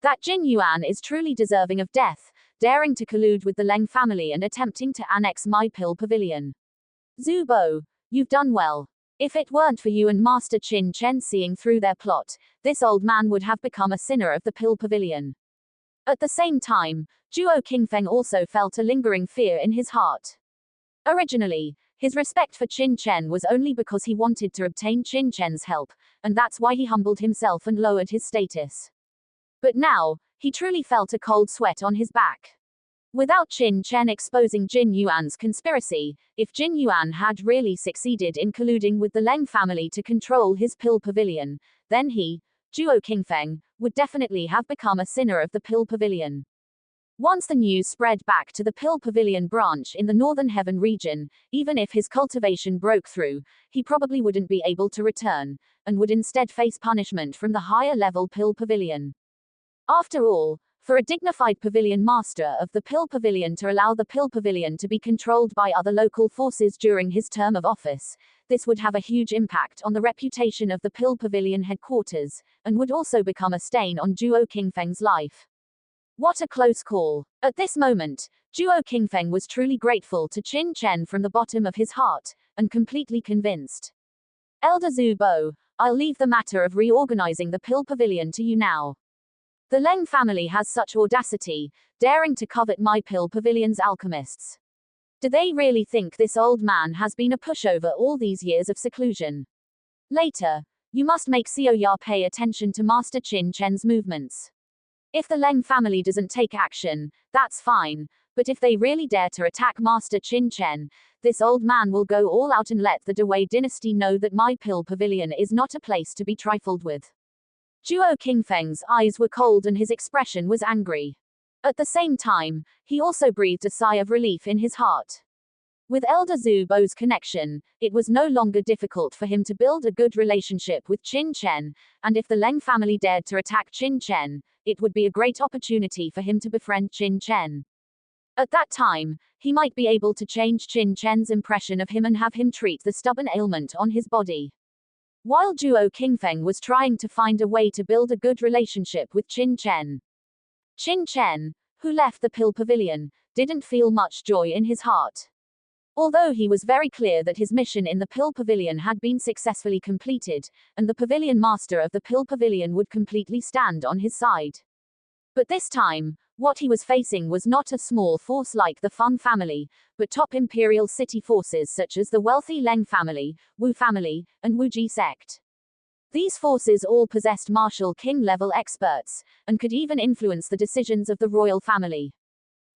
That Jin Yuan is truly deserving of death, daring to collude with the Leng family and attempting to annex my pill pavilion. Zhu Bo, you've done well. If it weren't for you and Master Qin Chen seeing through their plot, this old man would have become a sinner of the pill pavilion. At the same time, Zhuo Qingfeng also felt a lingering fear in his heart. Originally, his respect for Qin Chen was only because he wanted to obtain Qin Chen's help, and that's why he humbled himself and lowered his status. But now, he truly felt a cold sweat on his back. Without Qin Chen exposing Jin Yuan's conspiracy, if Jin Yuan had really succeeded in colluding with the Leng family to control his pill pavilion, then he, Zhuo Qingfeng, would definitely have become a sinner of the pill pavilion. Once the news spread back to the pill pavilion branch in the Northern Heaven region, even if his cultivation broke through, he probably wouldn't be able to return, and would instead face punishment from the higher level pill pavilion. After all, for a dignified pavilion master of the pill pavilion to allow the pill pavilion to be controlled by other local forces during his term of office, this would have a huge impact on the reputation of the pill pavilion headquarters, and would also become a stain on Zhuo Qingfeng's life. What a close call. At this moment, Zhuo Qingfeng was truly grateful to Qin Chen from the bottom of his heart, and completely convinced. Elder Zhu Bo, I'll leave the matter of reorganizing the pill pavilion to you now. The Leng family has such audacity, daring to covet my pill pavilion's alchemists. Do they really think this old man has been a pushover all these years of seclusion? Later, you must make Xiao Ya pay attention to Master Qin Chen's movements. If the Leng family doesn't take action, that's fine, but if they really dare to attack Master Qin Chen, this old man will go all out and let the Dewey dynasty know that my pill pavilion is not a place to be trifled with. Zhuo Qingfeng's eyes were cold and his expression was angry. At the same time, he also breathed a sigh of relief in his heart. With Elder Zhu Bo's connection, it was no longer difficult for him to build a good relationship with Qin Chen, and if the Leng family dared to attack Qin Chen, it would be a great opportunity for him to befriend Qin Chen. At that time, he might be able to change Qin Chen's impression of him and have him treat the stubborn ailment on his body. While Zhuo Qingfeng was trying to find a way to build a good relationship with Qin Chen, who left the pill pavilion, didn't feel much joy in his heart. Although he was very clear that his mission in the pill pavilion had been successfully completed, and the pavilion master of the pill pavilion would completely stand on his side. But this time, what he was facing was not a small force like the Feng family, but top imperial city forces such as the wealthy Leng family, Wu family, and Wuji sect. These forces all possessed martial king-level experts, and could even influence the decisions of the royal family.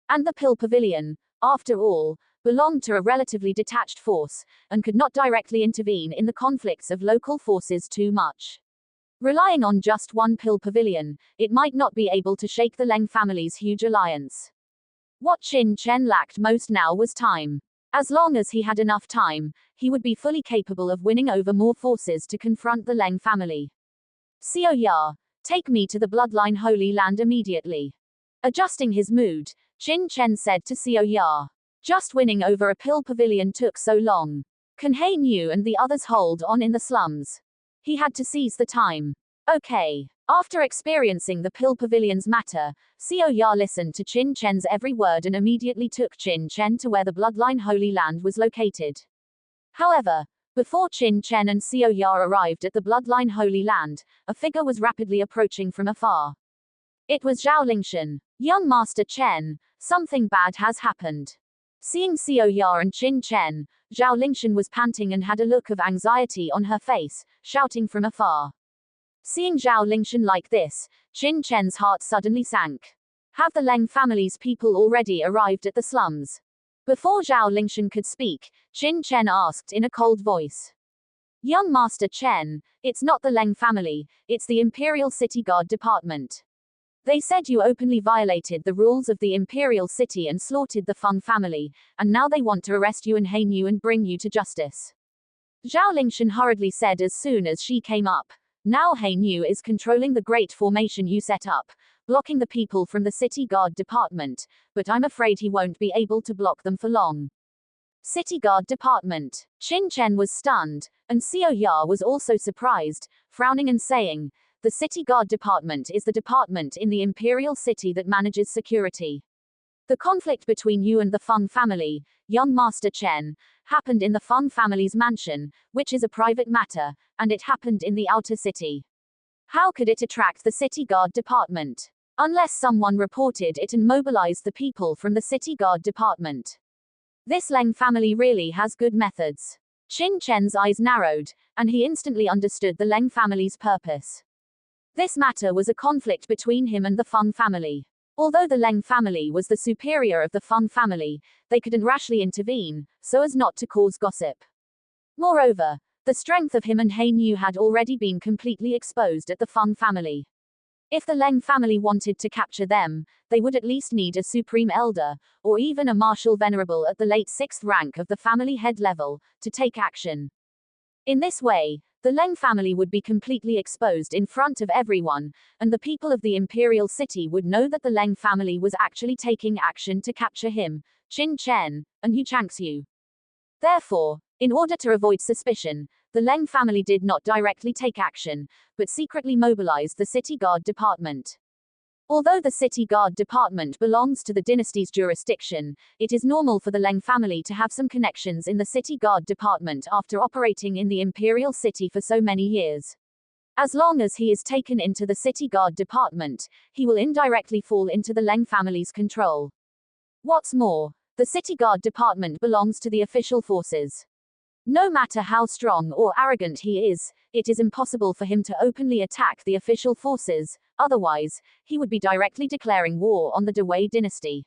And the pill pavilion, after all, belonged to a relatively detached force, and could not directly intervene in the conflicts of local forces too much. Relying on just one pill pavilion, it might not be able to shake the Leng family's huge alliance. What Qin Chen lacked most now was time. As long as he had enough time, he would be fully capable of winning over more forces to confront the Leng family. Xiao Ya, take me to the Bloodline Holy Land immediately. Adjusting his mood, Qin Chen said to Xiao Ya. Just winning over a pill pavilion took so long. Can He Nu and the others hold on in the slums? He had to seize the time. Okay. After experiencing the pill pavilion's matter, Xiao Ya listened to Qin Chen's every word and immediately took Qin Chen to where the Bloodline Holy Land was located. However, before Qin Chen and Xiao Ya arrived at the Bloodline Holy Land, a figure was rapidly approaching from afar. It was Zhao Lingshan. Young Master Chen, something bad has happened. Seeing Xiao Ya and Qin Chen, Zhao Lingshan was panting and had a look of anxiety on her face, shouting from afar. Seeing Zhao Lingshan like this, Qin Chen's heart suddenly sank. Have the Leng family's people already arrived at the slums? Before Zhao Lingshan could speak, Qin Chen asked in a cold voice. Young Master Chen, it's not the Leng family, it's the Imperial City Guard Department. They said you openly violated the rules of the Imperial City and slaughtered the Feng family, and now they want to arrest you and He Nu and bring you to justice. Zhao Lingshan hurriedly said as soon as she came up. Now He Nu is controlling the great formation you set up, blocking the people from the City Guard Department, but I'm afraid he won't be able to block them for long. City Guard Department. Qin Chen was stunned, and Xiao Ya was also surprised, frowning and saying, The City Guard Department is the department in the imperial city that manages security. The conflict between you and the Feng family, young Master Chen, happened in the Feng family's mansion, which is a private matter, and it happened in the outer city. How could it attract the City Guard Department? Unless someone reported it and mobilized the people from the City Guard Department. This Leng family really has good methods. Qin Chen's eyes narrowed, and he instantly understood the Leng family's purpose. This matter was a conflict between him and the Feng family. Although the Leng family was the superior of the Feng family, they couldn't rashly intervene, so as not to cause gossip. Moreover, the strength of him and He Niu had already been completely exposed at the Feng family. If the Leng family wanted to capture them, they would at least need a supreme elder, or even a martial venerable at the late 6th rank of the family head level, to take action. In this way, the Leng family would be completely exposed in front of everyone, and the people of the imperial city would know that the Leng family was actually taking action to capture him, Qin Chen, and Yu Changxiu. Therefore, in order to avoid suspicion, the Leng family did not directly take action, but secretly mobilized the City Guard Department. Although the City Guard Department belongs to the dynasty's jurisdiction, it is normal for the Leng family to have some connections in the City Guard Department after operating in the imperial city for so many years. As long as he is taken into the City Guard Department, he will indirectly fall into the Leng family's control. What's more, the City Guard Department belongs to the official forces. No matter how strong or arrogant he is, it is impossible for him to openly attack the official forces, otherwise, he would be directly declaring war on the Dewei dynasty.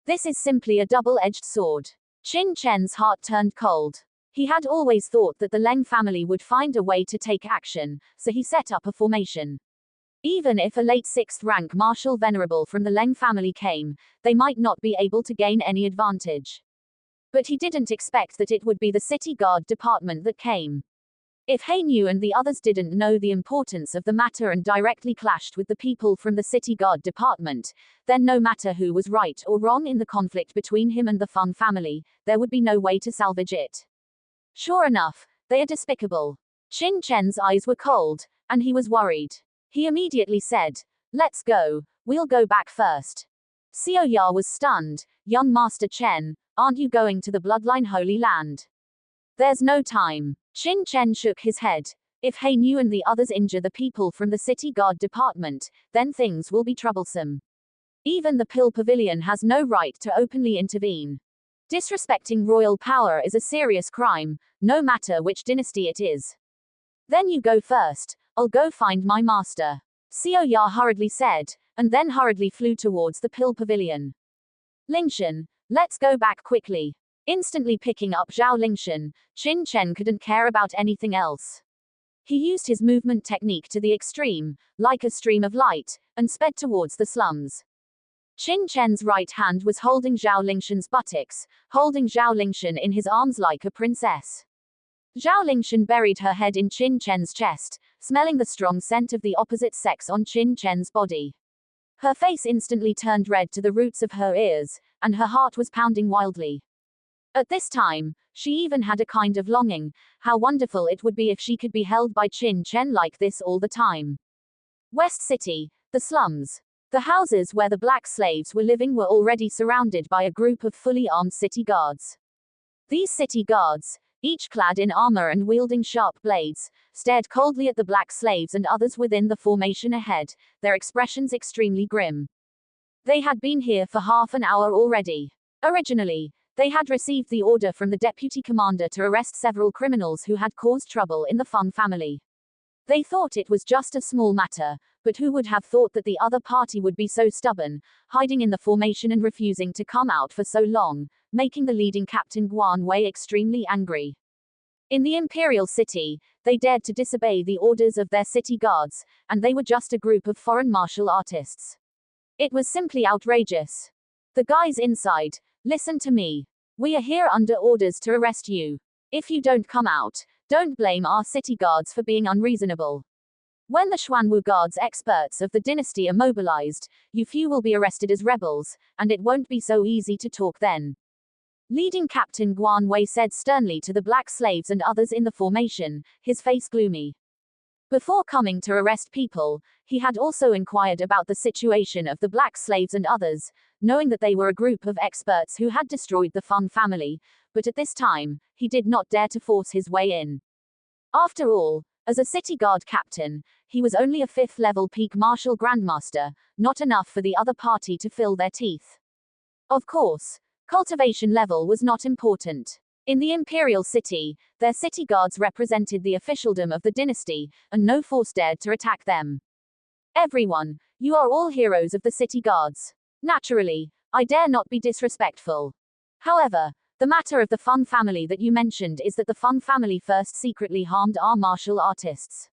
This is simply a double-edged sword. Qin Chen's heart turned cold. He had always thought that the Leng family would find a way to take action, so he set up a formation. Even if a late 6th rank martial venerable from the Leng family came, they might not be able to gain any advantage. But he didn't expect that it would be the City Guard Department that came. If He Niu and the others didn't know the importance of the matter and directly clashed with the people from the City Guard Department, then no matter who was right or wrong in the conflict between him and the Feng family, there would be no way to salvage it. Sure enough, they are despicable. Qin Chen's eyes were cold, and he was worried. He immediately said, "Let's go, we'll go back first." Xiao Ya was stunned. "Young Master Chen, aren't you going to the Bloodline Holy Land?" "There's no time." Qin Chen shook his head. "If He Niu and the others injure the people from the City Guard Department, then things will be troublesome. Even the Pill Pavilion has no right to openly intervene. Disrespecting royal power is a serious crime, no matter which dynasty it is." "Then you go first, I'll go find my master," Xiao Ya hurriedly said, and then hurriedly flew towards the Pill Pavilion. "Lingshan, let's go back quickly." Instantly picking up Zhao Lingshan, Qin Chen couldn't care about anything else. He used his movement technique to the extreme, like a stream of light, and sped towards the slums. Qin Chen's right hand was holding Zhao Lingshan's buttocks, holding Zhao Lingshan in his arms like a princess. Zhao Lingshan buried her head in Qin Chen's chest, smelling the strong scent of the opposite sex on Qin Chen's body. Her face instantly turned red to the roots of her ears, and her heart was pounding wildly. At this time, she even had a kind of longing. How wonderful it would be if she could be held by Qin Chen like this all the time. West City, the slums. The houses where the black slaves were living were already surrounded by a group of fully armed city guards. These city guards, each clad in armor and wielding sharp blades, stared coldly at the black slaves and others within the formation ahead, their expressions extremely grim. They had been here for half an hour already. Originally, they had received the order from the deputy commander to arrest several criminals who had caused trouble in the Feng family. They thought it was just a small matter, but who would have thought that the other party would be so stubborn, hiding in the formation and refusing to come out for so long, making the leading captain Guan Wei extremely angry. In the imperial city, they dared to disobey the orders of their city guards, and they were just a group of foreign martial artists. It was simply outrageous. "The guys inside, listen to me. We are here under orders to arrest you. If you don't come out, don't blame our city guards for being unreasonable. When the Xuanwu guards experts of the dynasty are mobilized, you few will be arrested as rebels, and it won't be so easy to talk then." Leading Captain Guan Wei said sternly to the black slaves and others in the formation, his face gloomy. Before coming to arrest people, he had also inquired about the situation of the black slaves and others, knowing that they were a group of experts who had destroyed the Feng family, but at this time, he did not dare to force his way in. After all, as a city guard captain, he was only a 5th-level peak martial grandmaster, not enough for the other party to fill their teeth. Of course, cultivation level was not important. In the imperial city, their city guards represented the officialdom of the dynasty, and no force dared to attack them. Everyone, you are all heroes of the city guards. Naturally, I dare not be disrespectful. However, the matter of the Feng family that you mentioned is that the Feng family first secretly harmed our martial artists.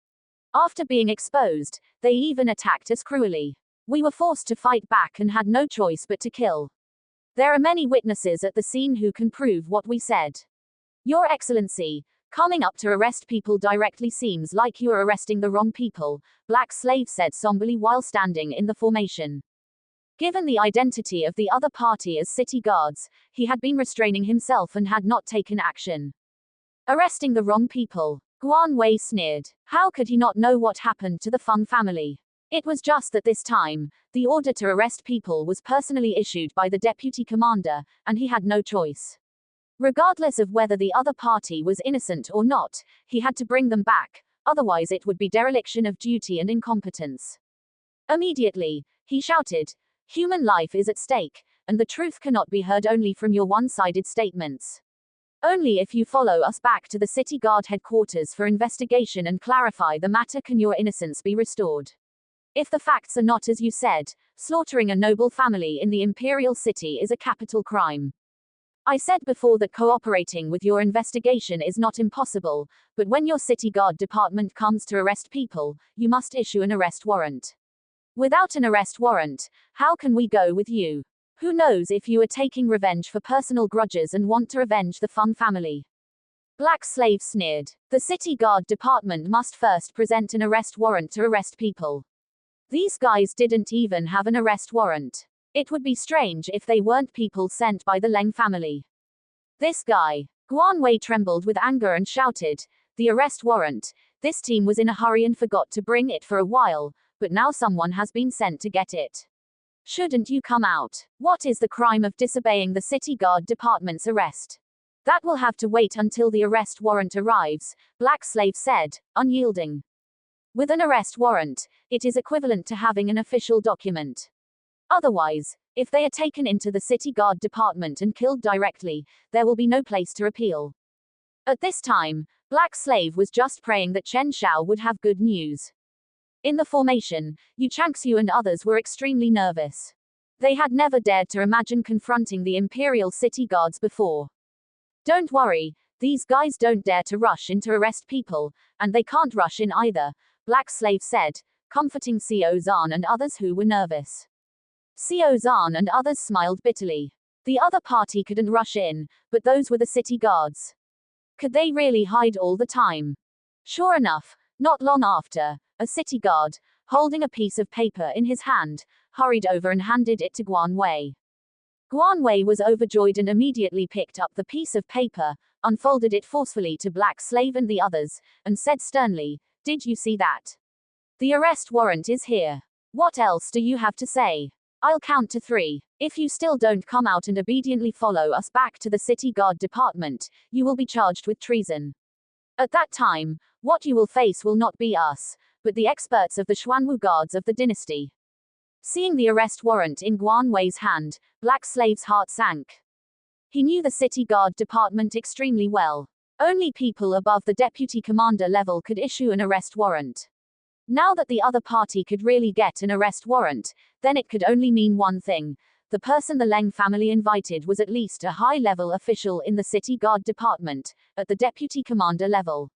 After being exposed, they even attacked us cruelly. We were forced to fight back and had no choice but to kill. There are many witnesses at the scene who can prove what we said. Your Excellency, coming up to arrest people directly seems like you are arresting the wrong people, Black Slave said somberly while standing in the formation. Given the identity of the other party as city guards, he had been restraining himself and had not taken action. Arresting the wrong people, Guan Wei sneered. How could he not know what happened to the Feng family? It was just that this time, the order to arrest people was personally issued by the deputy commander, and he had no choice. Regardless of whether the other party was innocent or not, he had to bring them back, otherwise it would be dereliction of duty and incompetence. Immediately, he shouted, "Human life is at stake, and the truth cannot be heard only from your one-sided statements. Only if you follow us back to the city guard headquarters for investigation and clarify the matter can your innocence be restored. If the facts are not as you said, slaughtering a noble family in the imperial city is a capital crime. I said before that cooperating with your investigation is not impossible, but when your city guard department comes to arrest people, you must issue an arrest warrant. Without an arrest warrant, how can we go with you? Who knows if you are taking revenge for personal grudges and want to avenge the Feng family?" Black Slave sneered. The city guard department must first present an arrest warrant to arrest people. These guys didn't even have an arrest warrant. It would be strange if they weren't people sent by the Leng family. This guy. Guan Wei trembled with anger and shouted, "The arrest warrant. This team was in a hurry and forgot to bring it for a while, but now someone has been sent to get it. Shouldn't you come out? What is the crime of disobeying the city guard department's arrest?" "That will have to wait until the arrest warrant arrives," Black Slave said, unyielding. With an arrest warrant, it is equivalent to having an official document. Otherwise, if they are taken into the city guard department and killed directly, there will be no place to appeal. At this time, Black Slave was just praying that Chen Shao would have good news. In the formation, Yu Changxiu and others were extremely nervous. They had never dared to imagine confronting the imperial city guards before. Don't worry, these guys don't dare to rush in to arrest people, and they can't rush in either, Black Slave said, comforting Xiao Zhan and others who were nervous. Xiao Zhan and others smiled bitterly. The other party couldn't rush in, but those were the city guards. Could they really hide all the time? Sure enough, not long after, a city guard, holding a piece of paper in his hand, hurried over and handed it to Guan Wei. Guan Wei was overjoyed and immediately picked up the piece of paper, unfolded it forcefully to Black Slave and the others, and said sternly, "Did you see that? The arrest warrant is here. What else do you have to say? I'll count to 3. If you still don't come out and obediently follow us back to the city guard department, you will be charged with treason. At that time, what you will face will not be us, but the experts of the Xuanwu guards of the dynasty." Seeing the arrest warrant in Guan Wei's hand, Black Slave's heart sank. He knew the city guard department extremely well. Only people above the deputy commander level could issue an arrest warrant. Now that the other party could really get an arrest warrant, then it could only mean one thing. The person the Leng family invited was at least a high-level official in the city guard department, at the deputy commander level.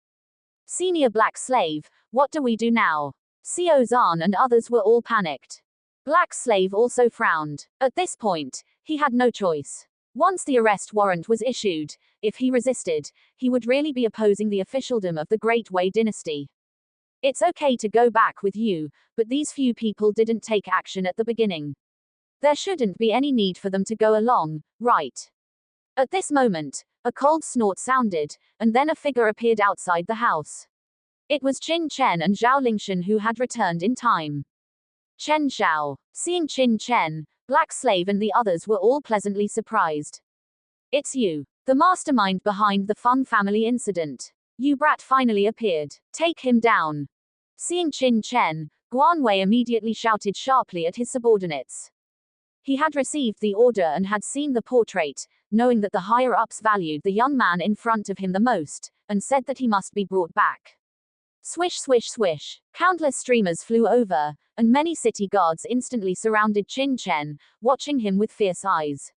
Senior Black Slave, what do we do now? Xiao Zhan and others were all panicked. Black Slave also frowned. At this point, he had no choice. Once the arrest warrant was issued, if he resisted, he would really be opposing the officialdom of the Great Wei dynasty. It's okay to go back with you, but these few people didn't take action at the beginning. There shouldn't be any need for them to go along, right? At this moment, a cold snort sounded, and then a figure appeared outside the house. It was Qin Chen and Zhao Lingshan who had returned in time. Chen Xiao. Seeing Qin Chen, Black Slave and the others were all pleasantly surprised. It's you, the mastermind behind the Feng family incident. You brat finally appeared. Take him down. Seeing Qin Chen, Guan Wei immediately shouted sharply at his subordinates. He had received the order and had seen the portrait, knowing that the higher-ups valued the young man in front of him the most, and said that he must be brought back. Swish swish swish. Countless streamers flew over, and many city guards instantly surrounded Qin Chen, watching him with fierce eyes.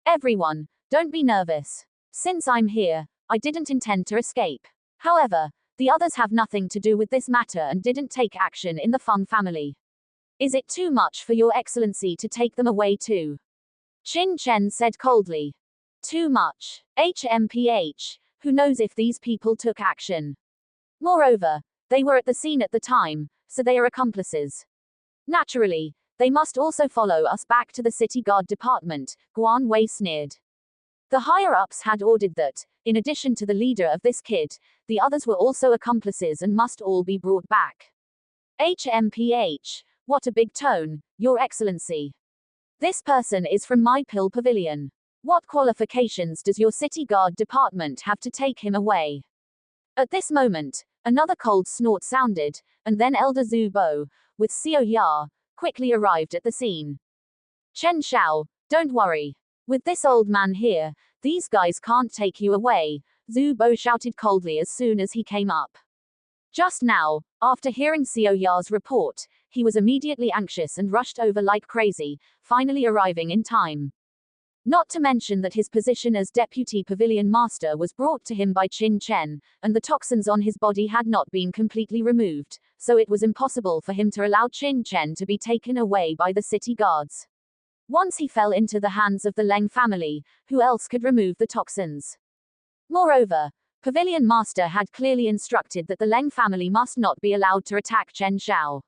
Everyone, don't be nervous. Since I'm here, I didn't intend to escape. However, the others have nothing to do with this matter and didn't take action in the Feng family. Is it too much for your excellency to take them away too? Qin Chen said coldly. Too much. HMPH. Who knows if these people took action? Moreover, they were at the scene at the time, so they are accomplices. Naturally, they must also follow us back to the city guard department, Guan Wei sneered. The higher-ups had ordered that, in addition to the leader of this kid, the others were also accomplices and must all be brought back. HMPH. What a big tone, Your Excellency. This person is from my pill pavilion. What qualifications does your city guard department have to take him away? At this moment, another cold snort sounded, and then Elder Zhu Bo, with Xiao Ya, quickly arrived at the scene. Chen Xiao, don't worry. With this old man here, these guys can't take you away, Zhu Bo shouted coldly as soon as he came up. Just now, after hearing Xiao Ya's report, he was immediately anxious and rushed over like crazy, finally arriving in time. Not to mention that his position as deputy pavilion master was brought to him by Qin Chen, and the toxins on his body had not been completely removed, so it was impossible for him to allow Qin Chen to be taken away by the city guards. Once he fell into the hands of the Leng family, who else could remove the toxins? Moreover, Pavilion Master had clearly instructed that the Leng family must not be allowed to attack Chen Xiao.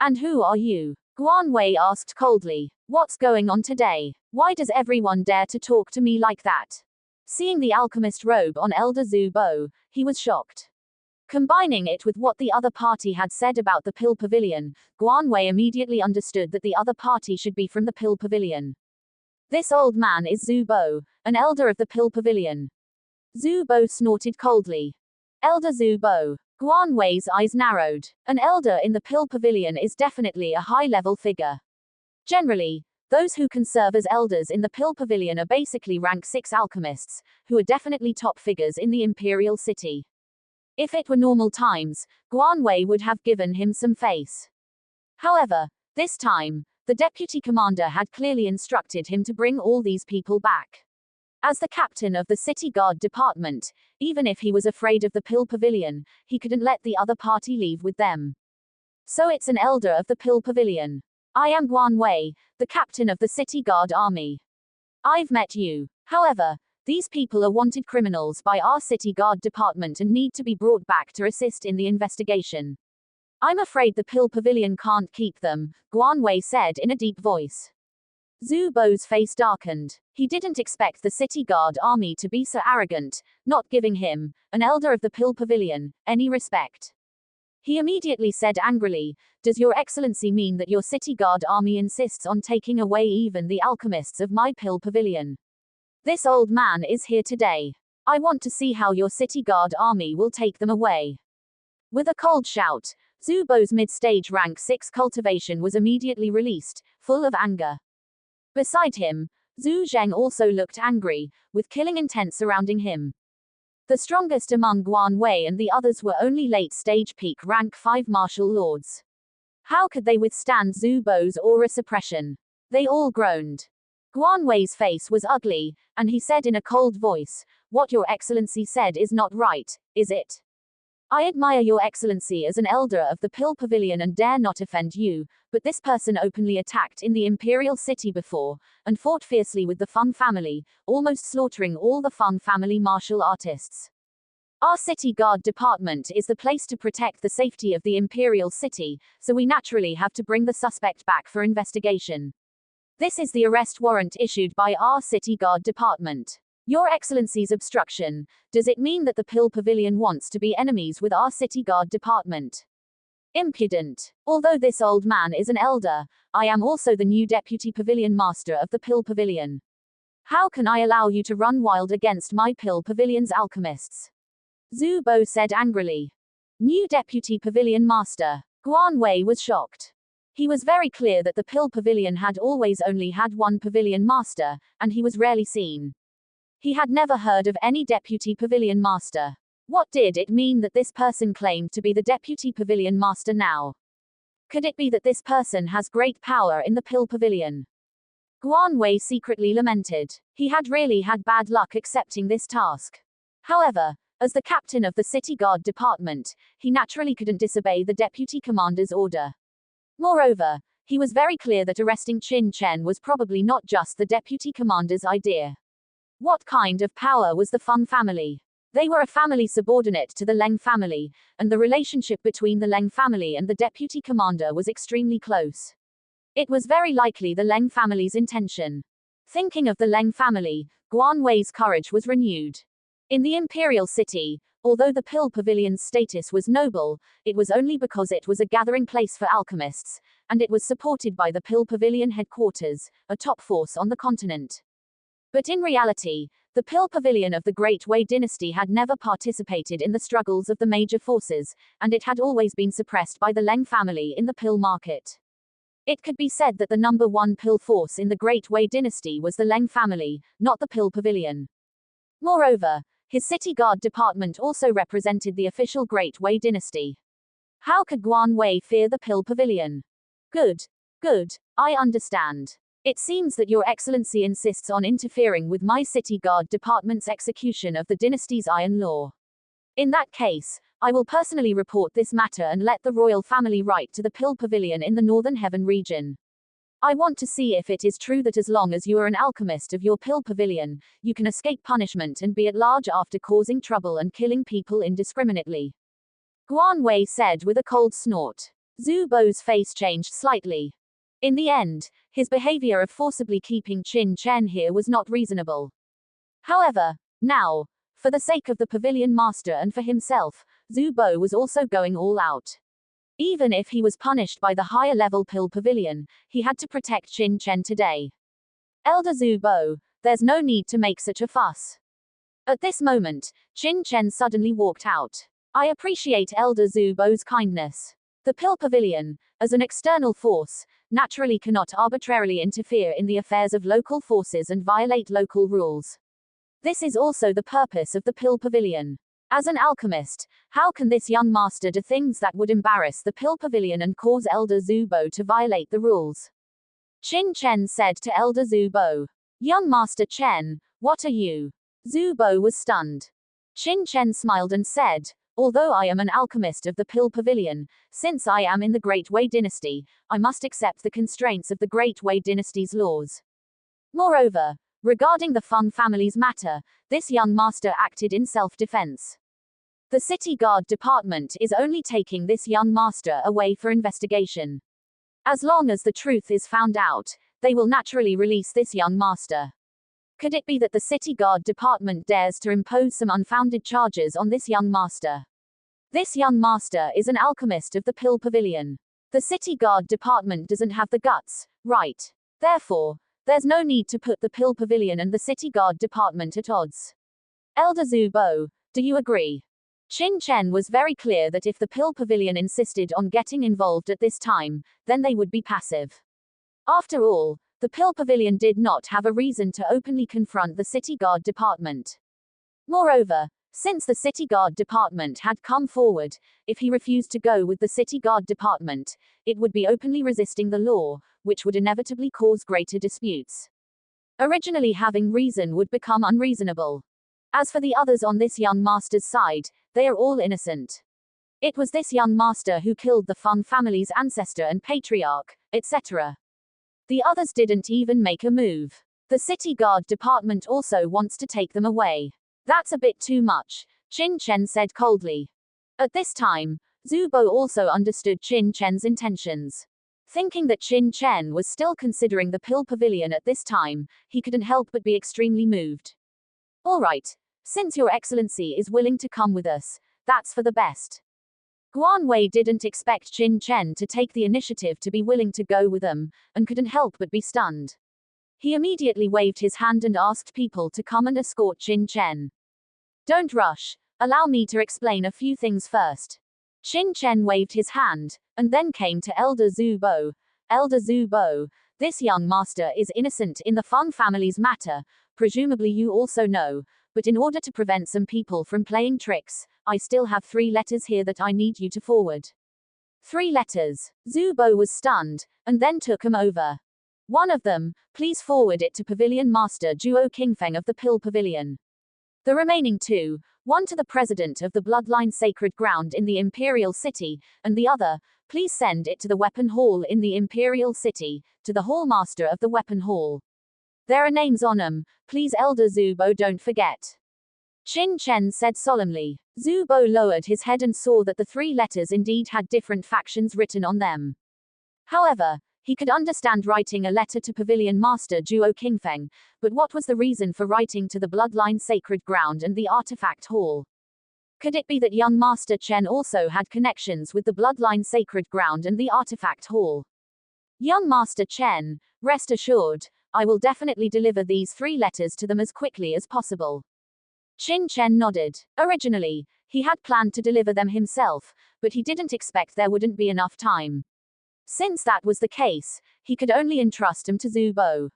And who are you? Guan Wei asked coldly. What's going on today? Why does everyone dare to talk to me like that? Seeing the alchemist robe on Elder Zhu Bo, he was shocked. Combining it with what the other party had said about the Pill Pavilion, Guan Wei immediately understood that the other party should be from the Pill Pavilion. This old man is Zhu Bo, an elder of the Pill Pavilion. Zhu Bo snorted coldly. Elder Zhu Bo. Guan Wei's eyes narrowed. An elder in the Pill Pavilion is definitely a high-level figure. Generally, those who can serve as elders in the Pill Pavilion are basically rank 6 alchemists, who are definitely top figures in the Imperial City. If it were normal times, Guan Wei would have given him some face. However, this time, the deputy commander had clearly instructed him to bring all these people back. As the captain of the city guard department, even if he was afraid of the Pill Pavilion, he couldn't let the other party leave with them. So it's an elder of the Pill Pavilion. I am Guan Wei, the captain of the city guard army. I've met you. However, these people are wanted criminals by our city guard department and need to be brought back to assist in the investigation. I'm afraid the Pill Pavilion can't keep them, Guan Wei said in a deep voice. Zhu Bo's face darkened. He didn't expect the city guard army to be so arrogant, not giving him, an elder of the Pill Pavilion, any respect. He immediately said angrily, Does your excellency mean that your city guard army insists on taking away even the alchemists of my Pill Pavilion? This old man is here today. I want to see how your city guard army will take them away. With a cold shout, Zhu Bo's mid-stage rank 6 cultivation was immediately released, full of anger. Beside him, Zhu Zheng also looked angry, with killing intent surrounding him. The strongest among Guan Wei and the others were only late-stage peak rank 5 martial lords. How could they withstand Zhu Bo's aura suppression? They all groaned. Guan Wei's face was ugly, and he said in a cold voice, What your excellency said is not right, is it? I admire your excellency as an elder of the Pill Pavilion and dare not offend you, but this person openly attacked in the Imperial City before, and fought fiercely with the Feng family, almost slaughtering all the Feng family martial artists. Our city guard department is the place to protect the safety of the Imperial City, so we naturally have to bring the suspect back for investigation. This is the arrest warrant issued by our city guard department. Your Excellency's obstruction, does it mean that the Pill Pavilion wants to be enemies with our city guard department? Impudent. Although this old man is an elder, I am also the new deputy pavilion master of the Pill Pavilion. How can I allow you to run wild against my Pill Pavilion's alchemists? Zhu Bo said angrily. New deputy pavilion master. Guan Wei was shocked. He was very clear that the Pill Pavilion had always only had one pavilion master, and he was rarely seen. He had never heard of any deputy pavilion master. What did it mean that this person claimed to be the deputy pavilion master now? Could it be that this person has great power in the Pill Pavilion? Guan Wei secretly lamented. He had really had bad luck accepting this task. However, as the captain of the city guard department, he naturally couldn't disobey the deputy commander's order. Moreover, he was very clear that arresting Qin Chen was probably not just the deputy commander's idea. What kind of power was the Feng family? They were a family subordinate to the Leng family, and the relationship between the Leng family and the deputy commander was extremely close. It was very likely the Leng family's intention. Thinking of the Leng family, Guan Wei's courage was renewed. In the imperial city, although the Pill Pavilion's status was noble, it was only because it was a gathering place for alchemists, and it was supported by the Pill Pavilion headquarters, a top force on the continent. But in reality, the Pill Pavilion of the Great Wei dynasty had never participated in the struggles of the major forces, and it had always been suppressed by the Leng family in the pill market. It could be said that the number one pill force in the Great Wei dynasty was the Leng family, not the Pill Pavilion. Moreover, his city guard department also represented the official Great Wei dynasty. How could Guan Wei fear the Pill Pavilion? Good. Good. I understand. It seems that Your Excellency insists on interfering with my city guard department's execution of the dynasty's iron law. In that case, I will personally report this matter and let the royal family write to the Pill Pavilion in the Northern Heaven region. I want to see if it is true that as long as you are an alchemist of your Pill Pavilion, you can escape punishment and be at large after causing trouble and killing people indiscriminately. Guan Wei said with a cold snort. Zhu Bo's face changed slightly. In the end, his behavior of forcibly keeping Qin Chen here was not reasonable. However, now, for the sake of the pavilion master and for himself, Zhu Bo was also going all out. Even if he was punished by the higher level Pill Pavilion, he had to protect Qin Chen today. Elder Zhu Bo, there's no need to make such a fuss. At this moment, Qin Chen suddenly walked out. I appreciate Elder Zhu Bo's kindness. The Pill Pavilion, as an external force, naturally cannot arbitrarily interfere in the affairs of local forces and violate local rules. This is also the purpose of the Pill Pavilion. As an alchemist, how can this young master do things that would embarrass the Pill Pavilion and cause Elder Zhu Bo to violate the rules? Qin Chen said to Elder Zhu Bo. Young Master Chen, what are you? Zhu Bo was stunned. Qin Chen smiled and said, although I am an alchemist of the Pill Pavilion, since I am in the Great Wei dynasty, I must accept the constraints of the Great Wei dynasty's laws. Moreover, regarding the Feng family's matter, this young master acted in self-defense. The city guard department is only taking this young master away for investigation. As long as the truth is found out, they will naturally release this young master. Could it be that the city guard department dares to impose some unfounded charges on this young master? This young master is an alchemist of the Pill Pavilion. The city guard department doesn't have the guts, right? Therefore, there's no need to put the Pill Pavilion and the city guard department at odds. Elder Zhu Bo, do you agree? Qin Chen was very clear that if the Pill Pavilion insisted on getting involved at this time, then they would be passive. After all, the Pill Pavilion did not have a reason to openly confront the city guard department. Moreover, since the city guard department had come forward, if he refused to go with the city guard department, it would be openly resisting the law, which would inevitably cause greater disputes. Originally having reason would become unreasonable. As for the others on this young master's side, they are all innocent. It was this young master who killed the Feng family's ancestor and patriarch, etc. The others didn't even make a move. The city guard department also wants to take them away. That's a bit too much, Qin Chen said coldly. At this time, Zhu Bo also understood Qin Chen's intentions. Thinking that Qin Chen was still considering the Pill Pavilion at this time, he couldn't help but be extremely moved. All right. Since your excellency is willing to come with us, that's for the best. Guan Wei didn't expect Qin Chen to take the initiative to be willing to go with them, and couldn't help but be stunned. He immediately waved his hand and asked people to come and escort Qin Chen. Don't rush. Allow me to explain a few things first. Qin Chen waved his hand, and then came to Elder Zhu Bo. Elder Zhu Bo, this young master is innocent in the Feng family's matter, presumably you also know, but in order to prevent some people from playing tricks, I still have 3 letters here that I need you to forward. 3 letters. Zhu Bo was stunned, and then took them over. One of them, please forward it to Pavilion Master Zhuo Qingfeng of the Pill Pavilion. The remaining 2, one to the president of the Bloodline Sacred Ground in the Imperial City, and the other, please send it to the Weapon Hall in the Imperial City, to the Hall Master of the Weapon Hall. There are names on them, please Elder Zhu Bo don't forget. Qin Chen said solemnly. Zhu Bo lowered his head and saw that the 3 letters indeed had different factions written on them. However, he could understand writing a letter to Pavilion Master Zhuo Qingfeng, but what was the reason for writing to the Bloodline Sacred Ground and the Artifact Hall? Could it be that young Master Chen also had connections with the Bloodline Sacred Ground and the Artifact Hall? Young Master Chen, rest assured, I will definitely deliver these 3 letters to them as quickly as possible. Qin Chen nodded. Originally, he had planned to deliver them himself, but he didn't expect there wouldn't be enough time. Since that was the case, he could only entrust them to Zhu Bo.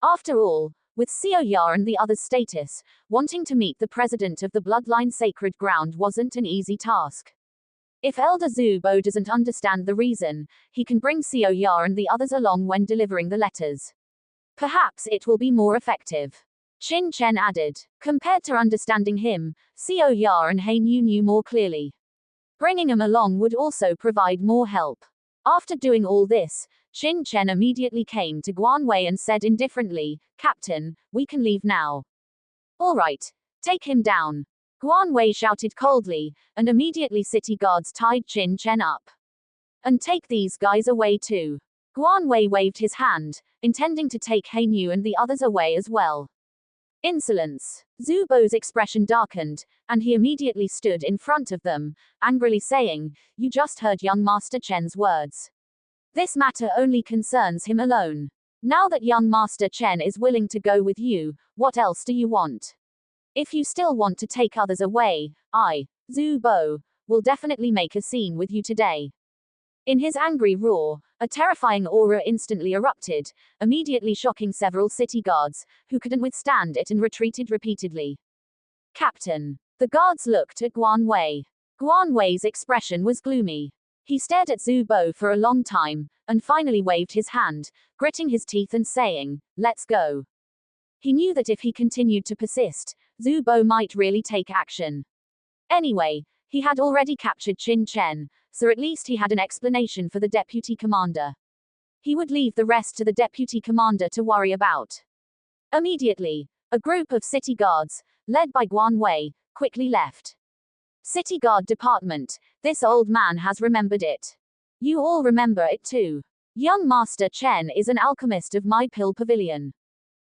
After all, with Xiao Ya and the others' status, wanting to meet the president of the Bloodline Sacred Ground wasn't an easy task. If Elder Zhu Bo doesn't understand the reason, he can bring Xiao Ya and the others along when delivering the letters. Perhaps it will be more effective. Qin Chen added. Compared to understanding him, Xiao Ya and Han Yu knew more clearly. Bringing him along would also provide more help. After doing all this, Qin Chen immediately came to Guan Wei and said indifferently, Captain, we can leave now. All right, take him down. Guan Wei shouted coldly, and immediately city guards tied Qin Chen up. And take these guys away too. Guan Wei waved his hand, intending to take Han Yu and the others away as well. Insolence. Zhu Bo's expression darkened, and he immediately stood in front of them, angrily saying, You just heard young Master Chen's words. This matter only concerns him alone. Now that young Master Chen is willing to go with you, what else do you want? If you still want to take others away, I, Zhu Bo, will definitely make a scene with you today. In his angry roar, a terrifying aura instantly erupted, immediately shocking several city guards, who couldn't withstand it and retreated repeatedly. Captain. The guards looked at Guan Wei. Guan Wei's expression was gloomy. He stared at Zhu Bo for a long time, and finally waved his hand, gritting his teeth and saying, Let's go. He knew that if he continued to persist, Zhu Bo might really take action. Anyway, he had already captured Qin Chen, so at least he had an explanation for the deputy commander. He would leave the rest to the deputy commander to worry about. Immediately, a group of city guards, led by Guan Wei, quickly left. City Guard Department, this old man has remembered it. You all remember it too. Young Master Chen is an alchemist of My Pill Pavilion.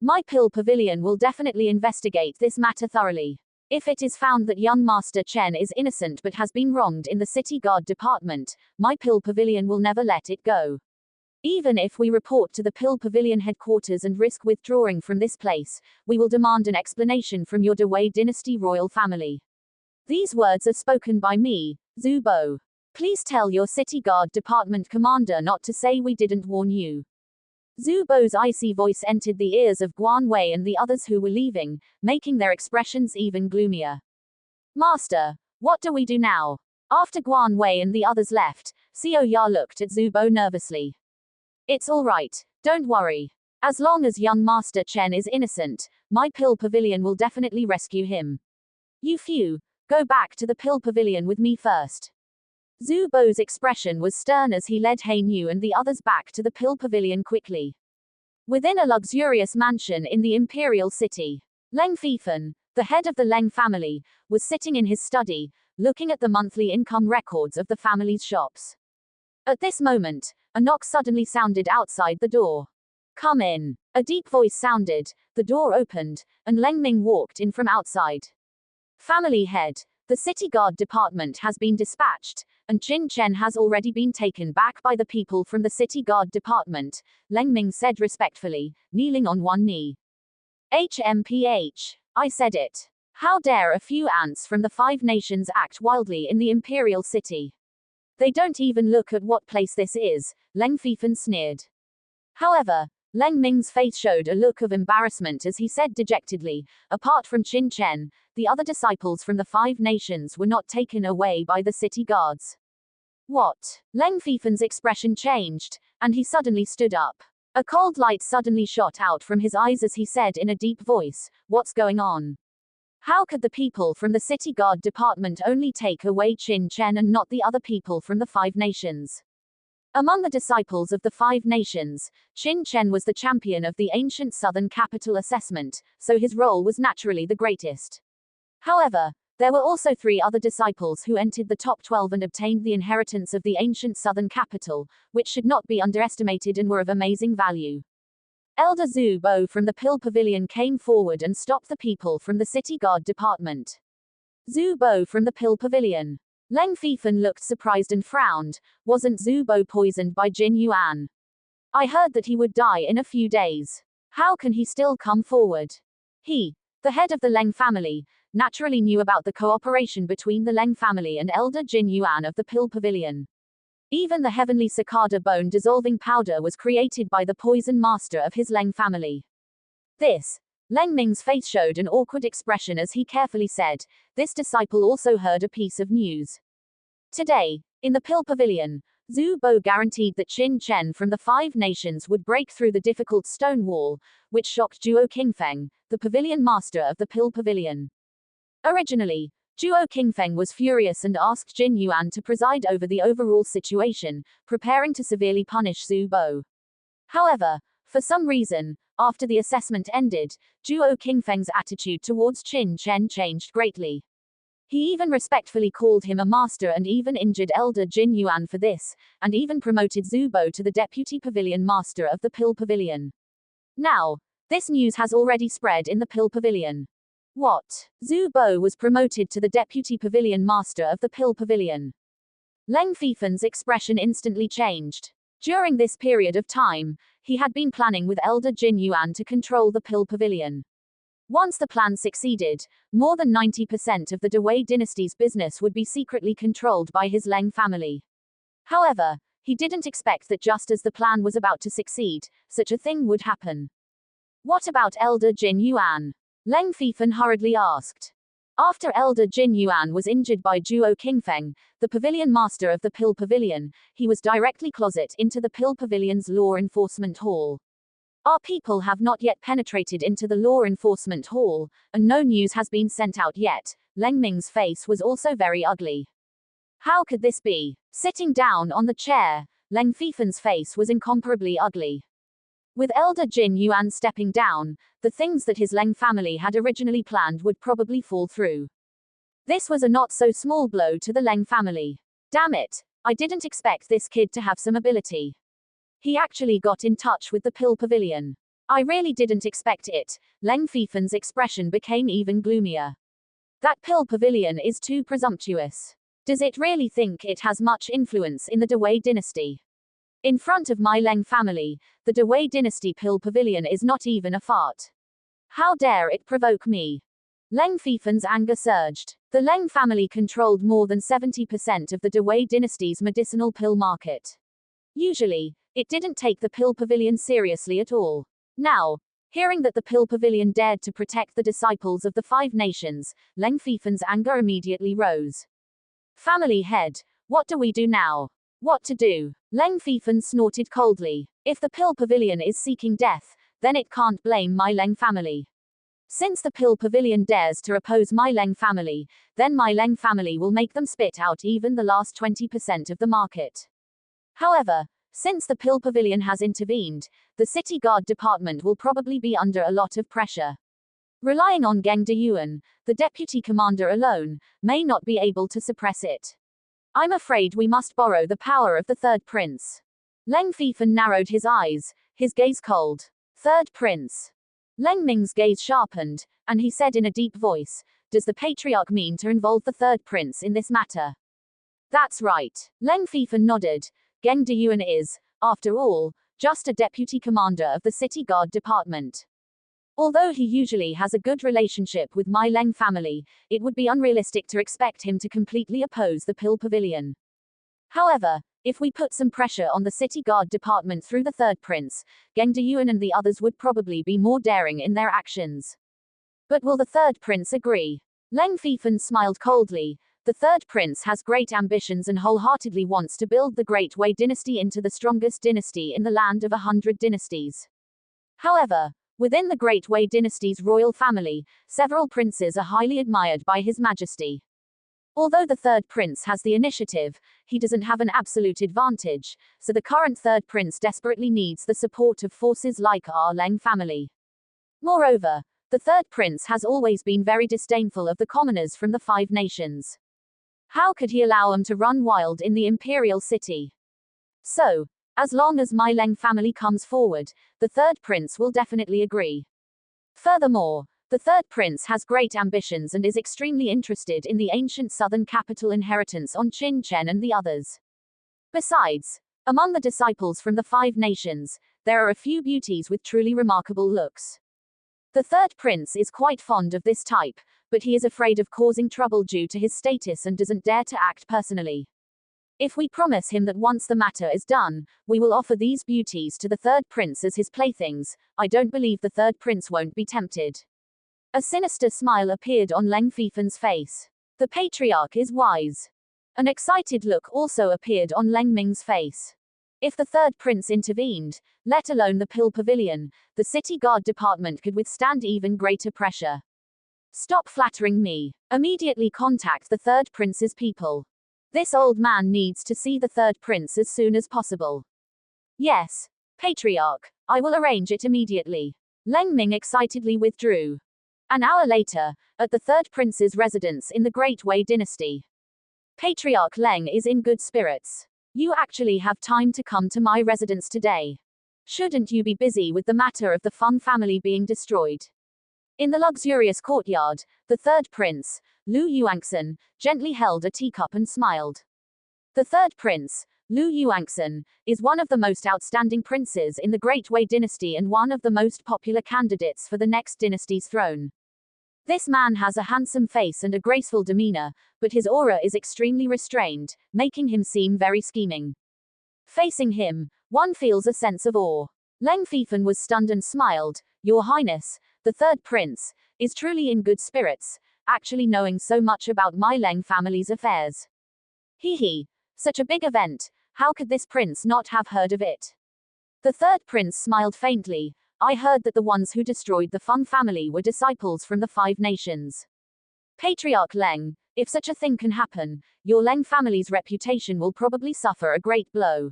My Pill Pavilion will definitely investigate this matter thoroughly. If it is found that young Master Chen is innocent but has been wronged in the City Guard Department, My Pill Pavilion will never let it go. Even if we report to the Pill Pavilion headquarters and risk withdrawing from this place, we will demand an explanation from your Dewey Dynasty royal family. These words are spoken by me, Zhu Bo. Please tell your City Guard Department commander not to say we didn't warn you. Zhu Bo's icy voice entered the ears of Guan Wei and the others who were leaving, making their expressions even gloomier. Master, what do we do now? After Guan Wei and the others left, Xiao Ya looked at Zhu Bo nervously. It's all right, don't worry. As long as young Master Chen is innocent, My Pill Pavilion will definitely rescue him. You few, go back to the Pill Pavilion with me first. Zhu Bo's expression was stern as he led Han Yu and the others back to the Pill Pavilion quickly. Within a luxurious mansion in the Imperial City, Leng Fifan, the head of the Leng family, was sitting in his study, looking at the monthly income records of the family's shops. At this moment, a knock suddenly sounded outside the door. Come in. A deep voice sounded, the door opened, and Leng Ming walked in from outside. Family head. The city guard department has been dispatched, and Qin Chen has already been taken back by the people from the city guard department, Leng Ming said respectfully, kneeling on one knee. HMPH. I said it. How dare a few ants from the Five Nations act wildly in the imperial city? They don't even look at what place this is, Leng Fifan sneered. However, Leng Ming's face showed a look of embarrassment as he said dejectedly, apart from Qin Chen, the other disciples from the Five Nations were not taken away by the city guards. What? Leng Fifan's expression changed, and he suddenly stood up. A cold light suddenly shot out from his eyes as he said in a deep voice, "What's going on? How could the people from the city guard department only take away Qin Chen and not the other people from the Five Nations?" Among the disciples of the Five Nations, Qin Chen was the champion of the ancient southern capital assessment, so his role was naturally the greatest. However, there were also 3 other disciples who entered the top 12 and obtained the inheritance of the ancient southern capital, which should not be underestimated and were of amazing value. Elder Zhu Bo from the Pill Pavilion came forward and stopped the people from the city guard department. Zhu Bo from the Pill Pavilion. Leng Fifan looked surprised and frowned. Wasn't Zhu Bo poisoned by Jin Yuan? I heard that he would die in a few days. How can he still come forward? He, the head of the Leng family, naturally knew about the cooperation between the Leng family and Elder Jin Yuan of the Pill Pavilion. Even the heavenly cicada bone dissolving powder was created by the poison master of his Leng family. This. Leng Ming's face showed an awkward expression as he carefully said, this disciple also heard a piece of news. Today, in the Pill Pavilion, Zhu Bo guaranteed that Qin Chen from the Five Nations would break through the difficult stone wall, which shocked Zhuo Qingfeng, the pavilion master of the Pill Pavilion. Originally, Zhuo Qingfeng was furious and asked Jin Yuan to preside over the overall situation, preparing to severely punish Zhu Bo. However, for some reason, after the assessment ended, Zhuo Qingfeng's attitude towards Qin Chen changed greatly. He even respectfully called him a master and even injured Elder Jin Yuan for this, and even promoted Zhu Bo to the deputy pavilion master of the Pill Pavilion. Now, this news has already spread in the Pill Pavilion. What? Zhu Bo was promoted to the deputy pavilion master of the Pill Pavilion. Leng Fifan's expression instantly changed. During this period of time, he had been planning with Elder Jin Yuan to control the Pill Pavilion. Once the plan succeeded, more than 90% of the Dewey dynasty's business would be secretly controlled by his Leng family. However, he didn't expect that just as the plan was about to succeed, such a thing would happen. What about Elder Jin Yuan? Leng Fifan hurriedly asked. After Elder Jin Yuan was injured by Zhuo Qingfeng, the pavilion master of the Pill Pavilion, he was directly closeted into the Pill Pavilion's law enforcement hall. Our people have not yet penetrated into the law enforcement hall, and no news has been sent out yet. Leng Ming's face was also very ugly. How could this be? Sitting down on the chair, Leng Fifan's face was incomparably ugly. With Elder Jin Yuan stepping down, the things that his Leng family had originally planned would probably fall through. This was a not-so-small blow to the Leng family. Damn it, I didn't expect this kid to have some ability. He actually got in touch with the Pill Pavilion. I really didn't expect it. Leng Fifan's expression became even gloomier. That Pill Pavilion is too presumptuous. Does it really think it has much influence in the Dewey dynasty? In front of my Leng family, the Dewey dynasty Pill Pavilion is not even a fart. How dare it provoke me? Leng Fifan's anger surged. The Leng family controlled more than 70% of the Dewey dynasty's medicinal pill market. Usually, it didn't take the Pill Pavilion seriously at all. Now, hearing that the Pill Pavilion dared to protect the disciples of the Five Nations, Leng Fifan's anger immediately rose. Family head, what do we do now? What to do? Leng Fifan snorted coldly. If the Pill Pavilion is seeking death, then it can't blame my Leng family. Since the Pill Pavilion dares to oppose my Leng family, then my Leng family will make them spit out even the last 20% of the market. However, since the Pill Pavilion has intervened, the city guard department will probably be under a lot of pressure. Relying on Geng Deyuan, the deputy commander alone, may not be able to suppress it. I'm afraid we must borrow the power of the third prince. Leng Fifan narrowed his eyes. his gaze cold. Third prince. Leng Ming's gaze sharpened, and he said in a deep voice, does the patriarch mean to involve the third prince in this matter? That's right. Leng Fifan nodded. Geng Deyuan is, after all, just a deputy commander of the city guard department. Although he usually has a good relationship with my Leng family, it would be unrealistic to expect him to completely oppose the Pill Pavilion. However, if we put some pressure on the city guard department through the third prince, Geng Deyuan and the others would probably be more daring in their actions. But will the third prince agree? Leng Fifan smiled coldly. The third prince has great ambitions and wholeheartedly wants to build the Great Wei dynasty into the strongest dynasty in the land of 100 dynasties. However, within the Great Wei dynasty's royal family, several princes are highly admired by His Majesty. Although the third prince has the initiative, he doesn't have an absolute advantage, so the current third prince desperately needs the support of forces like our Leng family. Moreover, the third prince has always been very disdainful of the commoners from the Five Nations. How could he allow them to run wild in the imperial city? So, as long as my Leng family comes forward, the third prince will definitely agree. Furthermore, the third prince has great ambitions and is extremely interested in the ancient southern capital inheritance on Qin Chen and the others. Besides, among the disciples from the Five Nations, there are a few beauties with truly remarkable looks. The third prince is quite fond of this type, but he is afraid of causing trouble due to his status and doesn't dare to act personally. If we promise him that once the matter is done, we will offer these beauties to the third prince as his playthings, I don't believe the third prince won't be tempted. A sinister smile appeared on Leng Fifan's face. The patriarch is wise. An excited look also appeared on Leng Ming's face. If the third prince intervened, let alone the Pill Pavilion, the city guard department could withstand even greater pressure. Stop flattering me. Immediately contact the third prince's people. This old man needs to see the third prince as soon as possible. Yes, patriarch, I will arrange it immediately. Leng Ming excitedly withdrew. An hour later, at the third prince's residence in the Great Wei dynasty. Patriarch Leng is in good spirits. You actually have time to come to my residence today. Shouldn't you be busy with the matter of the Feng family being destroyed? In the luxurious courtyard, the third prince, Lu Yuangxin, gently held a teacup and smiled. The third prince, Lu Yuangxin, is one of the most outstanding princes in the Great Wei dynasty and one of the most popular candidates for the next dynasty's throne. This man has a handsome face and a graceful demeanor, but his aura is extremely restrained, making him seem very scheming. Facing him, one feels a sense of awe. Leng Fifan was stunned and smiled. Your Highness, the third prince, is truly in good spirits, actually knowing so much about my Leng family's affairs. Hee, such a big event, how could this prince not have heard of it? The third prince smiled faintly. I heard that the ones who destroyed the Feng family were disciples from the Five Nations. Patriarch Leng, if such a thing can happen, your Leng family's reputation will probably suffer a great blow.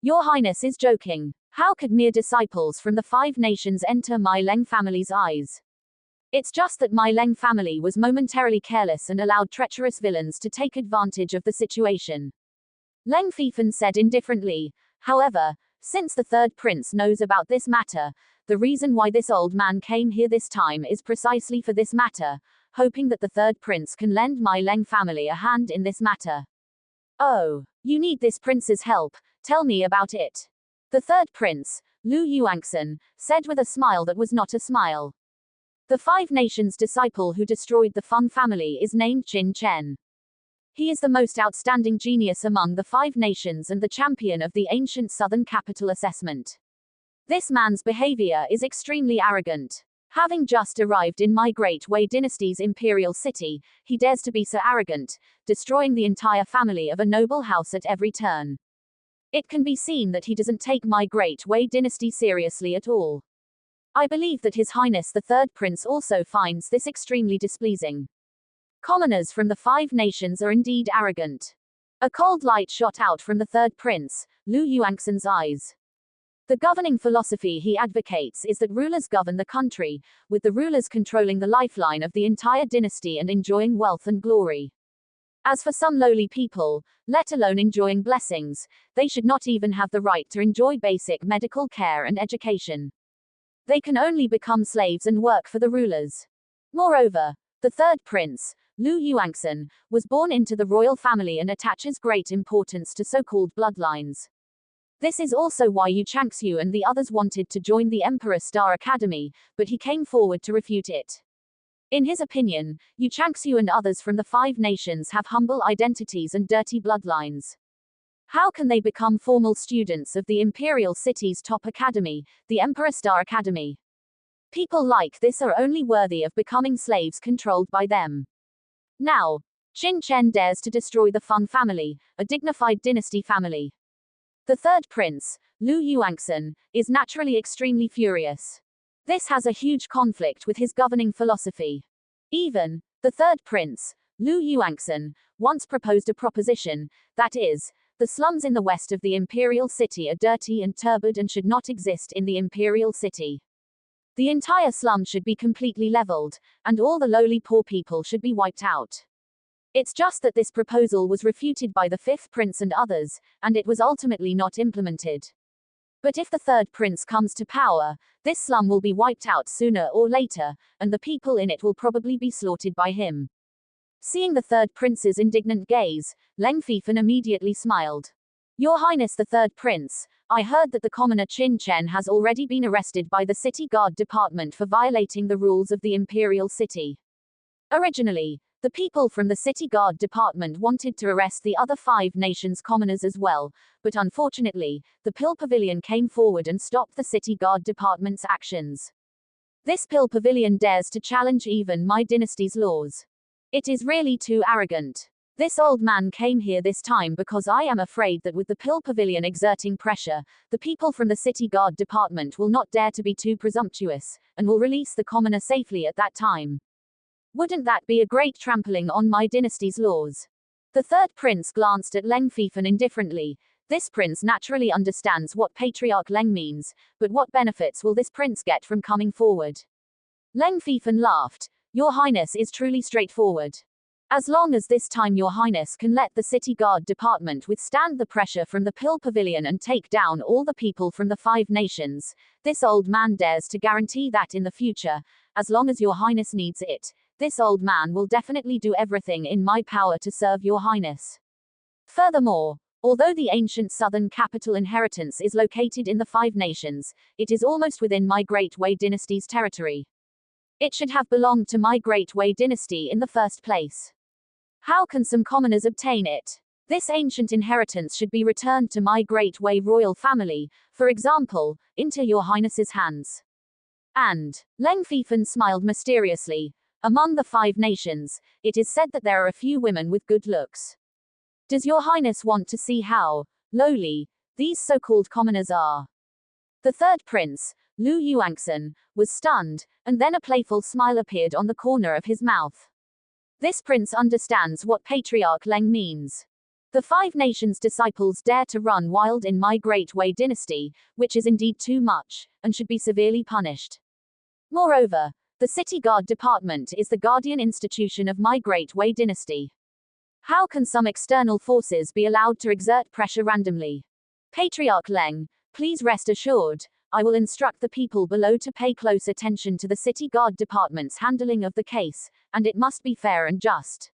Your Highness is joking. How could mere disciples from the Five Nations enter my Leng family's eyes? It's just that my Leng family was momentarily careless and allowed treacherous villains to take advantage of the situation. Leng Fifan said indifferently. However, since the third prince knows about this matter, the reason why this old man came here this time is precisely for this matter, hoping that the third prince can lend my Leng family a hand in this matter. Oh, you need this prince's help, tell me about it. The third prince, Lu Yuangxin, said with a smile that was not a smile. The Five Nations disciple who destroyed the Feng family is named Qin Chen. He is the most outstanding genius among the Five Nations and the champion of the ancient southern capital assessment. This man's behavior is extremely arrogant. Having just arrived in my Great Wei dynasty's imperial city, he dares to be so arrogant, destroying the entire family of a noble house at every turn. It can be seen that he doesn't take my Great Wei dynasty seriously at all. I believe that His Highness the Third Prince also finds this extremely displeasing. Commoners from the Five Nations are indeed arrogant. A cold light shot out from the third prince, Lu Yuangxin's eyes. The governing philosophy he advocates is that rulers govern the country, with the rulers controlling the lifeline of the entire dynasty and enjoying wealth and glory. As for some lowly people, let alone enjoying blessings, they should not even have the right to enjoy basic medical care and education. They can only become slaves and work for the rulers. Moreover, the third prince, Lu Yuangxin, was born into the royal family and attaches great importance to so-called bloodlines. This is also why Yu Changxiu and the others wanted to join the Emperor Star Academy, but he came forward to refute it. In his opinion, Yu Changxiu and others from the 5 nations have humble identities and dirty bloodlines. How can they become formal students of the imperial city's top academy, the Emperor Star Academy? People like this are only worthy of becoming slaves controlled by them. Now, Qin Chen dares to destroy the Feng family, a dignified dynasty family. The third prince, Lu Yuangxin, is naturally extremely furious. This has a huge conflict with his governing philosophy. Even, the third prince, Lu Yuangxin, once proposed a proposition, that is, the slums in the west of the imperial city are dirty and turbid and should not exist in the imperial city. The entire slum should be completely leveled, and all the lowly poor people should be wiped out. It's just that this proposal was refuted by the fifth prince and others, and it was ultimately not implemented. But if the third prince comes to power, this slum will be wiped out sooner or later, and the people in it will probably be slaughtered by him. Seeing the third prince's indignant gaze, Leng Fifan immediately smiled. Your Highness the third prince, I heard that the commoner Qin Chen has already been arrested by the city guard department for violating the rules of the imperial city. Originally, the people from the city guard department wanted to arrest the other 5 nations' commoners as well, but unfortunately, the Pill Pavilion came forward and stopped the city guard department's actions. This Pill Pavilion dares to challenge even my dynasty's laws. It is really too arrogant. This old man came here this time because I am afraid that with the Pill Pavilion exerting pressure, the people from the city guard department will not dare to be too presumptuous, and will release the commoner safely at that time. Wouldn't that be a great trampling on my dynasty's laws? The third prince glanced at Leng Fifan indifferently. This prince naturally understands what Patriarch Leng means, but what benefits will this prince get from coming forward? Leng Fifan laughed. Your Highness is truly straightforward. As long as this time Your Highness can let the city guard department withstand the pressure from the Pill Pavilion and take down all the people from the 5 nations, this old man dares to guarantee that in the future, as long as Your Highness needs it, this old man will definitely do everything in my power to serve Your Highness. Furthermore, although the ancient southern capital inheritance is located in the 5 nations, it is almost within my Great Wei dynasty's territory. It should have belonged to my Great Wei dynasty in the first place. How can some commoners obtain it? This ancient inheritance should be returned to my Great Wei royal family, for example, into Your Highness's hands. And, Leng Fifan smiled mysteriously. Among the 5 nations, it is said that there are a few women with good looks. Does Your Highness want to see how lowly these so-called commoners are? The third prince, Lu Yuangxin, was stunned, and then a playful smile appeared on the corner of his mouth. This prince understands what Patriarch Leng means. The 5 nations' disciples dare to run wild in my Great Wei dynasty, which is indeed too much, and should be severely punished. Moreover, the city guard department is the guardian institution of my Great Wei dynasty. How can some external forces be allowed to exert pressure randomly? Patriarch Leng, please rest assured, I will instruct the people below to pay close attention to the city guard department's handling of the case, and it must be fair and just.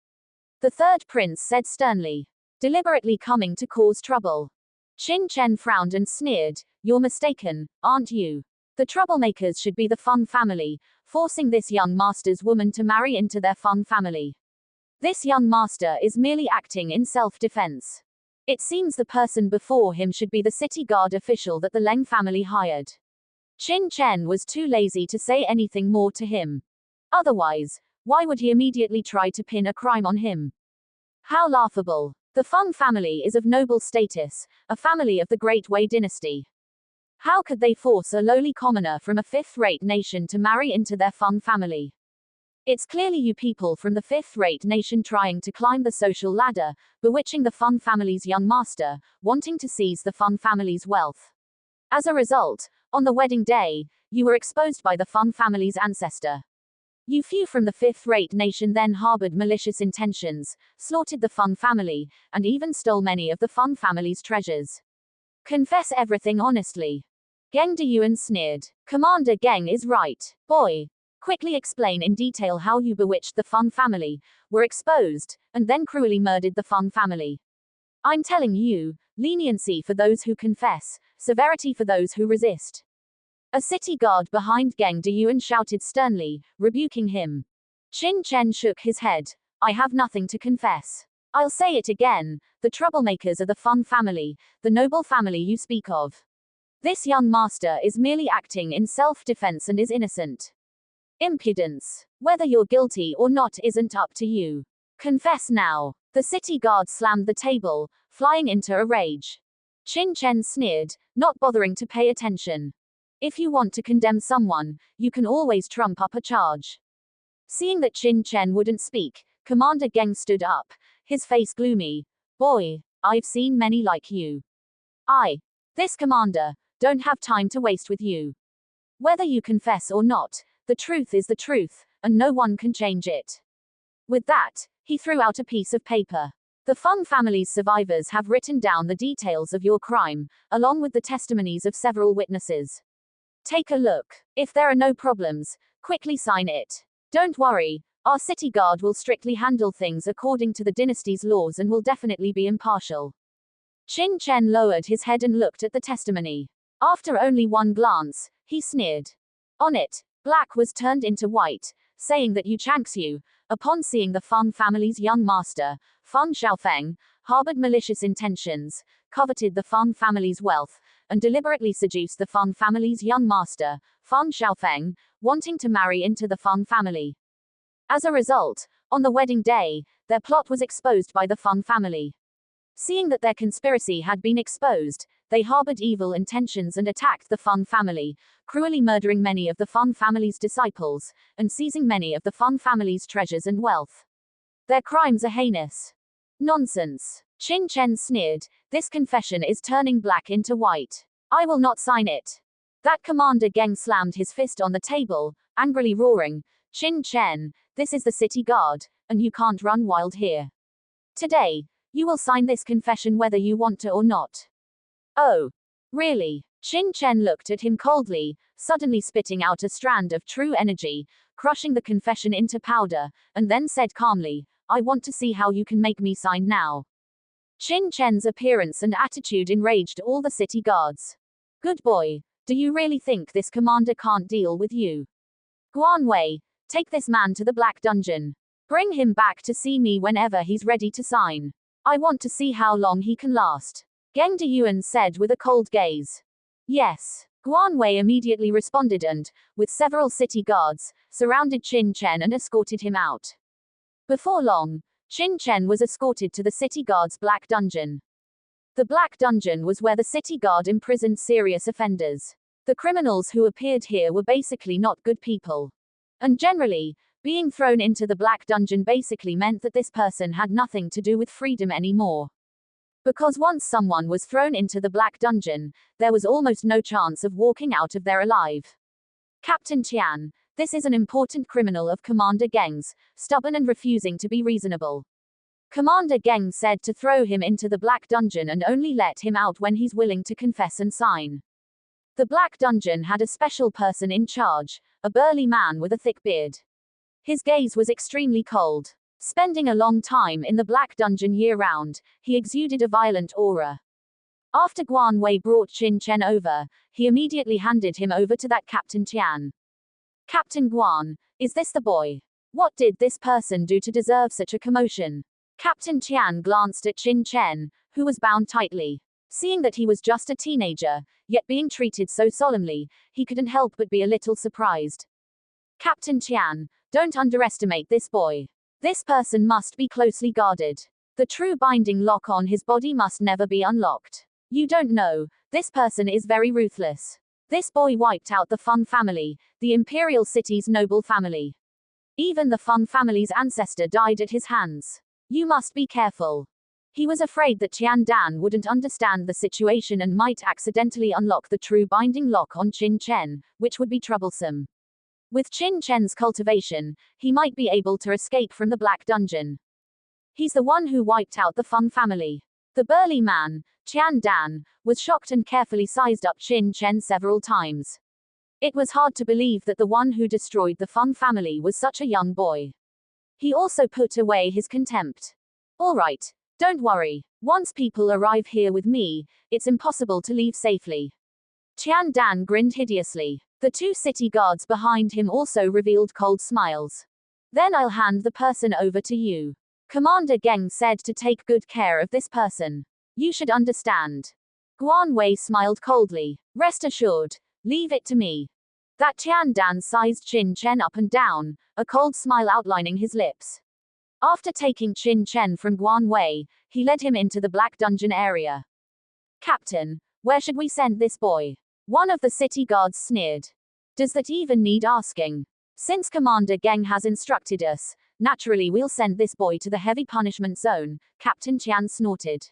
The third prince said sternly, deliberately coming to cause trouble. Qin Chen frowned and sneered, you're mistaken, aren't you? The troublemakers should be the Feng family, forcing this young master's woman to marry into their Feng family. This young master is merely acting in self-defense. It seems the person before him should be the city guard official that the Leng family hired. Qin Chen was too lazy to say anything more to him. Otherwise, why would he immediately try to pin a crime on him? How laughable. The Feng family is of noble status, a family of the Great Wei dynasty. How could they force a lowly commoner from a 5th-rate nation to marry into their Feng family? It's clearly you people from the 5th-rate nation trying to climb the social ladder, bewitching the Feng family's young master, wanting to seize the Feng family's wealth. As a result, on the wedding day, you were exposed by the Feng family's ancestor. You few from the fifth-rate nation then harbored malicious intentions, slaughtered the Feng family, and even stole many of the Feng family's treasures. Confess everything honestly. Geng Deyuan sneered. Commander Geng is right. Boy. Quickly explain in detail how you bewitched the Feng family, were exposed, and then cruelly murdered the Feng family. I'm telling you, leniency for those who confess, severity for those who resist. A city guard behind Geng Deyuan shouted sternly, rebuking him. Qin Chen shook his head. I have nothing to confess. I'll say it again, the troublemakers are the Feng family, the noble family you speak of. This young master is merely acting in self-defense and is innocent. Impudence. Whether you're guilty or not isn't up to you. Confess now. The city guard slammed the table, flying into a rage. Qin Chen sneered, not bothering to pay attention. If you want to condemn someone, you can always trump up a charge. Seeing that Qin Chen wouldn't speak, Commander Geng stood up, his face gloomy. Boy, I've seen many like you. This commander, don't have time to waste with you. Whether you confess or not, the truth is the truth, and no one can change it. With that, he threw out a piece of paper. The Feng family's survivors have written down the details of your crime, along with the testimonies of several witnesses. Take a look. If there are no problems, quickly sign it. Don't worry, our city guard will strictly handle things according to the dynasty's laws and will definitely be impartial. Qin Chen lowered his head and looked at the testimony. After only one glance, he sneered. On it, black was turned into white, saying that Yu Changxiu, upon seeing the Feng family's young master, Feng Xiaofeng, harbored malicious intentions, coveted the Feng family's wealth, and deliberately seduced the Feng family's young master, Feng Xiaofeng, wanting to marry into the Feng family. As a result, on the wedding day, their plot was exposed by the Feng family. Seeing that their conspiracy had been exposed, they harbored evil intentions and attacked the Feng family, cruelly murdering many of the Feng family's disciples, and seizing many of the Feng family's treasures and wealth. Their crimes are heinous. Nonsense. Qin Chen sneered, this confession is turning black into white. I will not sign it. That Commander Geng slammed his fist on the table, angrily roaring, Qin Chen, this is the city guard, and you can't run wild here. Today, you will sign this confession whether you want to or not. Oh. Really? Qin Chen looked at him coldly, suddenly spitting out a strand of true energy, crushing the confession into powder, and then said calmly, I want to see how you can make me sign now. Qin Chen's appearance and attitude enraged all the city guards. Good boy, do you really think this commander can't deal with you? Guan Wei, take this man to the Black Dungeon. Bring him back to see me whenever he's ready to sign. I want to see how long he can last. Geng Deyuan said with a cold gaze. Yes. Guan Wei immediately responded and, with several city guards, surrounded Qin Chen and escorted him out. Before long, Qin Chen was escorted to the city guard's Black Dungeon. The Black Dungeon was where the city guard imprisoned serious offenders. The criminals who appeared here were basically not good people. And generally, being thrown into the Black Dungeon basically meant that this person had nothing to do with freedom anymore. Because once someone was thrown into the Black Dungeon, there was almost no chance of walking out of there alive. Captain Tian, this is an important criminal of Commander Geng's, stubborn and refusing to be reasonable. Commander Geng said to throw him into the Black Dungeon and only let him out when he's willing to confess and sign. The Black Dungeon had a special person in charge, a burly man with a thick beard. His gaze was extremely cold. Spending a long time in the Black Dungeon year-round, he exuded a violent aura. After Guan Wei brought Qin Chen over, he immediately handed him over to that Captain Tian. Captain Guan, is this the boy? What did this person do to deserve such a commotion? Captain Tian glanced at Qin Chen, who was bound tightly. Seeing that he was just a teenager, yet being treated so solemnly, he couldn't help but be a little surprised. Captain Tian, don't underestimate this boy. This person must be closely guarded. The true binding lock on his body must never be unlocked. You don't know, this person is very ruthless. This boy wiped out the Feng family, the imperial city's noble family. Even the Feng family's ancestor died at his hands. You must be careful. He was afraid that Tian Dan wouldn't understand the situation and might accidentally unlock the true binding lock on Qin Chen, which would be troublesome. With Qin Chen's cultivation, he might be able to escape from the Black Dungeon. He's the one who wiped out the Feng family. The burly man, Qian Dan, was shocked and carefully sized up Qin Chen several times. It was hard to believe that the one who destroyed the Feng family was such a young boy. He also put away his contempt. All right, don't worry. Once people arrive here with me, it's impossible to leave safely. Qian Dan grinned hideously. The two city guards behind him also revealed cold smiles. Then I'll hand the person over to you. Commander Geng said to take good care of this person. You should understand. Guan Wei smiled coldly. Rest assured, leave it to me. That Qian Dan sized Qin Chen up and down, a cold smile outlining his lips. After taking Qin Chen from Guan Wei, he led him into the Black Dungeon area. Captain, where should we send this boy? One of the city guards sneered. Does that even need asking? Since Commander Geng has instructed us, naturally we'll send this boy to the heavy punishment zone, Captain Qian snorted.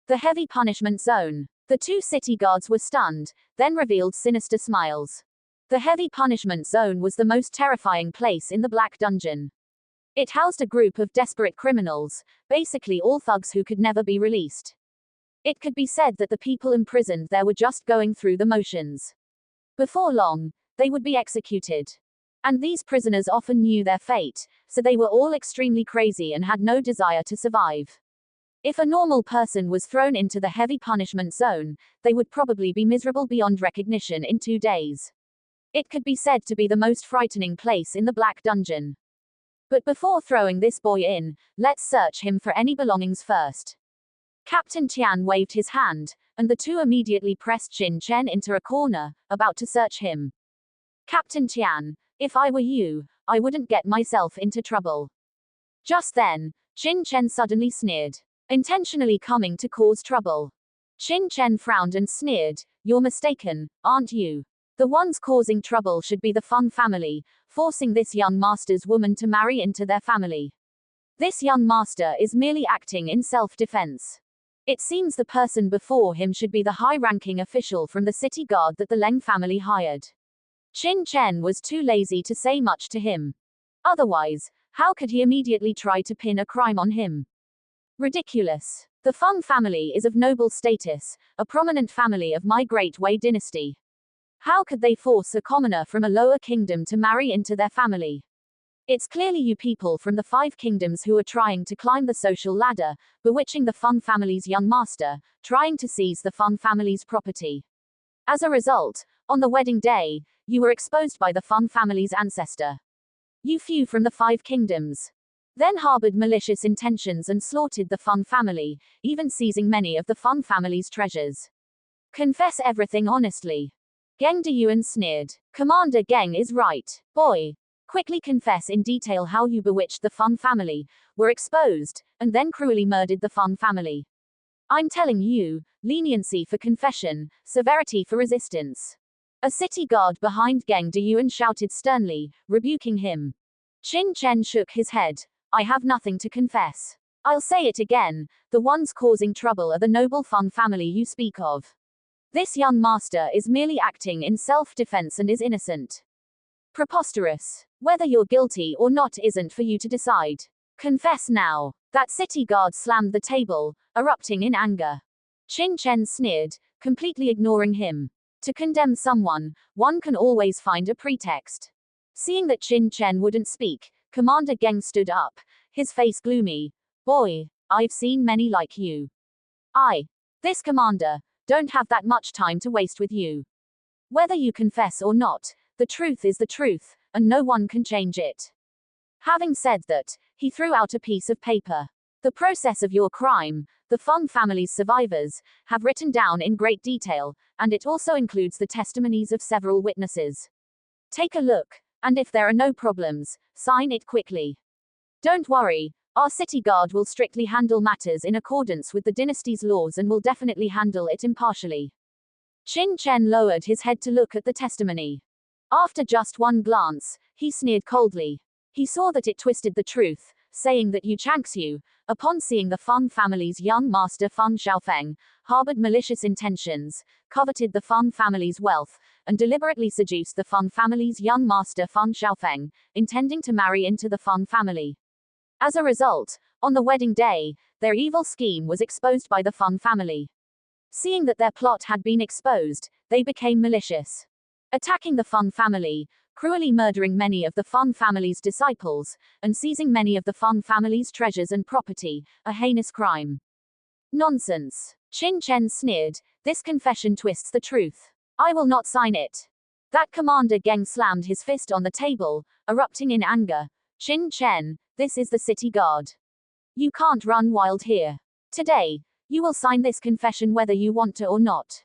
The heavy punishment zone. The two city guards were stunned, then revealed sinister smiles. The heavy punishment zone was the most terrifying place in the Black Dungeon. It housed a group of desperate criminals, basically all thugs who could never be released. It could be said that the people imprisoned there were just going through the motions. Before long, they would be executed. And these prisoners often knew their fate, so they were all extremely crazy and had no desire to survive. If a normal person was thrown into the heavy punishment zone, they would probably be miserable beyond recognition in 2 days. It could be said to be the most frightening place in the Black Dungeon. But before throwing this boy in, let's search him for any belongings first. Captain Tian waved his hand, and the two immediately pressed Qin Chen into a corner, about to search him. Captain Tian, if I were you, I wouldn't get myself into trouble. Just then, Qin Chen suddenly sneered, intentionally coming to cause trouble. Qin Chen frowned and sneered, you're mistaken, aren't you? The ones causing trouble should be the Feng family, forcing this young master's woman to marry into their family. This young master is merely acting in self-defense. It seems the person before him should be the high-ranking official from the city guard that the Leng family hired. Qin Chen was too lazy to say much to him. Otherwise, how could he immediately try to pin a crime on him? Ridiculous. The Feng family is of noble status, a prominent family of my Great Wei dynasty. How could they force a commoner from a lower kingdom to marry into their family? It's clearly you people from the 5 kingdoms who are trying to climb the social ladder, bewitching the Feng family's young master, trying to seize the Feng family's property. As a result, on the wedding day, you were exposed by the Feng family's ancestor. You few from the 5 kingdoms. Then harbored malicious intentions and slaughtered the Feng family, even seizing many of the Feng family's treasures. Confess everything honestly. Geng Deyuan sneered. Commander Geng is right. Boy. Quickly confess in detail how you bewitched the Feng family, were exposed, and then cruelly murdered the Feng family. I'm telling you, leniency for confession, severity for resistance. A city guard behind Geng Deyuan shouted sternly, rebuking him. Qin Chen shook his head. I have nothing to confess. I'll say it again, the ones causing trouble are the noble Feng family you speak of. This young master is merely acting in self-defense and is innocent. Preposterous. Whether you're guilty or not isn't for you to decide. Confess now. That city guard slammed the table, erupting in anger. Qin Chen sneered, completely ignoring him. To condemn someone, one can always find a pretext. Seeing that Qin Chen wouldn't speak, Commander Geng stood up, his face gloomy. Boy, I've seen many like you. This commander, don't have that much time to waste with you. Whether you confess or not, the truth is the truth, and no one can change it. Having said that, he threw out a piece of paper. The process of your crime, the Feng family's survivors, have written down in great detail, and it also includes the testimonies of several witnesses. Take a look, and if there are no problems, sign it quickly. Don't worry, our city guard will strictly handle matters in accordance with the dynasty's laws and will definitely handle it impartially. Qin Chen lowered his head to look at the testimony. After just one glance, he sneered coldly. He saw that it twisted the truth, saying that Yu Changxiu, upon seeing the Feng family's young master Feng Xiaofeng, harbored malicious intentions, coveted the Feng family's wealth, and deliberately seduced the Feng family's young master Feng Xiaofeng, intending to marry into the Feng family. As a result, on the wedding day, their evil scheme was exposed by the Feng family. Seeing that their plot had been exposed, they became malicious, attacking the Feng family, cruelly murdering many of the Feng family's disciples, and seizing many of the Feng family's treasures and property, a heinous crime. Nonsense. Qin Chen sneered, this confession twists the truth. I will not sign it. That Commander Geng slammed his fist on the table, erupting in anger. Qin Chen, this is the city guard. You can't run wild here. Today, you will sign this confession whether you want to or not.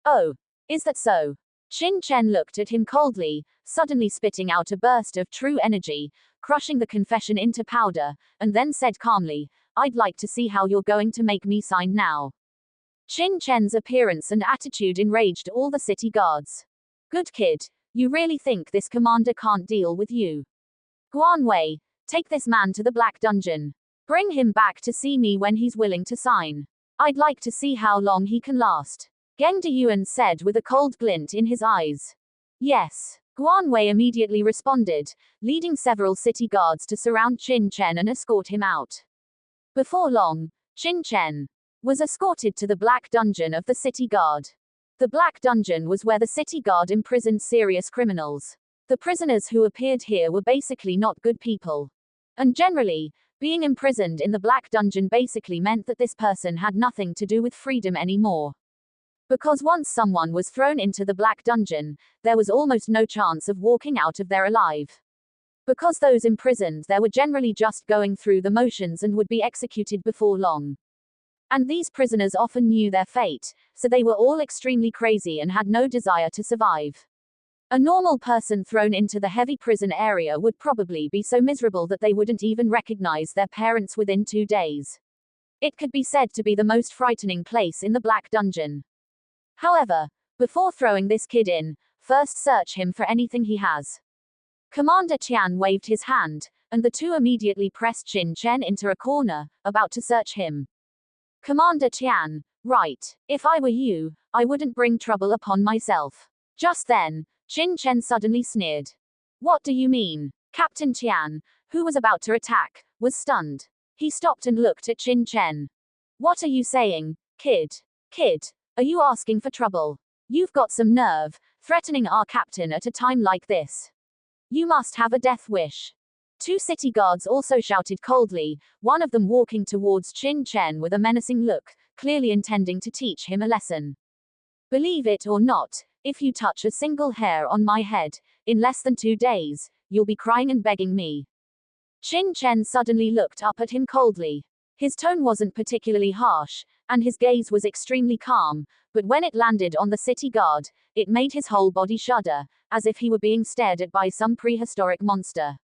Oh, is that so? Qin Chen looked at him coldly, suddenly spitting out a burst of true energy, crushing the confession into powder, and then said calmly, I'd like to see how you're going to make me sign now. Qin Chen's appearance and attitude enraged all the city guards. Good kid, you really think this commander can't deal with you? Guan Wei, take this man to the Black Dungeon. Bring him back to see me when he's willing to sign. I'd like to see how long he can last. Geng Deyuan said with a cold glint in his eyes. Yes. Guan Wei immediately responded, leading several city guards to surround Qin Chen and escort him out. Before long, Qin Chen was escorted to the Black Dungeon of the city guard. The Black Dungeon was where the city guard imprisoned serious criminals. The prisoners who appeared here were basically not good people. And generally, being imprisoned in the Black Dungeon basically meant that this person had nothing to do with freedom anymore. Because once someone was thrown into the Black Dungeon, there was almost no chance of walking out of there alive. Because those imprisoned there were generally just going through the motions and would be executed before long. And these prisoners often knew their fate, so they were all extremely crazy and had no desire to survive. A normal person thrown into the heavy prison area would probably be so miserable that they wouldn't even recognize their parents within 2 days. It could be said to be the most frightening place in the Black Dungeon. However, before throwing this kid in, first search him for anything he has. Commander Tian waved his hand, and the two immediately pressed Qin Chen into a corner, about to search him. Commander Tian, right, if I were you, I wouldn't bring trouble upon myself. Just then, Qin Chen suddenly sneered. What do you mean? Captain Tian, who was about to attack, was stunned. He stopped and looked at Qin Chen. What are you saying, kid? Kid, are you asking for trouble? You've got some nerve, threatening our captain at a time like this. You must have a death wish. Two city guards also shouted coldly, one of them walking towards Qin Chen with a menacing look, clearly intending to teach him a lesson. Believe it or not, if you touch a single hair on my head, in less than 2 days, you'll be crying and begging me. Qin Chen suddenly looked up at him coldly. His tone wasn't particularly harsh, and his gaze was extremely calm, but when it landed on the city guard, it made his whole body shudder, as if he were being stared at by some prehistoric monster.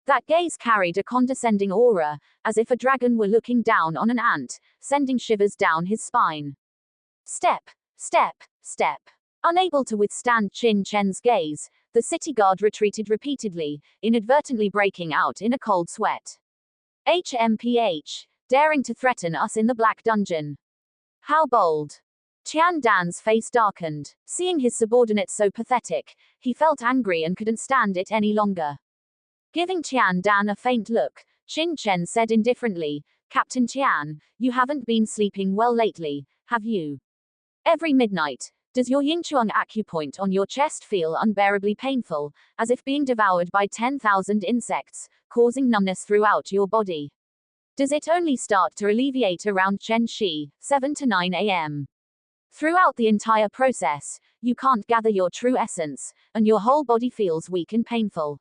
That gaze carried a condescending aura, as if a dragon were looking down on an ant, sending shivers down his spine. Step, step, step. Unable to withstand Qin Chen's gaze, the city guard retreated repeatedly, inadvertently breaking out in a cold sweat. HMPH, daring to threaten us in the Black Dungeon. How bold. Tian Dan's face darkened. Seeing his subordinate so pathetic, he felt angry and couldn't stand it any longer. Giving Tian Dan a faint look, Qin Chen said indifferently, Captain Tian, you haven't been sleeping well lately, have you? Every midnight, does your Yingchuang acupoint on your chest feel unbearably painful, as if being devoured by 10,000 insects, causing numbness throughout your body? Does it only start to alleviate around Chen Shi, 7 to 9 a.m.? Throughout the entire process, you can't gather your true essence, and your whole body feels weak and painful.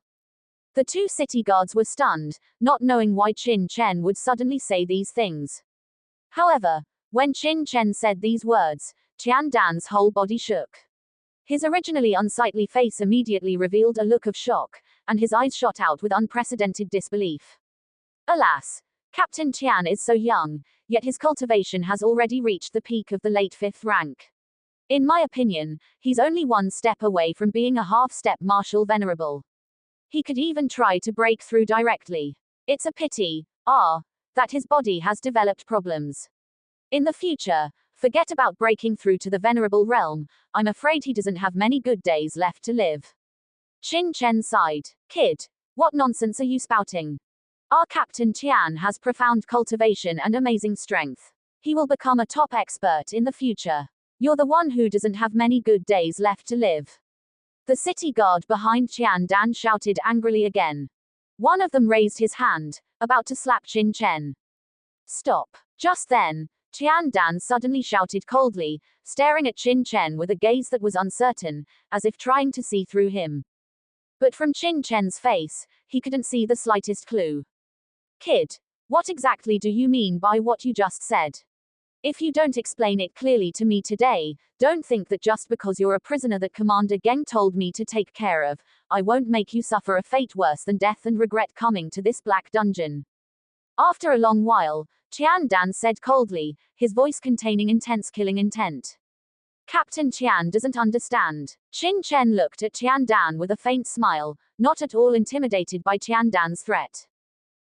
The two city guards were stunned, not knowing why Qin Chen would suddenly say these things. However, when Qin Chen said these words, Tian Dan's whole body shook. His originally unsightly face immediately revealed a look of shock, and his eyes shot out with unprecedented disbelief. Alas, Captain Tian is so young, yet his cultivation has already reached the peak of the late 5th rank. In my opinion, he's only 1 step away from being a half-step martial venerable. He could even try to break through directly. It's a pity, that his body has developed problems. In the future, forget about breaking through to the venerable realm. I'm afraid he doesn't have many good days left to live. Qin Chen sighed. Kid, what nonsense are you spouting? Our Captain Tian has profound cultivation and amazing strength. He will become a top expert in the future. You're the one who doesn't have many good days left to live. The city guard behind Qian Dan shouted angrily again. One of them raised his hand, about to slap Qin Chen. Stop. Just then, Qian Dan suddenly shouted coldly, staring at Qin Chen with a gaze that was uncertain, as if trying to see through him. But from Qin Chen's face, he couldn't see the slightest clue. Kid, what exactly do you mean by what you just said? If you don't explain it clearly to me today, don't think that just because you're a prisoner that Commander Geng told me to take care of, I won't make you suffer a fate worse than death and regret coming to this black dungeon. After a long while, Qian Dan said coldly, his voice containing intense killing intent. Captain Qian doesn't understand. Qin Chen looked at Qian Dan with a faint smile, not at all intimidated by Qian Dan's threat.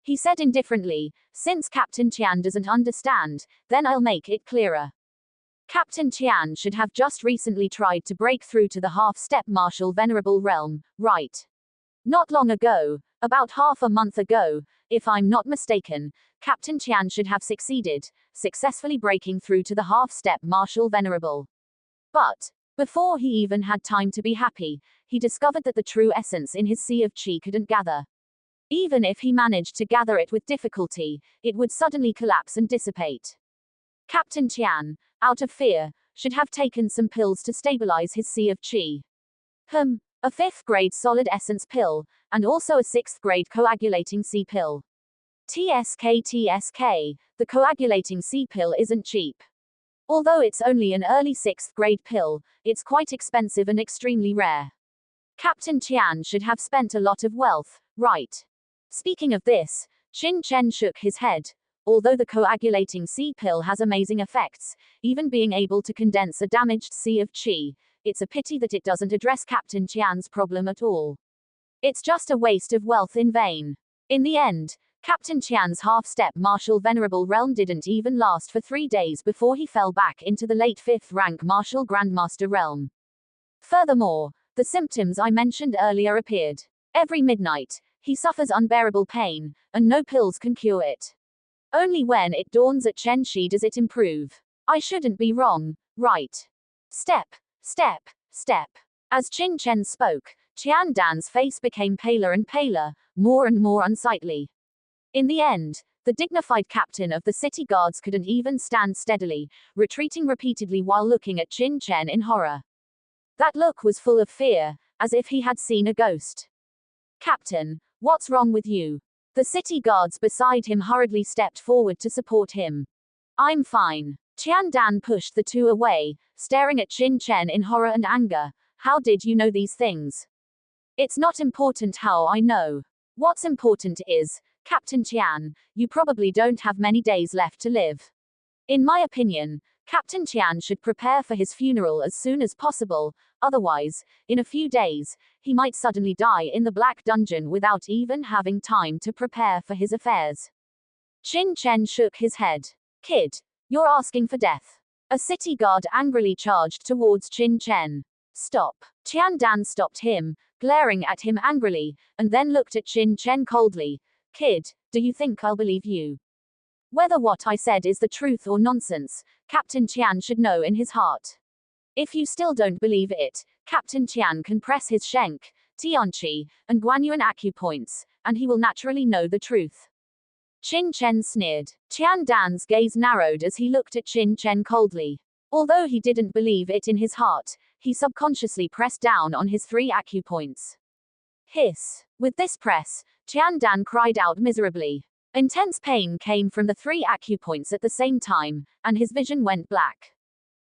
He said indifferently, since Captain Qian doesn't understand, then I'll make it clearer. Captain Qian should have just recently tried to break through to the half-step martial venerable realm, right? Not long ago, about half a month ago, if I'm not mistaken, Captain Qian should have succeeded, successfully breaking through to the half-step martial venerable. But, before he even had time to be happy, he discovered that the true essence in his sea of qi couldn't gather. Even if he managed to gather it with difficulty, it would suddenly collapse and dissipate. Captain Qian, out of fear, should have taken some pills to stabilize his sea of qi. A 5th grade solid essence pill, and also a 6th grade coagulating C pill. TSK, the coagulating C pill isn't cheap. Although it's only an early 6th grade pill, it's quite expensive and extremely rare. Captain Qian should have spent a lot of wealth, right? Speaking of this, Qin Chen shook his head. Although the coagulating C pill has amazing effects, even being able to condense a damaged sea of qi, it's a pity that it doesn't address Captain Qian's problem at all. It's just a waste of wealth in vain. In the end, Captain Qian's half-step martial venerable realm didn't even last for 3 days before he fell back into the late 5th rank martial grandmaster realm. Furthermore, the symptoms I mentioned earlier appeared. Every midnight, he suffers unbearable pain, and no pills can cure it. Only when it dawns at Chen Shi does it improve. I shouldn't be wrong, right? Step, step, step. As Qin Chen spoke, Qian Dan's face became paler and paler, more and more unsightly. In the end, the dignified captain of the city guards couldn't even stand steadily, retreating repeatedly while looking at Qin Chen in horror. That look was full of fear, as if he had seen a ghost. Captain, what's wrong with you? The city guards beside him hurriedly stepped forward to support him. I'm fine. Qian Dan pushed the two away, staring at Qin Chen in horror and anger. How did you know these things? It's not important how I know. What's important is, Captain Qian, you probably don't have many days left to live. In my opinion, Captain Qian should prepare for his funeral as soon as possible, otherwise, in a few days, he might suddenly die in the Black Dungeon without even having time to prepare for his affairs. Qin Chen shook his head. Kid, you're asking for death. A city guard angrily charged towards Qin Chen. Stop. Qian Dan stopped him, glaring at him angrily, and then looked at Qin Chen coldly. Kid, do you think I'll believe you? Whether what I said is the truth or nonsense, Captain Qian should know in his heart. If you still don't believe it, Captain Qian can press his Shenk, Tianqi, and Guanyuan acupoints, and he will naturally know the truth. Qin Chen sneered. Qian Dan's gaze narrowed as he looked at Qin Chen coldly. Although he didn't believe it in his heart, he subconsciously pressed down on his 3 acupoints. Hiss. With this press, Qian Dan cried out miserably. Intense pain came from the 3 acupoints at the same time, and his vision went black.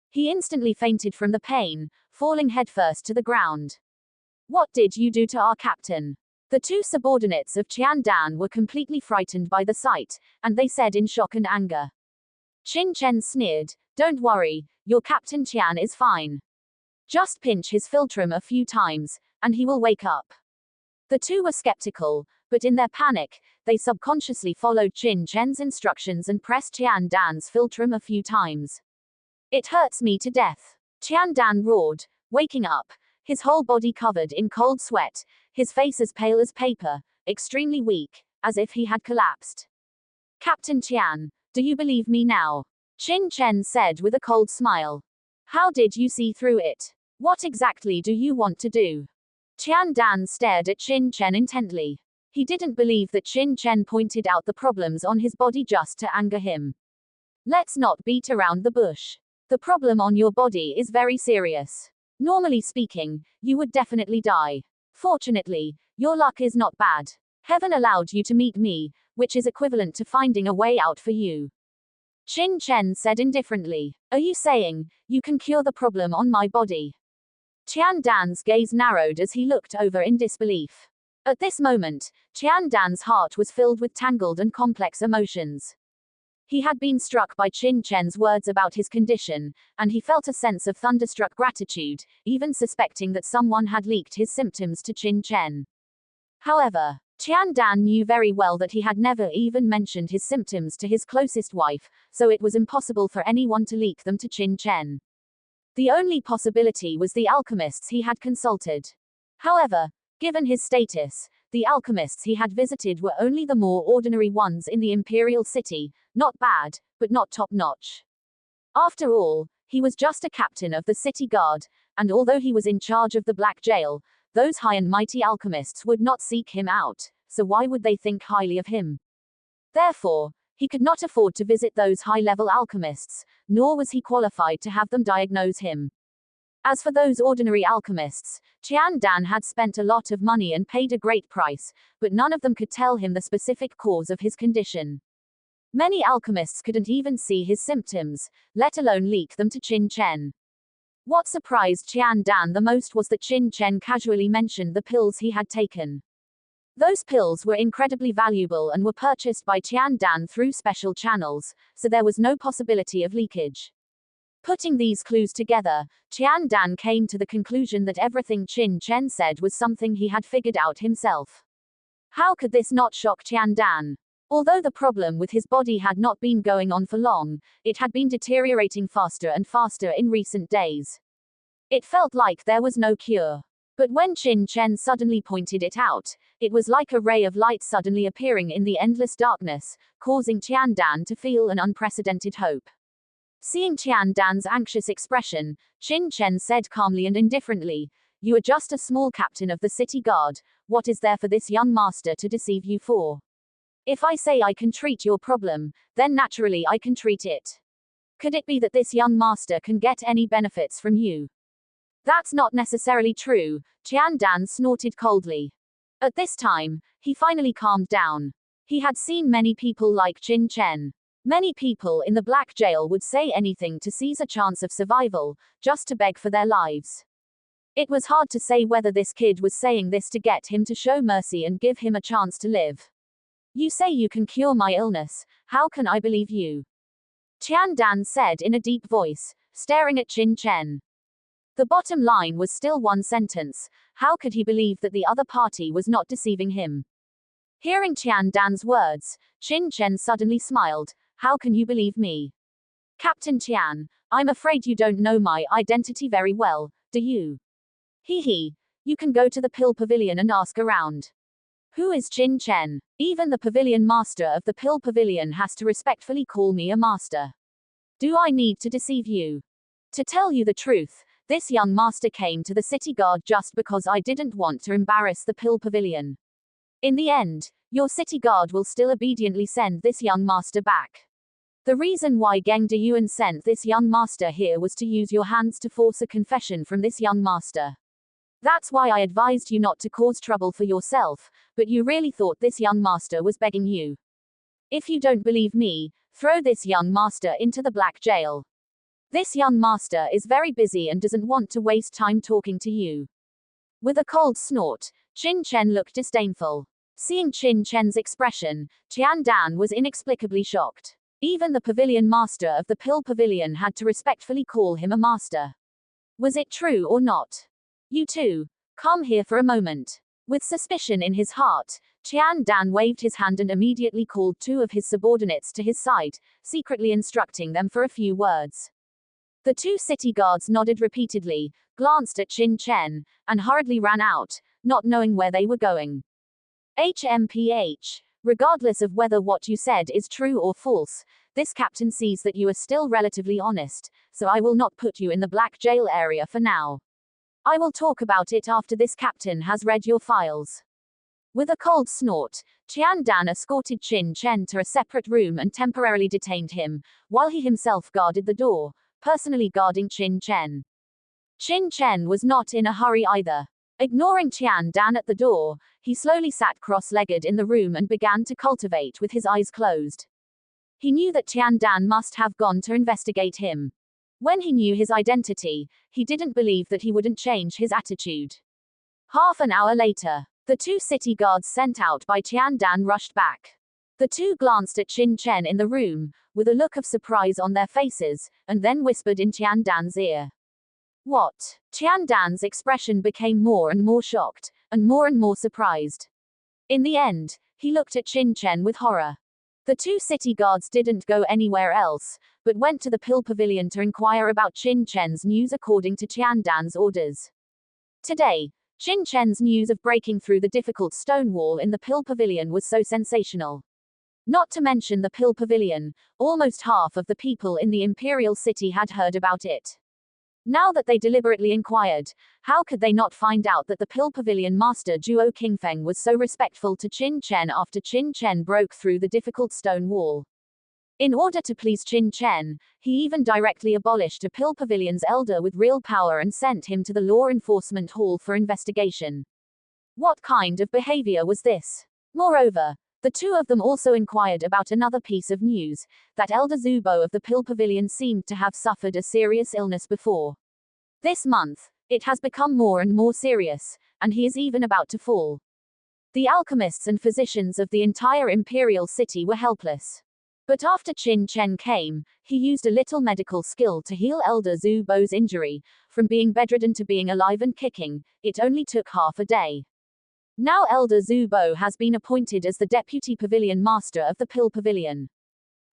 He instantly fainted from the pain, falling headfirst to the ground. What did you do to our captain? The 2 subordinates of Qian Dan were completely frightened by the sight, and they said in shock and anger. Qin Chen sneered, don't worry, your Captain Qian is fine. Just pinch his philtrum a few times, and he will wake up. The two were skeptical, but in their panic, they subconsciously followed Qin Chen's instructions and pressed Tian Dan's philtrum a few times. It hurts me to death. Tian Dan roared, waking up, his whole body covered in cold sweat, his face as pale as paper, extremely weak, as if he had collapsed. Captain Tian, do you believe me now? Qin Chen said with a cold smile. How did you see through it? What exactly do you want to do? Tian Dan stared at Qin Chen intently. He didn't believe that Qin Chen pointed out the problems on his body just to anger him. Let's not beat around the bush. The problem on your body is very serious. Normally speaking, you would definitely die. Fortunately, your luck is not bad. Heaven allowed you to meet me, which is equivalent to finding a way out for you. Qin Chen said indifferently. Are you saying, you can cure the problem on my body? Tian Dan's gaze narrowed as he looked over in disbelief. At this moment, Tian Dan's heart was filled with tangled and complex emotions. He had been struck by Qin Chen's words about his condition, and he felt a sense of thunderstruck gratitude, even suspecting that someone had leaked his symptoms to Qin Chen. However, Tian Dan knew very well that he had never even mentioned his symptoms to his closest wife, so it was impossible for anyone to leak them to Qin Chen. The only possibility was the alchemists he had consulted. However, given his status, the alchemists he had visited were only the more ordinary ones in the imperial city, not bad, but not top-notch. After all, he was just a captain of the city guard, and although he was in charge of the Black Jail, those high and mighty alchemists would not seek him out, so why would they think highly of him? Therefore, he could not afford to visit those high-level alchemists, nor was he qualified to have them diagnose him. As for those ordinary alchemists, Tian Dan had spent a lot of money and paid a great price, but none of them could tell him the specific cause of his condition. Many alchemists couldn't even see his symptoms, let alone leak them to Qin Chen. What surprised Tian Dan the most was that Qin Chen casually mentioned the pills he had taken. Those pills were incredibly valuable and were purchased by Tian Dan through special channels, so there was no possibility of leakage. Putting these clues together, Tian Dan came to the conclusion that everything Qin Chen said was something he had figured out himself. How could this not shock Tian Dan? Although the problem with his body had not been going on for long, it had been deteriorating faster and faster in recent days. It felt like there was no cure. But when Qin Chen suddenly pointed it out, it was like a ray of light suddenly appearing in the endless darkness, causing Tian Dan to feel an unprecedented hope. Seeing Tian Dan's anxious expression, Qin Chen said calmly and indifferently, "You are just a small captain of the city guard, what is there for this young master to deceive you for? If I say I can treat your problem, then naturally I can treat it. Could it be that this young master can get any benefits from you?" "That's not necessarily true," Tian Dan snorted coldly. At this time, he finally calmed down. He had seen many people like Qin Chen. Many people in the Black Jail would say anything to seize a chance of survival, just to beg for their lives. It was hard to say whether this kid was saying this to get him to show mercy and give him a chance to live. "You say you can cure my illness, how can I believe you?" Tian Dan said in a deep voice, staring at Qin Chen. The bottom line was still one sentence: how could he believe that the other party was not deceiving him? Hearing Tian Dan's words, Qin Chen suddenly smiled. "How can you believe me? Captain Tian, I'm afraid you don't know my identity very well, do you? Hee, you can go to the Pill Pavilion and ask around. Who is Qin Chen? Even the pavilion master of the Pill Pavilion has to respectfully call me a master. Do I need to deceive you? To tell you the truth, this young master came to the city guard just because I didn't want to embarrass the Pill Pavilion. In the end, your city guard will still obediently send this young master back. The reason why Geng Deyuan sent this young master here was to use your hands to force a confession from this young master. That's why I advised you not to cause trouble for yourself, but you really thought this young master was begging you. If you don't believe me, throw this young master into the Black Jail. This young master is very busy and doesn't want to waste time talking to you." With a cold snort, Qin Chen looked disdainful. Seeing Qin Chen's expression, Tian Dan was inexplicably shocked. Even the pavilion master of the Pill Pavilion had to respectfully call him a master. Was it true or not? "You two, come here for a moment. With suspicion in his heart, Qian Dan waved his hand and immediately called two of his subordinates to his side, secretly instructing them for a few words. The two city guards nodded repeatedly, glanced at Qin Chen, and hurriedly ran out, not knowing where they were going. HMPH. Regardless of whether what you said is true or false, this captain sees that you are still relatively honest, so I will not put you in the black jail area for now. I will talk about it after this captain has read your files. With a cold snort, Qian Dan escorted Qin Chen to a separate room and temporarily detained him, while he himself guarded the door, personally guarding Qin Chen. Qin Chen was not in a hurry either. Ignoring Qian Dan at the door, he slowly sat cross-legged in the room and began to cultivate with his eyes closed. He knew that Qian Dan must have gone to investigate him. When he knew his identity, he didn't believe that he wouldn't change his attitude. Half an hour later, the two city guards sent out by Qian Dan rushed back. The two glanced at Qin Chen in the room, with a look of surprise on their faces, and then whispered in Qian Dan's ear. What? Qian Dan's expression became more and more shocked, and more surprised. In the end, he looked at Qin Chen with horror. The two city guards didn't go anywhere else, but went to the pill pavilion to inquire about Qin Chen's news according to Qian Dan's orders. Today, Qin Chen's news of breaking through the difficult stone wall in the pill pavilion was so sensational. Not to mention the pill pavilion, almost half of the people in the imperial city had heard about it. Now that they deliberately inquired, how could they not find out that the pill pavilion master Zhuo Qingfeng was so respectful to Qin Chen after Qin Chen broke through the difficult stone wall? In order to please Qin Chen, he even directly abolished a pill pavilion's elder with real power and sent him to the law enforcement hall for investigation. What kind of behavior was this? Moreover, the two of them also inquired about another piece of news, that Elder Zubo of the Pill Pavilion seemed to have suffered a serious illness before. This month, it has become more and more serious, and he is even about to fall. The alchemists and physicians of the entire imperial city were helpless. But after Qin Chen came, he used a little medical skill to heal Elder Zubo's injury. From being bedridden to being alive and kicking, it only took half a day. Now Elder Zubo has been appointed as the deputy pavilion master of the Pill Pavilion.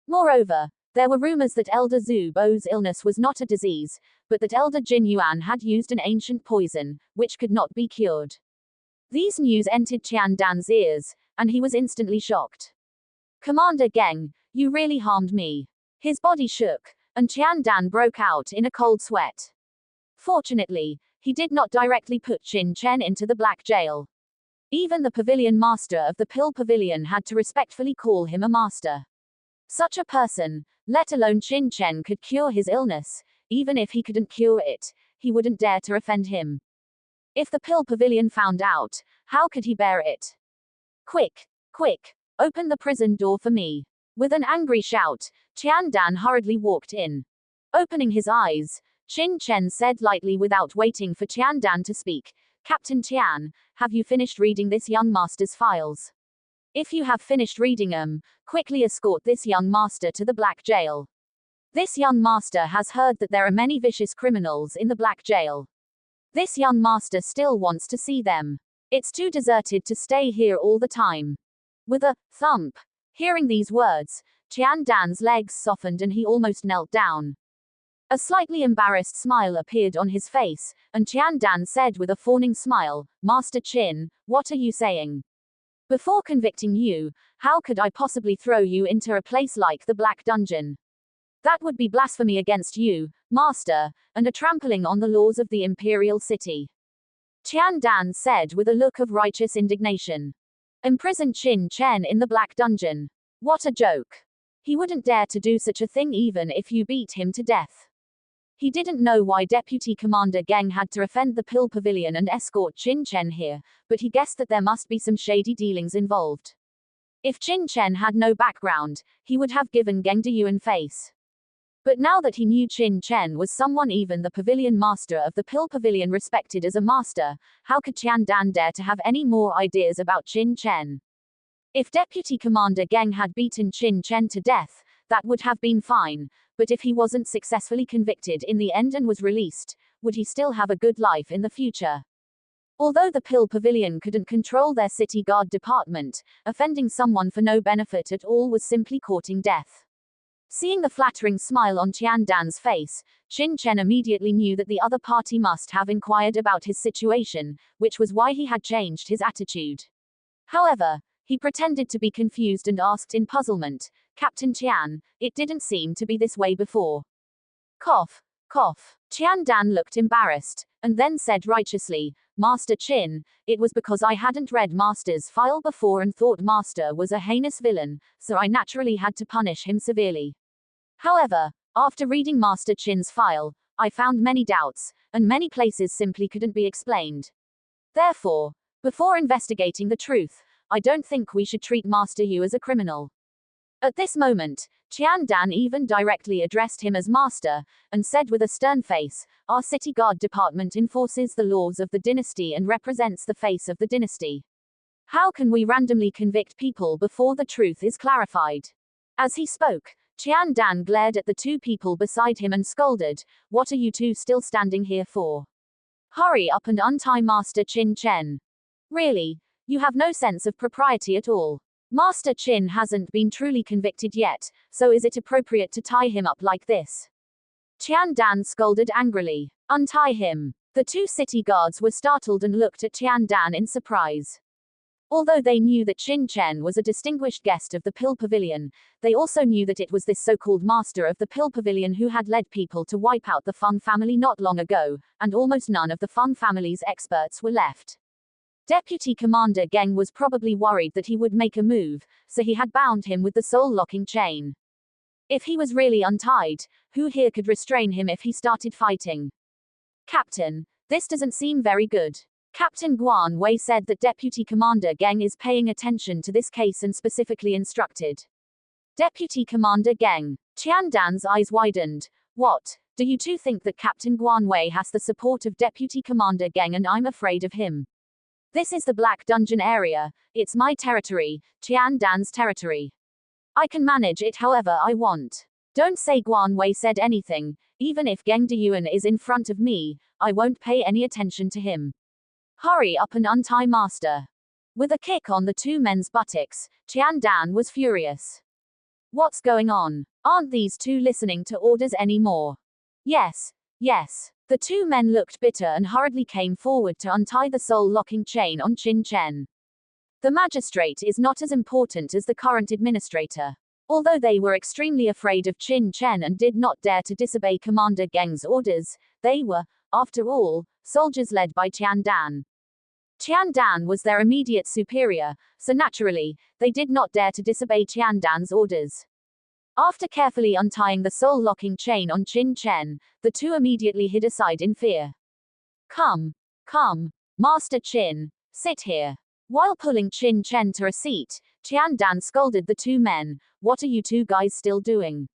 Moreover, there were rumors that Elder Zubo's illness was not a disease, but that Elder Jin Yuan had used an ancient poison, which could not be cured. These news entered Qian Dan's ears, and he was instantly shocked. Commander Geng, you really harmed me. His body shook, and Qian Dan broke out in a cold sweat. Fortunately, he did not directly put Qin Chen into the black jail. Even the pavilion master of the Pill Pavilion had to respectfully call him a master. Such a person, let alone Qin Chen, could cure his illness. Even if he couldn't cure it, he wouldn't dare to offend him. If the Pill Pavilion found out, how could he bear it? Quick, quick, open the prison door for me. With an angry shout, Qian Dan hurriedly walked in. Opening his eyes, Qin Chen said lightly without waiting for Qian Dan to speak, Captain Tian, have you finished reading this young master's files? If you have finished reading them, quickly escort this young master to the black jail. This young master has heard that there are many vicious criminals in the black jail. This young master still wants to see them. It's too deserted to stay here all the time. With a thump, hearing these words, Qian Dan's legs softened and he almost knelt down. A slightly embarrassed smile appeared on his face, and Qian Dan said with a fawning smile, Master Qin, what are you saying? Before convicting you, how could I possibly throw you into a place like the Black Dungeon? That would be blasphemy against you, Master, and a trampling on the laws of the Imperial City. Qian Dan said with a look of righteous indignation. Imprison Qin Chen in the Black Dungeon. What a joke. He wouldn't dare to do such a thing even if you beat him to death. He didn't know why Deputy Commander Geng had to offend the Pill Pavilion and escort Qin Chen here, but he guessed that there must be some shady dealings involved. If Qin Chen had no background, he would have given Geng the Yuan face. But now that he knew Qin Chen was someone even the pavilion master of the Pill Pavilion respected as a master, how could Qian Dan dare to have any more ideas about Qin Chen? If Deputy Commander Geng had beaten Qin Chen to death, that would have been fine, but if he wasn't successfully convicted in the end and was released, would he still have a good life in the future? Although the Pill Pavilion couldn't control their city guard department, offending someone for no benefit at all was simply courting death. Seeing the flattering smile on Tiandan's face, Qin Chen immediately knew that the other party must have inquired about his situation, which was why he had changed his attitude. However, he pretended to be confused and asked in puzzlement, "Captain Tian, it didn't seem to be this way before." Cough, cough. Tiandan looked embarrassed, and then said righteously, "Master Qin, it was because I hadn't read Master's file before and thought Master was a heinous villain, so I naturally had to punish him severely. However, after reading Master Qin's file, I found many doubts, and many places simply couldn't be explained. Therefore, before investigating the truth, I don't think we should treat Master Yu as a criminal." At this moment, Tiandan even directly addressed him as Master, and said with a stern face, "Our city guard department enforces the laws of the dynasty and represents the face of the dynasty. How can we randomly convict people before the truth is clarified?" As he spoke, Tiandan glared at the two people beside him and scolded, "What are you two still standing here for? Hurry up and untie Master Qin Chen. Really, you have no sense of propriety at all. Master Qin hasn't been truly convicted yet, so is it appropriate to tie him up like this?" Tiandan scolded angrily. "Untie him." The two city guards were startled and looked at Tiandan in surprise. Although they knew that Qin Chen was a distinguished guest of the Pill Pavilion, they also knew that it was this so-called master of the Pill Pavilion who had led people to wipe out the Feng family not long ago, and almost none of the Feng family's experts were left. Deputy Commander Geng was probably worried that he would make a move, so he had bound him with the soul-locking chain. If he was really untied, who here could restrain him if he started fighting? "Captain, this doesn't seem very good." Captain Guan Wei said that Deputy Commander Geng is paying attention to this case and specifically instructed. Deputy Commander Geng. Tiandan's eyes widened. "What? Do you two think that Captain Guan Wei has the support of Deputy Commander Geng and I'm afraid of him? This is the Black Dungeon area. It's my territory, Tiandan's territory. I can manage it however I want. Don't say Guan Wei said anything. Even if Geng Deyuan is in front of me, I won't pay any attention to him. Hurry up and untie Master." With a kick on the two men's buttocks, Tiandan was furious. What's going on? Aren't these two listening to orders anymore? Yes, yes. The two men looked bitter and hurriedly came forward to untie the soul-locking chain on Qin Chen. The magistrate is not as important as the current administrator. Although they were extremely afraid of Qin Chen and did not dare to disobey Commander Geng's orders, they were, after all, soldiers led by Tiandan. Tiandan was their immediate superior, so naturally, they did not dare to disobey Tiandan's orders. After carefully untying the soul-locking chain on Qin Chen, the two immediately hid aside in fear. Come, Master Qin, sit here." While pulling Qin Chen to a seat, Tiandan scolded the two men, "What are you two guys still doing?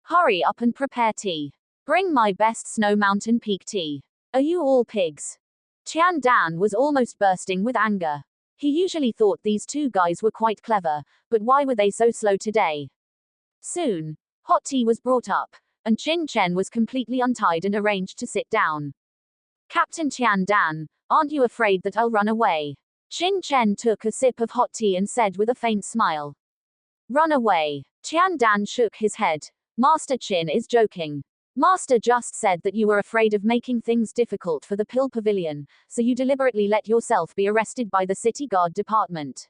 Hurry up and prepare tea. Bring my best Snow Mountain Peak tea. Are you all pigs?" Tiandan was almost bursting with anger. He usually thought these two guys were quite clever, but why were they so slow today? Soon, hot tea was brought up, and Qin Chen was completely untied and arranged to sit down. "Captain Tiandan, aren't you afraid that I'll run away?" Qin Chen took a sip of hot tea and said with a faint smile. "Run away?" Tiandan shook his head. "Master Qin is joking. Master just said that you were afraid of making things difficult for the Pill Pavilion, so you deliberately let yourself be arrested by the City Guard Department.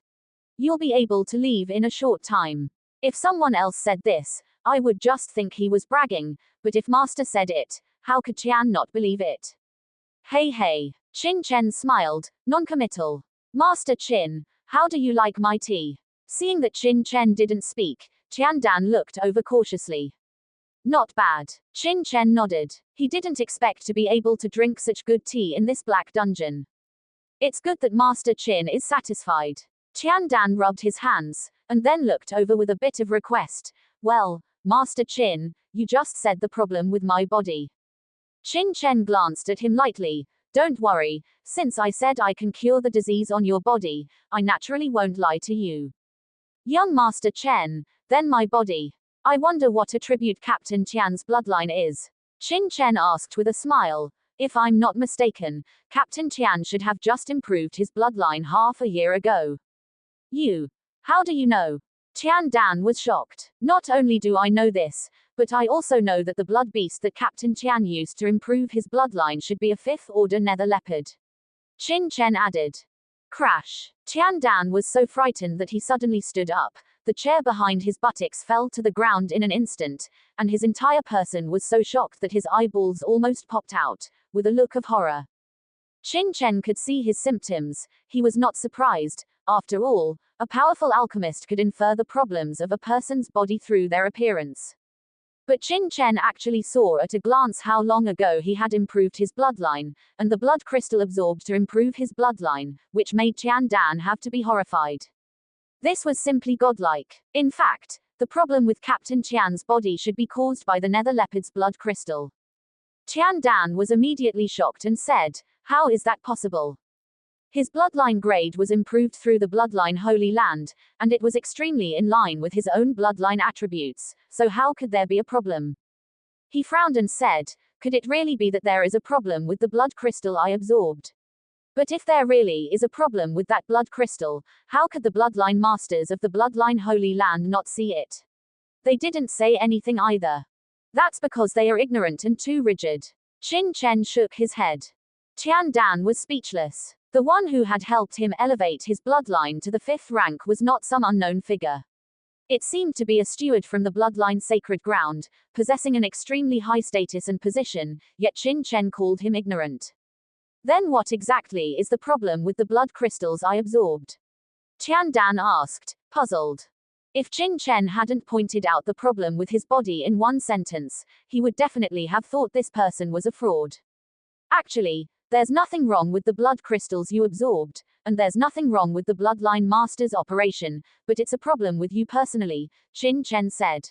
You'll be able to leave in a short time. If someone else said this, I would just think he was bragging, but if Master said it, how could Tian not believe it?" Hey. Qin Chen smiled, non-committal. "Master Qin, how do you like my tea?" Seeing that Qin Chen didn't speak, Tiandan looked over cautiously. "Not bad." Qin Chen nodded. He didn't expect to be able to drink such good tea in this black dungeon. "It's good that Master Qin is satisfied." Tiandan rubbed his hands, and then looked over with a bit of request. "Well, Master Qin, you just said the problem with my body." Qin Chen glanced at him lightly. "Don't worry, since I said I can cure the disease on your body, I naturally won't lie to you. Young Master Chen, then my body. I wonder what attribute Captain Tian's bloodline is." Qin Chen asked with a smile. If I'm not mistaken, Captain Tian should have just improved his bloodline half a year ago. You. How do you know? Tian Dan was shocked. Not only do I know this, but I also know that the blood beast that Captain Tian used to improve his bloodline should be a fifth-order nether leopard. Qin Chen added. Crash. Tian Dan was so frightened that he suddenly stood up. The chair behind his buttocks fell to the ground in an instant, and his entire person was so shocked that his eyeballs almost popped out, with a look of horror. Qin Chen could see his symptoms. He was not surprised. After all, a powerful alchemist could infer the problems of a person's body through their appearance. But Qin Chen actually saw at a glance how long ago he had improved his bloodline, and the blood crystal absorbed to improve his bloodline, which made Tian Dan have to be horrified. This was simply godlike. In fact, the problem with Captain Tian's body should be caused by the nether leopard's blood crystal. Tian Dan was immediately shocked and said, "How is that possible?" His bloodline grade was improved through the bloodline Holy Land, and it was extremely in line with his own bloodline attributes, so how could there be a problem? He frowned and said, "Could it really be that there is a problem with the blood crystal I absorbed? But if there really is a problem with that blood crystal, how could the bloodline masters of the bloodline Holy Land not see it? They didn't say anything either. That's because they are ignorant and too rigid." Qin Chen shook his head. Tian Dan was speechless. The one who had helped him elevate his bloodline to the 5th rank was not some unknown figure. It seemed to be a steward from the bloodline sacred ground, possessing an extremely high status and position, yet Qin Chen called him ignorant. Then what exactly is the problem with the blood crystals I absorbed? Tian Dan asked, puzzled. If Qin Chen hadn't pointed out the problem with his body in one sentence, he would definitely have thought this person was a fraud. Actually, there's nothing wrong with the blood crystals you absorbed, and there's nothing wrong with the bloodline master's operation, but it's a problem with you personally, Qin Chen said.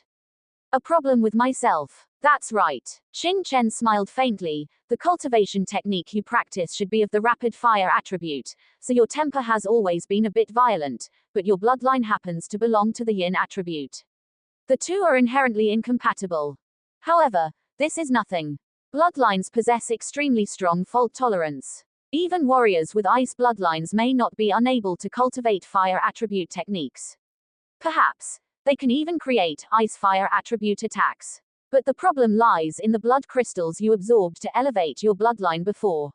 A problem with myself. That's right. Qin Chen smiled faintly. The cultivation technique you practice should be of the rapid fire attribute, so your temper has always been a bit violent, but your bloodline happens to belong to the yin attribute. The two are inherently incompatible. However, this is nothing. Bloodlines possess extremely strong fault tolerance. Even warriors with ice bloodlines may not be unable to cultivate fire attribute techniques. Perhaps they can even create ice-fire attribute attacks. But the problem lies in the blood crystals you absorbed to elevate your bloodline before.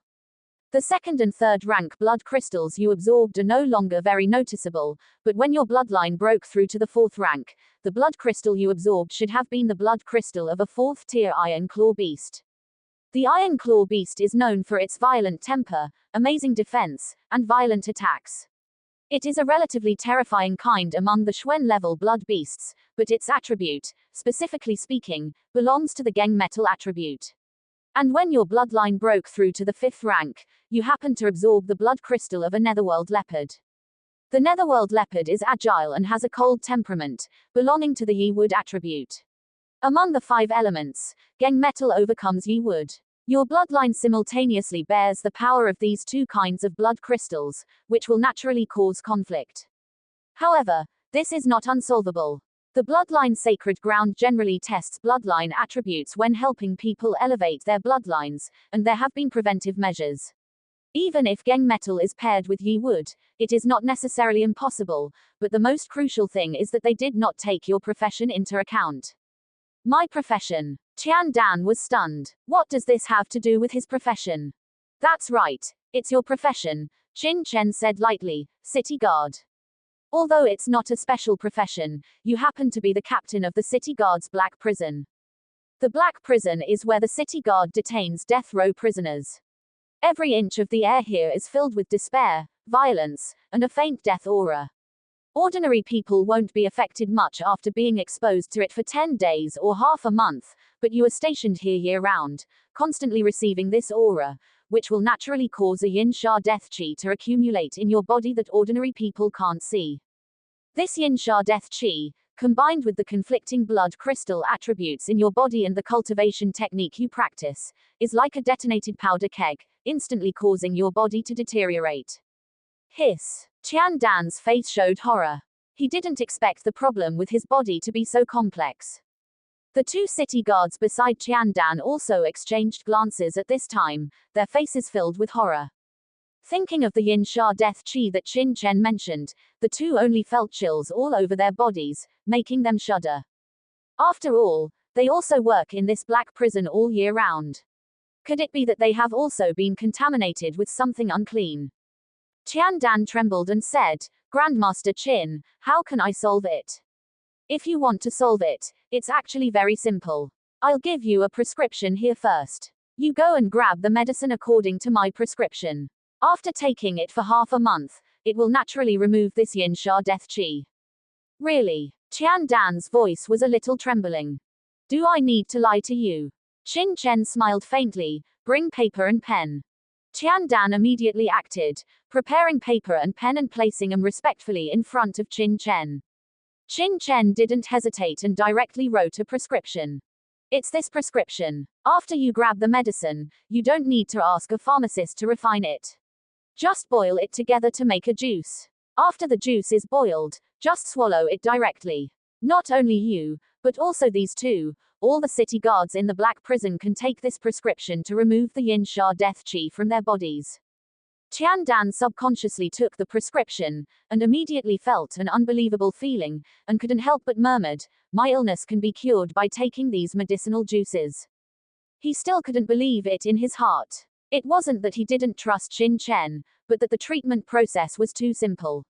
The 2nd and 3rd rank blood crystals you absorbed are no longer very noticeable, but when your bloodline broke through to the 4th rank, the blood crystal you absorbed should have been the blood crystal of a 4th tier Iron Claw beast. The Iron Claw beast is known for its violent temper, amazing defense, and violent attacks. It is a relatively terrifying kind among the Xuan-level blood beasts, but its attribute, specifically speaking, belongs to the Geng metal attribute. And when your bloodline broke through to the 5th rank, you happened to absorb the blood crystal of a netherworld leopard. The netherworld leopard is agile and has a cold temperament, belonging to the Yi wood attribute. Among the 5 elements, Geng metal overcomes Yi wood. Your bloodline simultaneously bears the power of these 2 kinds of blood crystals, which will naturally cause conflict. However, this is not unsolvable. The bloodline sacred ground generally tests bloodline attributes when helping people elevate their bloodlines, and there have been preventive measures. Even if Geng metal is paired with Yi wood, it is not necessarily impossible, but the most crucial thing is that they did not take your profession into account. My profession. Tian Dan was stunned. What does this have to do with his profession? That's right. It's your profession, Qin Chen said lightly, city guard. Although it's not a special profession, you happen to be the captain of the city guard's black prison. The black prison is where the city guard detains death row prisoners. Every inch of the air here is filled with despair, violence, and a faint death aura. Ordinary people won't be affected much after being exposed to it for 10 days or half a month, but you are stationed here year-round, constantly receiving this aura, which will naturally cause a yin sha death chi to accumulate in your body that ordinary people can't see. This yin sha death chi, combined with the conflicting blood crystal attributes in your body and the cultivation technique you practice, is like a detonated powder keg, instantly causing your body to deteriorate. Hiss. Tian Dan's face showed horror. He didn't expect the problem with his body to be so complex. The two city guards beside Tiandan also exchanged glances at this time, their faces filled with horror. Thinking of the yin sha death qi that Qin Chen mentioned, the two only felt chills all over their bodies, making them shudder. After all, they also work in this black prison all year round. Could it be that they have also been contaminated with something unclean? Tiandan trembled and said, Grandmaster Qin, how can I solve it? If you want to solve it, it's actually very simple. I'll give you a prescription here first. You go and grab the medicine according to my prescription. After taking it for half a month, it will naturally remove this yin sha death qi. Really? Tiandan's voice was a little trembling. Do I need to lie to you? Qin Chen smiled faintly. Bring paper and pen. Tiandan immediately acted, preparing paper and pen and placing them respectfully in front of Qin Chen. Qin Chen didn't hesitate and directly wrote a prescription. It's this prescription. After you grab the medicine, you don't need to ask a pharmacist to refine it. Just boil it together to make a juice. After the juice is boiled, just swallow it directly. Not only you, but also these two, all the city guards in the black prison can take this prescription to remove the yin sha death qi from their bodies. Tiandan subconsciously took the prescription, and immediately felt an unbelievable feeling, and couldn't help but murmured, my illness can be cured by taking these medicinal juices. He still couldn't believe it in his heart. It wasn't that he didn't trust Qin Chen, but that the treatment process was too simple.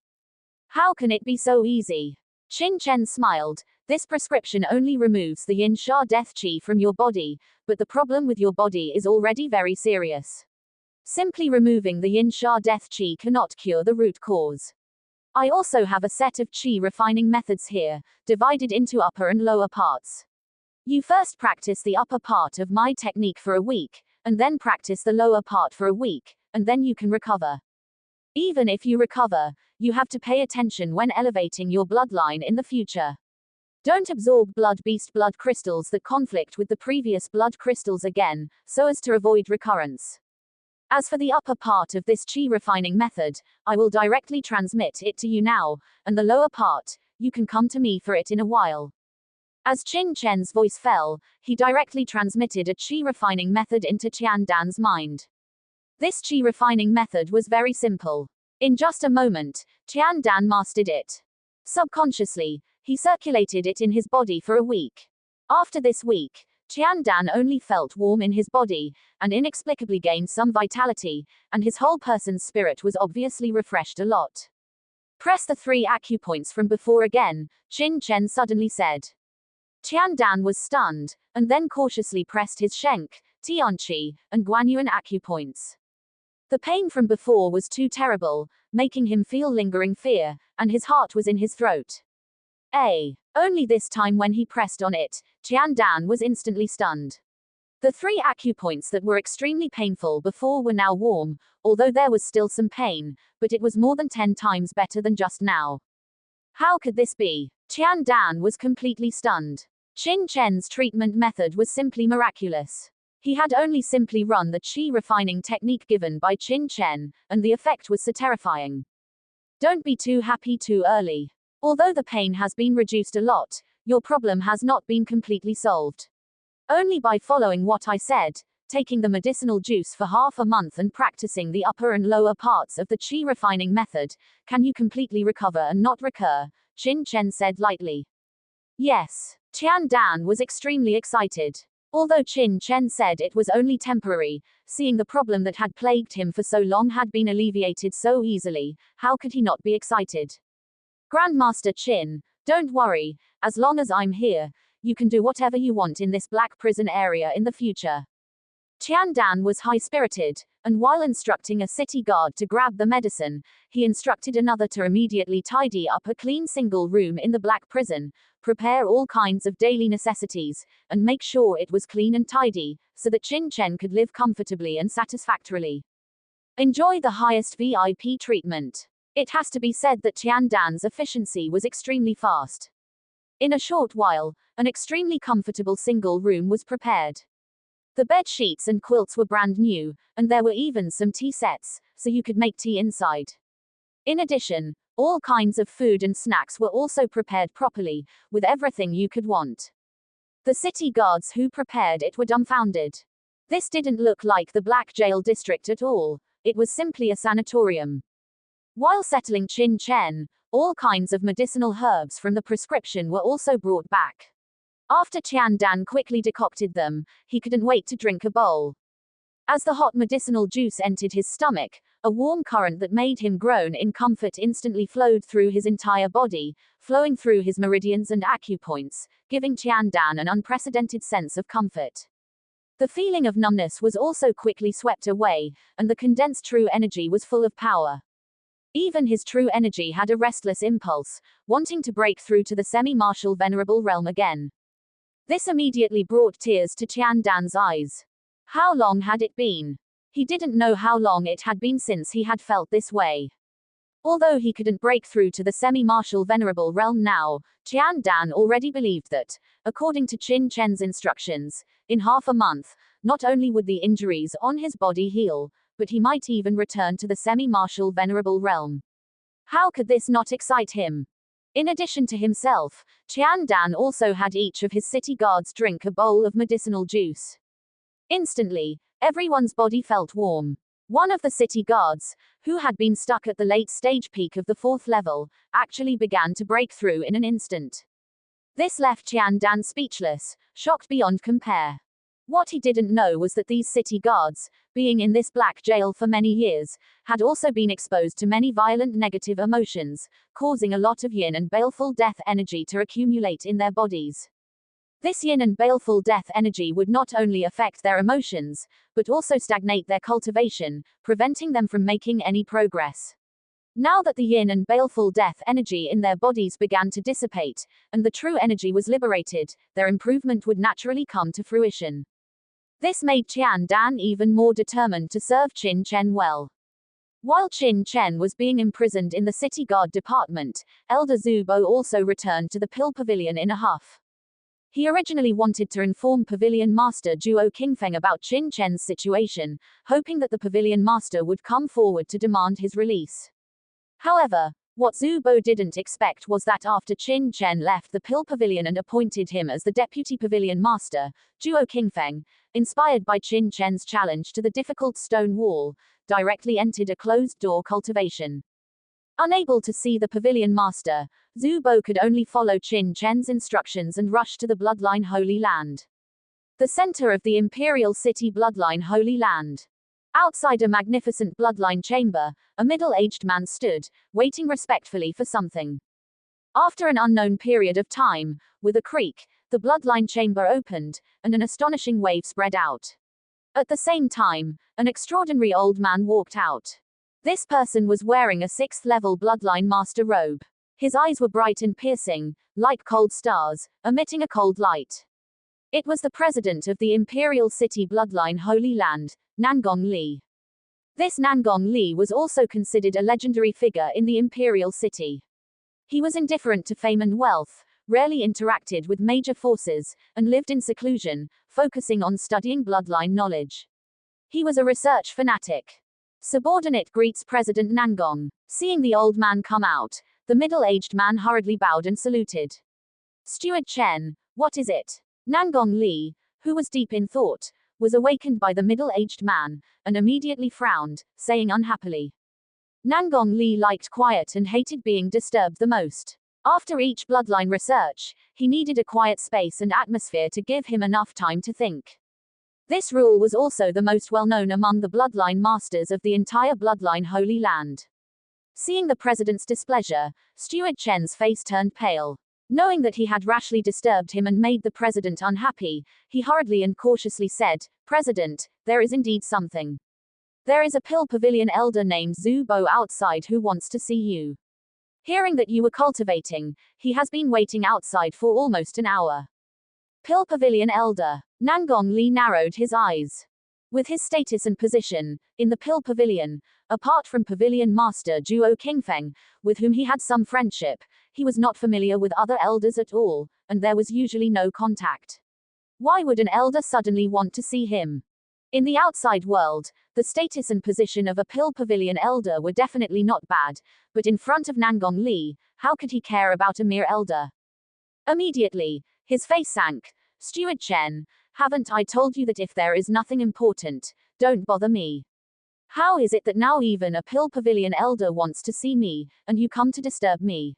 How can it be so easy? Qin Chen smiled, this prescription only removes the yin sha death qi from your body, but the problem with your body is already very serious. Simply removing the yin sha death qi cannot cure the root cause. I also have a set of qi refining methods here, divided into upper and lower parts. You first practice the upper part of my technique for a week, and then practice the lower part for a week, and then you can recover. Even if you recover, you have to pay attention when elevating your bloodline in the future. Don't absorb blood beast blood crystals that conflict with the previous blood crystals again, so as to avoid recurrence. As for the upper part of this qi refining method, I will directly transmit it to you now, and the lower part, you can come to me for it in a while. As Qin Chen's voice fell, he directly transmitted a qi refining method into Tiandan's mind. This qi refining method was very simple. In just a moment, Tiandan mastered it. Subconsciously, he circulated it in his body for a week. After this week, Tiandan only felt warm in his body, and inexplicably gained some vitality, and his whole person's spirit was obviously refreshed a lot. Press the 3 acupoints from before again, Qin Chen suddenly said. Tiandan was stunned, and then cautiously pressed his Shenk, Tianqi, and Guanyuan acupoints. The pain from before was too terrible, making him feel lingering fear, and his heart was in his throat. Only this time when he pressed on it, Tiandan was instantly stunned. The 3 acupoints that were extremely painful before were now warm, although there was still some pain, but it was more than 10 times better than just now. How could this be? Tiandan was completely stunned. Qin Chen's treatment method was simply miraculous. He had only simply run the qi refining technique given by Qin Chen, and the effect was so terrifying. Don't be too happy too early. Although the pain has been reduced a lot, your problem has not been completely solved. Only by following what I said, taking the medicinal juice for half a month and practicing the upper and lower parts of the qi refining method, can you completely recover and not recur, Qin Chen said lightly. Yes. Tiandan was extremely excited. Although Qin Chen said it was only temporary, seeing the problem that had plagued him for so long had been alleviated so easily, how could he not be excited? Grandmaster Qin, don't worry, as long as I'm here, you can do whatever you want in this black prison area in the future. Tiandan was high-spirited, and while instructing a city guard to grab the medicine, he instructed another to immediately tidy up a clean single room in the black prison, prepare all kinds of daily necessities, and make sure it was clean and tidy, so that Qin Chen could live comfortably and satisfactorily. Enjoy the highest VIP treatment. It has to be said that Tiandan's efficiency was extremely fast. In a short while, an extremely comfortable single room was prepared. The bed sheets and quilts were brand new, and there were even some tea sets, so you could make tea inside. In addition, all kinds of food and snacks were also prepared properly, with everything you could want. The city guards who prepared it were dumbfounded. This didn't look like the Black Jail District at all, it was simply a sanatorium. While settling Qin Chen, all kinds of medicinal herbs from the prescription were also brought back. After Tian Dan quickly decocted them, he couldn't wait to drink a bowl. As the hot medicinal juice entered his stomach, a warm current that made him groan in comfort instantly flowed through his entire body, flowing through his meridians and acupoints, giving Tian Dan an unprecedented sense of comfort. The feeling of numbness was also quickly swept away, and the condensed true energy was full of power. Even his true energy had a restless impulse, wanting to break through to the semi-martial venerable realm again. This immediately brought tears to Tian Dan's eyes. How long had it been? He didn't know how long it had been since he had felt this way. Although he couldn't break through to the semi-martial venerable realm now, Tian Dan already believed that, according to Qin Chen's instructions, in half a month, not only would the injuries on his body heal, but he might even return to the semi-martial venerable realm. How could this not excite him? In addition to himself, Tian Dan also had each of his city guards drink a bowl of medicinal juice. Instantly, everyone's body felt warm. One of the city guards, who had been stuck at the late stage peak of the 4th level, actually began to break through in an instant. This left Tian Dan speechless, shocked beyond compare. What he didn't know was that these city guards, being in this black jail for many years, had also been exposed to many violent negative emotions, causing a lot of yin and baleful death energy to accumulate in their bodies. This yin and baleful death energy would not only affect their emotions, but also stagnate their cultivation, preventing them from making any progress. Now that the yin and baleful death energy in their bodies began to dissipate, and the true energy was liberated, their improvement would naturally come to fruition. This made Tian Dan even more determined to serve Qin Chen well. While Qin Chen was being imprisoned in the city guard department, Elder Zhu Bo also returned to the Pill Pavilion in a huff. He originally wanted to inform Pavilion Master Zhuo Qingfeng about Qin Chen's situation, hoping that the Pavilion Master would come forward to demand his release. However, what Zhu Bo didn't expect was that after Qin Chen left the Pill Pavilion and appointed him as the Deputy Pavilion Master, Zhuo Qingfeng, inspired by Qin Chen's challenge to the difficult stone wall, directly entered a closed-door cultivation. Unable to see the Pavilion Master, Zhu Bo could only follow Qin Chen's instructions and rush to the Bloodline Holy Land. The center of the Imperial City Bloodline Holy Land. Outside a magnificent bloodline chamber, a middle-aged man stood, waiting respectfully for something. After an unknown period of time, with a creak, the bloodline chamber opened, and an astonishing wave spread out. At the same time, an extraordinary old man walked out. This person was wearing a 6th-level bloodline master robe. His eyes were bright and piercing, like cold stars, emitting a cold light. It was the president of the Imperial City Bloodline Holy Land, Nangong Li. This Nangong Li was also considered a legendary figure in the Imperial City. He was indifferent to fame and wealth, rarely interacted with major forces, and lived in seclusion, focusing on studying bloodline knowledge. He was a research fanatic. Subordinate greets President Nangong. Seeing the old man come out, the middle-aged man hurriedly bowed and saluted. Steward Chen, what is it? Nangong Li, who was deep in thought, was awakened by the middle-aged man, and immediately frowned, saying unhappily. Nangong Li liked quiet and hated being disturbed the most. After each bloodline research, he needed a quiet space and atmosphere to give him enough time to think. This rule was also the most well-known among the bloodline masters of the entire bloodline Holy Land. Seeing the president's displeasure, Steward Chen's face turned pale. Knowing that he had rashly disturbed him and made the president unhappy, he hurriedly and cautiously said, President, there is indeed something. There is a Pill Pavilion elder named Zhu Bo outside who wants to see you. Hearing that you were cultivating, he has been waiting outside for almost an hour. Pill Pavilion elder. Nangong Li narrowed his eyes. With his status and position, in the Pill Pavilion, apart from Pavilion Master Zhuo Qingfeng, with whom he had some friendship, he was not familiar with other elders at all, and there was usually no contact. Why would an elder suddenly want to see him? In the outside world, the status and position of a Pill Pavilion elder were definitely not bad, but in front of Nangong Li, how could he care about a mere elder? Immediately, his face sank. Steward Chen, haven't I told you that if there is nothing important, don't bother me? How is it that now even a Pill Pavilion elder wants to see me, and you come to disturb me?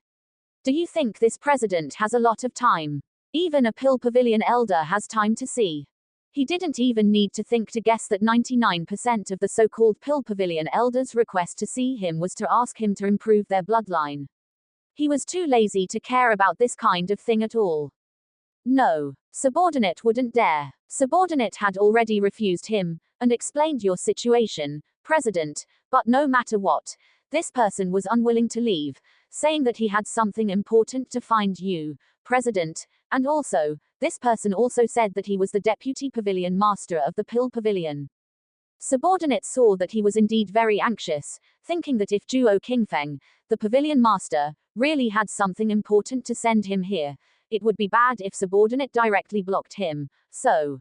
Do you think this president has a lot of time? Even a Pill Pavilion elder has time to see. He didn't even need to think to guess that 99% of the so-called Pill Pavilion elders' request to see him was to ask him to improve their bloodline. He was too lazy to care about this kind of thing at all. No, subordinate wouldn't dare. Subordinate had already refused him, and explained your situation, President, but no matter what, this person was unwilling to leave, saying that he had something important to find you, President, and also, this person also said that he was the deputy pavilion master of the Pill Pavilion. Subordinate saw that he was indeed very anxious, thinking that if Zhuo Qingfeng, the pavilion master, really had something important to send him here, it would be bad if subordinate directly blocked him. So,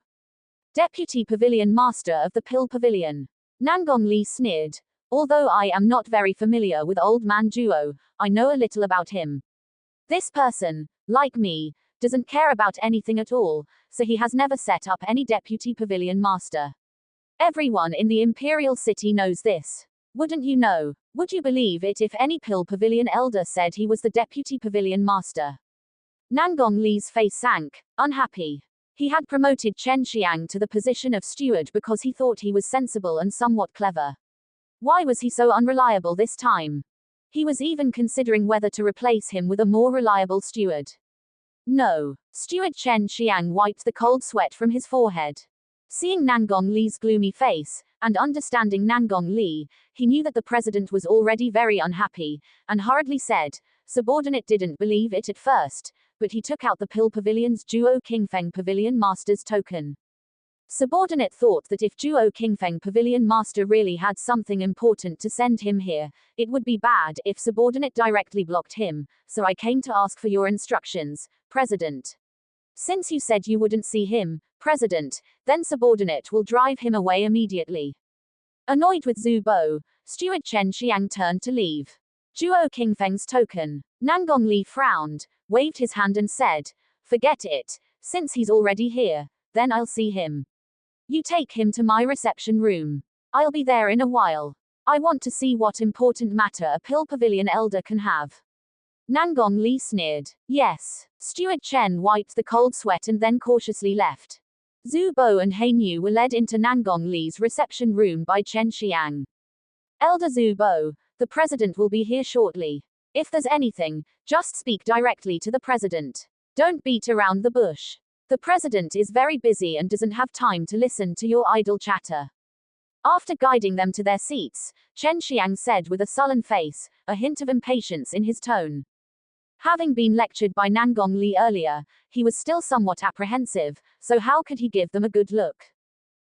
Deputy Pavilion Master of the Pill Pavilion. Nangong Li sneered. Although I am not very familiar with old man Zhuo, I know a little about him. This person, like me, doesn't care about anything at all, so he has never set up any Deputy Pavilion Master. Everyone in the Imperial City knows this. Wouldn't you know? Would you believe it if any Pill Pavilion elder said he was the Deputy Pavilion Master? Nangong Li's face sank, unhappy. He had promoted Chen Xiang to the position of steward because he thought he was sensible and somewhat clever. Why was he so unreliable this time? He was even considering whether to replace him with a more reliable steward. No. Steward Chen Xiang wiped the cold sweat from his forehead. Seeing Nangong Li's gloomy face, and understanding Nangong Li, he knew that the president was already very unhappy, and hurriedly said, subordinate didn't believe it at first, but he took out the Pill Pavilion's Zhuo Qingfeng Pavilion Master's token. Subordinate thought that if Zhuo Qingfeng Pavilion Master really had something important to send him here, it would be bad if subordinate directly blocked him, so I came to ask for your instructions, President. Since you said you wouldn't see him, President, then subordinate will drive him away immediately. Annoyed with Zhu Bo, Steward Chen Xiang turned to leave. Zhuo Qingfeng's token. Nangong Li frowned, waved his hand and said, forget it, since he's already here, then I'll see him. You take him to my reception room. I'll be there in a while. I want to see what important matter a Pill Pavilion elder can have. Nangong Li sneered. Yes. Steward Chen wiped the cold sweat and then cautiously left. Zhu Bo and He Nu were led into Nangong Li's reception room by Chen Xiang. Elder Zhu Bo, the president will be here shortly. If there's anything, just speak directly to the president. Don't beat around the bush. The president is very busy and doesn't have time to listen to your idle chatter. After guiding them to their seats, Chen Xiang said with a sullen face, a hint of impatience in his tone. Having been lectured by Nangong Li earlier, he was still somewhat apprehensive, so how could he give them a good look?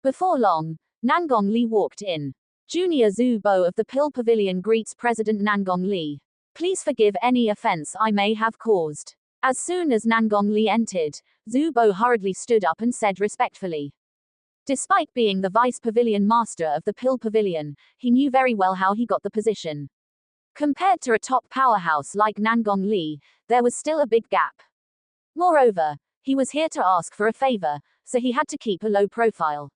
Before long, Nangong Li walked in. Junior Zhu Bo of the Pill Pavilion greets President Nangong Li. Please forgive any offense I may have caused. As soon as Nangong Li entered, Zhu Bo hurriedly stood up and said respectfully. Despite being the vice pavilion master of the Pill Pavilion, he knew very well how he got the position. Compared to a top powerhouse like Nangong Li, there was still a big gap. Moreover, he was here to ask for a favor, so he had to keep a low profile.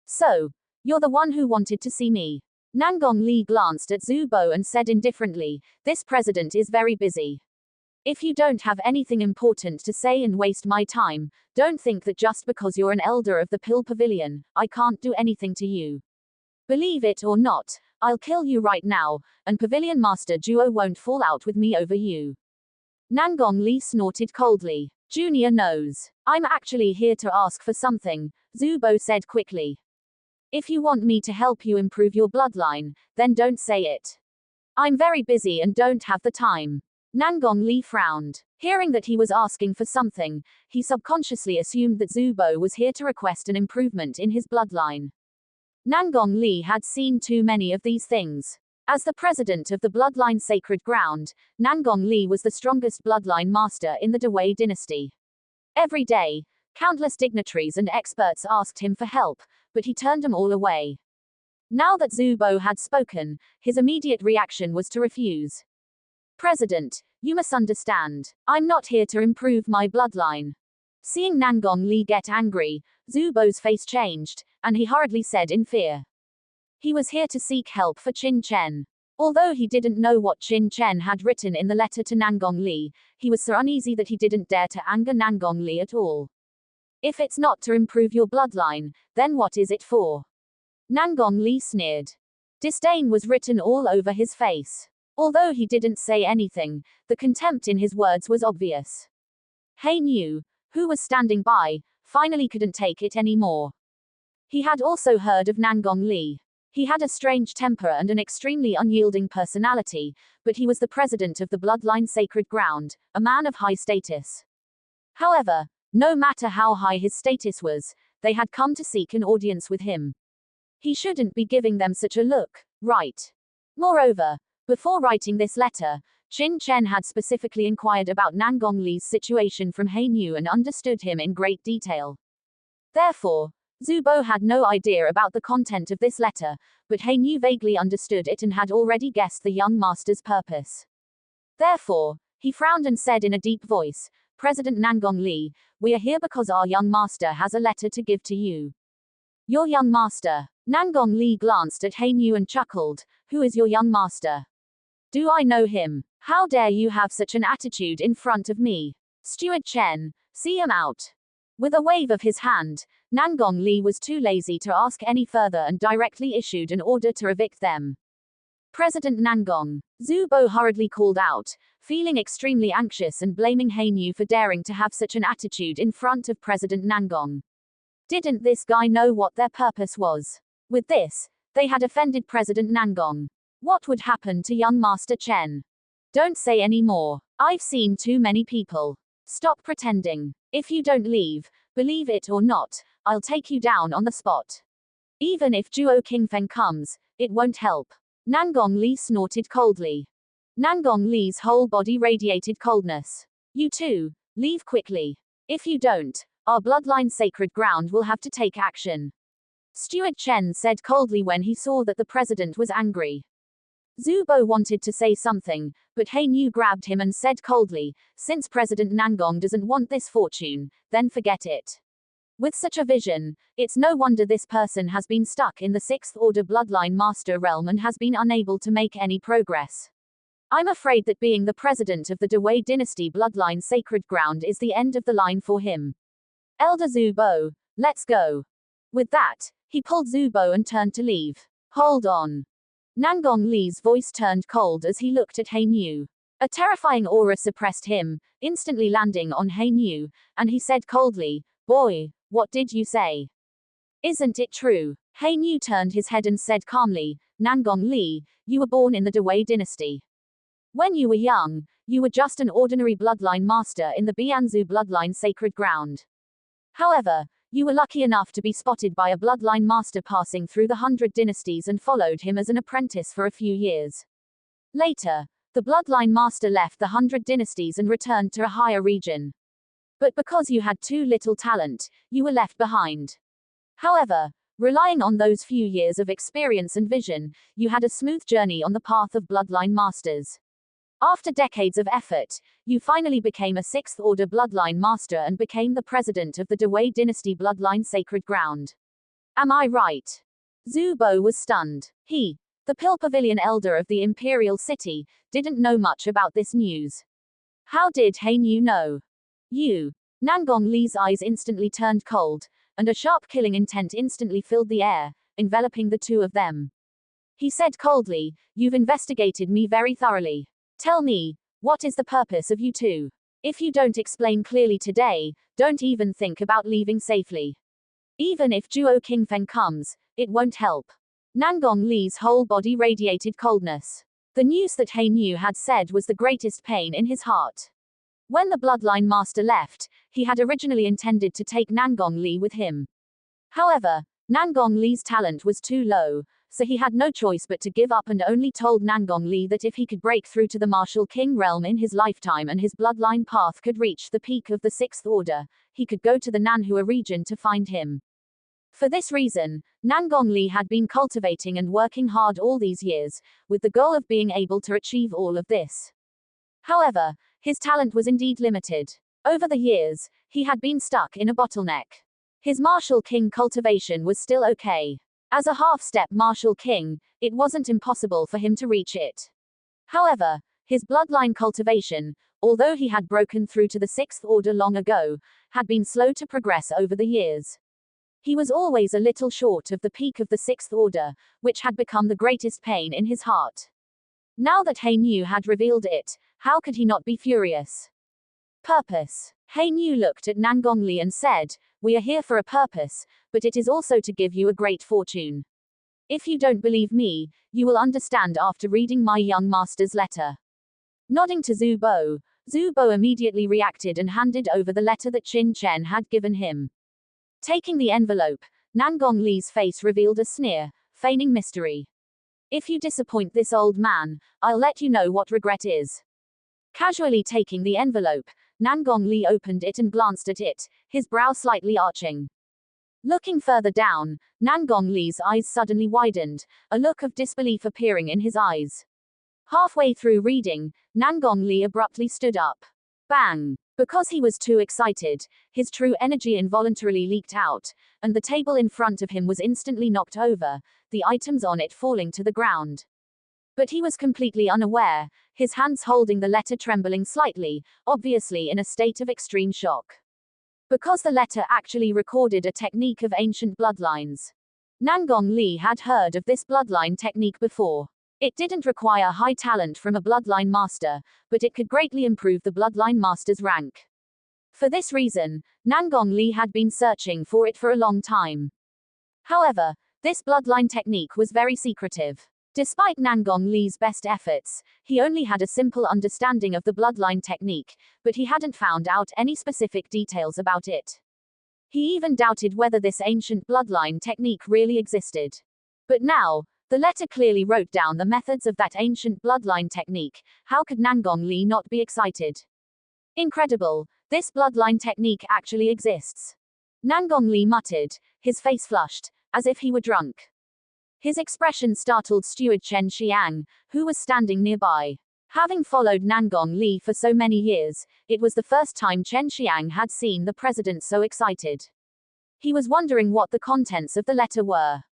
So, you're the one who wanted to see me. Nangong Li glanced at Zhu Bo and said indifferently, this president is very busy. If you don't have anything important to say and waste my time, don't think that just because you're an elder of the Pill Pavilion, I can't do anything to you. Believe it or not, I'll kill you right now, and Pavilion Master Zhuo won't fall out with me over you. Nangong Li snorted coldly. Junior knows. I'm actually here to ask for something, Zhu Bo said quickly. If you want me to help you improve your bloodline, then don't say it. I'm very busy and don't have the time. Nangong Li frowned. Hearing that he was asking for something, he subconsciously assumed that Zhu Bo was here to request an improvement in his bloodline. Nangong Li had seen too many of these things. As the president of the bloodline sacred ground, Nangong Li was the strongest bloodline master in the Dewei dynasty. Every day, countless dignitaries and experts asked him for help, but he turned them all away. Now that Zhu Bo had spoken, his immediate reaction was to refuse. President, you must understand. I'm not here to improve my bloodline. Seeing Nangong Li get angry, Zhu Bo's face changed, and he hurriedly said in fear. He was here to seek help for Qin Chen. Although he didn't know what Qin Chen had written in the letter to Nangong Li, he was so uneasy that he didn't dare to anger Nangong Li at all. If it's not to improve your bloodline, then what is it for? Nangong Li sneered. Disdain was written all over his face. Although he didn't say anything, the contempt in his words was obvious. He Niu, who was standing by, finally couldn't take it anymore. He had also heard of Nangong Li. He had a strange temper and an extremely unyielding personality, but he was the president of the bloodline sacred ground, a man of high status. However, no matter how high his status was, they had come to seek an audience with him. He shouldn't be giving them such a look, right? Moreover, before writing this letter, Qin Chen had specifically inquired about Nangong Li's situation from He Niu and understood him in great detail. Therefore, Zhu Bo had no idea about the content of this letter, but He Niu vaguely understood it and had already guessed the young master's purpose. Therefore, he frowned and said in a deep voice, "President Nangong Li, we are here because our young master has a letter to give to you." "Your young master?" Nangong Li glanced at He Niu and chuckled. "Who is your young master? Do I know him? How dare you have such an attitude in front of me? Steward Chen, see him out." With a wave of his hand, Nangong Li was too lazy to ask any further and directly issued an order to evict them. "President Nangong," Zhu Bo hurriedly called out, feeling extremely anxious and blaming He Niu for daring to have such an attitude in front of President Nangong. Didn't this guy know what their purpose was? With this, they had offended President Nangong. What would happen to young Master Chen? "Don't say any more. I've seen too many people. Stop pretending. If you don't leave, believe it or not, I'll take you down on the spot. Even if Zhuo Qingfeng comes, it won't help." Nangong Li snorted coldly. Nangong Li's whole body radiated coldness. "You too, leave quickly. If you don't, our bloodline sacred ground will have to take action." Steward Chen said coldly when he saw that the president was angry. Zhu Bo wanted to say something, but He Niu grabbed him and said coldly, "Since President Nangong doesn't want this fortune, then forget it. With such a vision, it's no wonder this person has been stuck in the Sixth Order Bloodline Master realm and has been unable to make any progress. I'm afraid that being the president of the Dewei Dynasty Bloodline Sacred Ground is the end of the line for him. Elder Zhu Bo, let's go." With that, he pulled Zhu Bo and turned to leave. "Hold on." Nangong Li's voice turned cold as he looked at He Niu. A terrifying aura suppressed him, instantly landing on He Niu, and he said coldly, "Boy, what did you say? Isn't it true?" He Niu turned his head and said calmly, "Nangong Li, you were born in the Dewei dynasty. When you were young, you were just an ordinary bloodline master in the Bianzu bloodline sacred ground. However, you were lucky enough to be spotted by a bloodline master passing through the 100 dynasties and followed him as an apprentice for a few years. Later, the bloodline master left the 100 dynasties and returned to a higher region. But because you had too little talent, you were left behind. However, relying on those few years of experience and vision, you had a smooth journey on the path of bloodline masters. After decades of effort, you finally became a Sixth Order Bloodline Master and became the president of the Dewei Dynasty Bloodline Sacred Ground. Am I right?" Zhu Bo was stunned. He, the Pill Pavilion Elder of the Imperial City, didn't know much about this news. How did He Niu know? "You." Nangong Li's eyes instantly turned cold, and a sharp killing intent instantly filled the air, enveloping the two of them. He said coldly, "You've investigated me very thoroughly. Tell me, what is the purpose of you two? If you don't explain clearly today, don't even think about leaving safely. Even if Zhuo Qingfeng comes, it won't help." Nangong Li's whole body radiated coldness. The news that He Niu had said was the greatest pain in his heart. When the bloodline master left, he had originally intended to take Nangong Li with him. However, Nangong Li's talent was too low, so he had no choice but to give up and only told Nangong Li that if he could break through to the Martial King realm in his lifetime and his bloodline path could reach the peak of the Sixth Order, he could go to the Nanhua region to find him. For this reason, Nangong Li had been cultivating and working hard all these years, with the goal of being able to achieve all of this. However, his talent was indeed limited. Over the years, he had been stuck in a bottleneck. His martial king cultivation was still okay. As a half-step martial king, it wasn't impossible for him to reach it. However, his bloodline cultivation, although he had broken through to the Sixth Order long ago, had been slow to progress over the years. He was always a little short of the peak of the Sixth Order, which had become the greatest pain in his heart. Now that He Nu had revealed it, how could he not be furious? Purpose. He Nu looked at Nangong Li and said, "We are here for a purpose, but it is also to give you a great fortune. If you don't believe me, you will understand after reading my young master's letter." Nodding to Zhu Bo immediately reacted and handed over the letter that Qin Chen had given him. Taking the envelope, Nangong Li's face revealed a sneer, feigning mystery. "If you disappoint this old man, I'll let you know what regret is." Casually taking the envelope, Nangong Li opened it and glanced at it, his brow slightly arching. Looking further down, Nangong Li's eyes suddenly widened, a look of disbelief appearing in his eyes. Halfway through reading, Nangong Li abruptly stood up. Bang! Because he was too excited, his true energy involuntarily leaked out, and the table in front of him was instantly knocked over, the items on it falling to the ground. But he was completely unaware, his hands holding the letter trembling slightly, obviously in a state of extreme shock. Because the letter actually recorded a technique of ancient bloodlines. Nangong Li had heard of this bloodline technique before. It didn't require high talent from a bloodline master, but it could greatly improve the bloodline master's rank. For this reason, Nangong Li had been searching for it for a long time. However, this bloodline technique was very secretive. Despite Nangong Li's best efforts, he only had a simple understanding of the bloodline technique, but he hadn't found out any specific details about it. He even doubted whether this ancient bloodline technique really existed. But now, the letter clearly wrote down the methods of that ancient bloodline technique. How could Nangong Li not be excited? Incredible, this bloodline technique actually exists. Nangong Li muttered, his face flushed, as if he were drunk. His expression startled steward Chen Xiang, who was standing nearby. Having followed Nangong Li for so many years, it was the first time Chen Xiang had seen the president so excited. He was wondering what the contents of the letter were.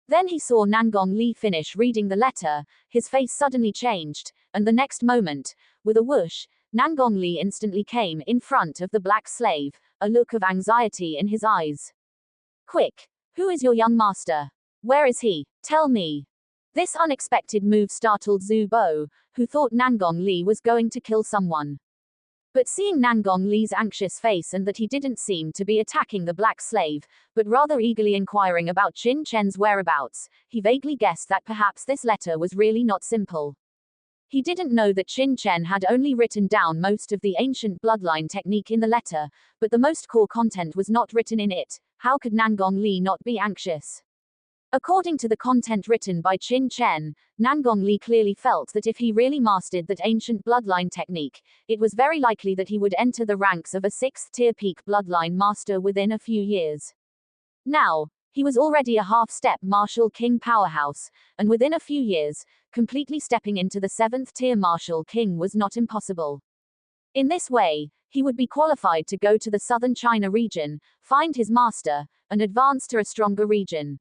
Then he saw Nangong Li finish reading the letter, his face suddenly changed, and the next moment, with a whoosh, Nangong Li instantly came in front of the black slave, a look of anxiety in his eyes. "Quick! Who is your young master? Where is he? Tell me." This unexpected move startled Zhu Bo, who thought Nangong Li was going to kill someone. But seeing Nangong Li's anxious face and that he didn't seem to be attacking the black slave, but rather eagerly inquiring about Qin Chen's whereabouts, he vaguely guessed that perhaps this letter was really not simple. He didn't know that Qin Chen had only written down most of the ancient bloodline technique in the letter, but the most core content was not written in it. How could Nangong Li not be anxious? According to the content written by Qin Chen, Nangong Li clearly felt that if he really mastered that ancient bloodline technique, it was very likely that he would enter the ranks of a 6th-tier peak bloodline master within a few years. Now, he was already a half-step martial king powerhouse, and within a few years, completely stepping into the 7th-tier martial king was not impossible. In this way, he would be qualified to go to the southern China region, find his master, and advance to a stronger region.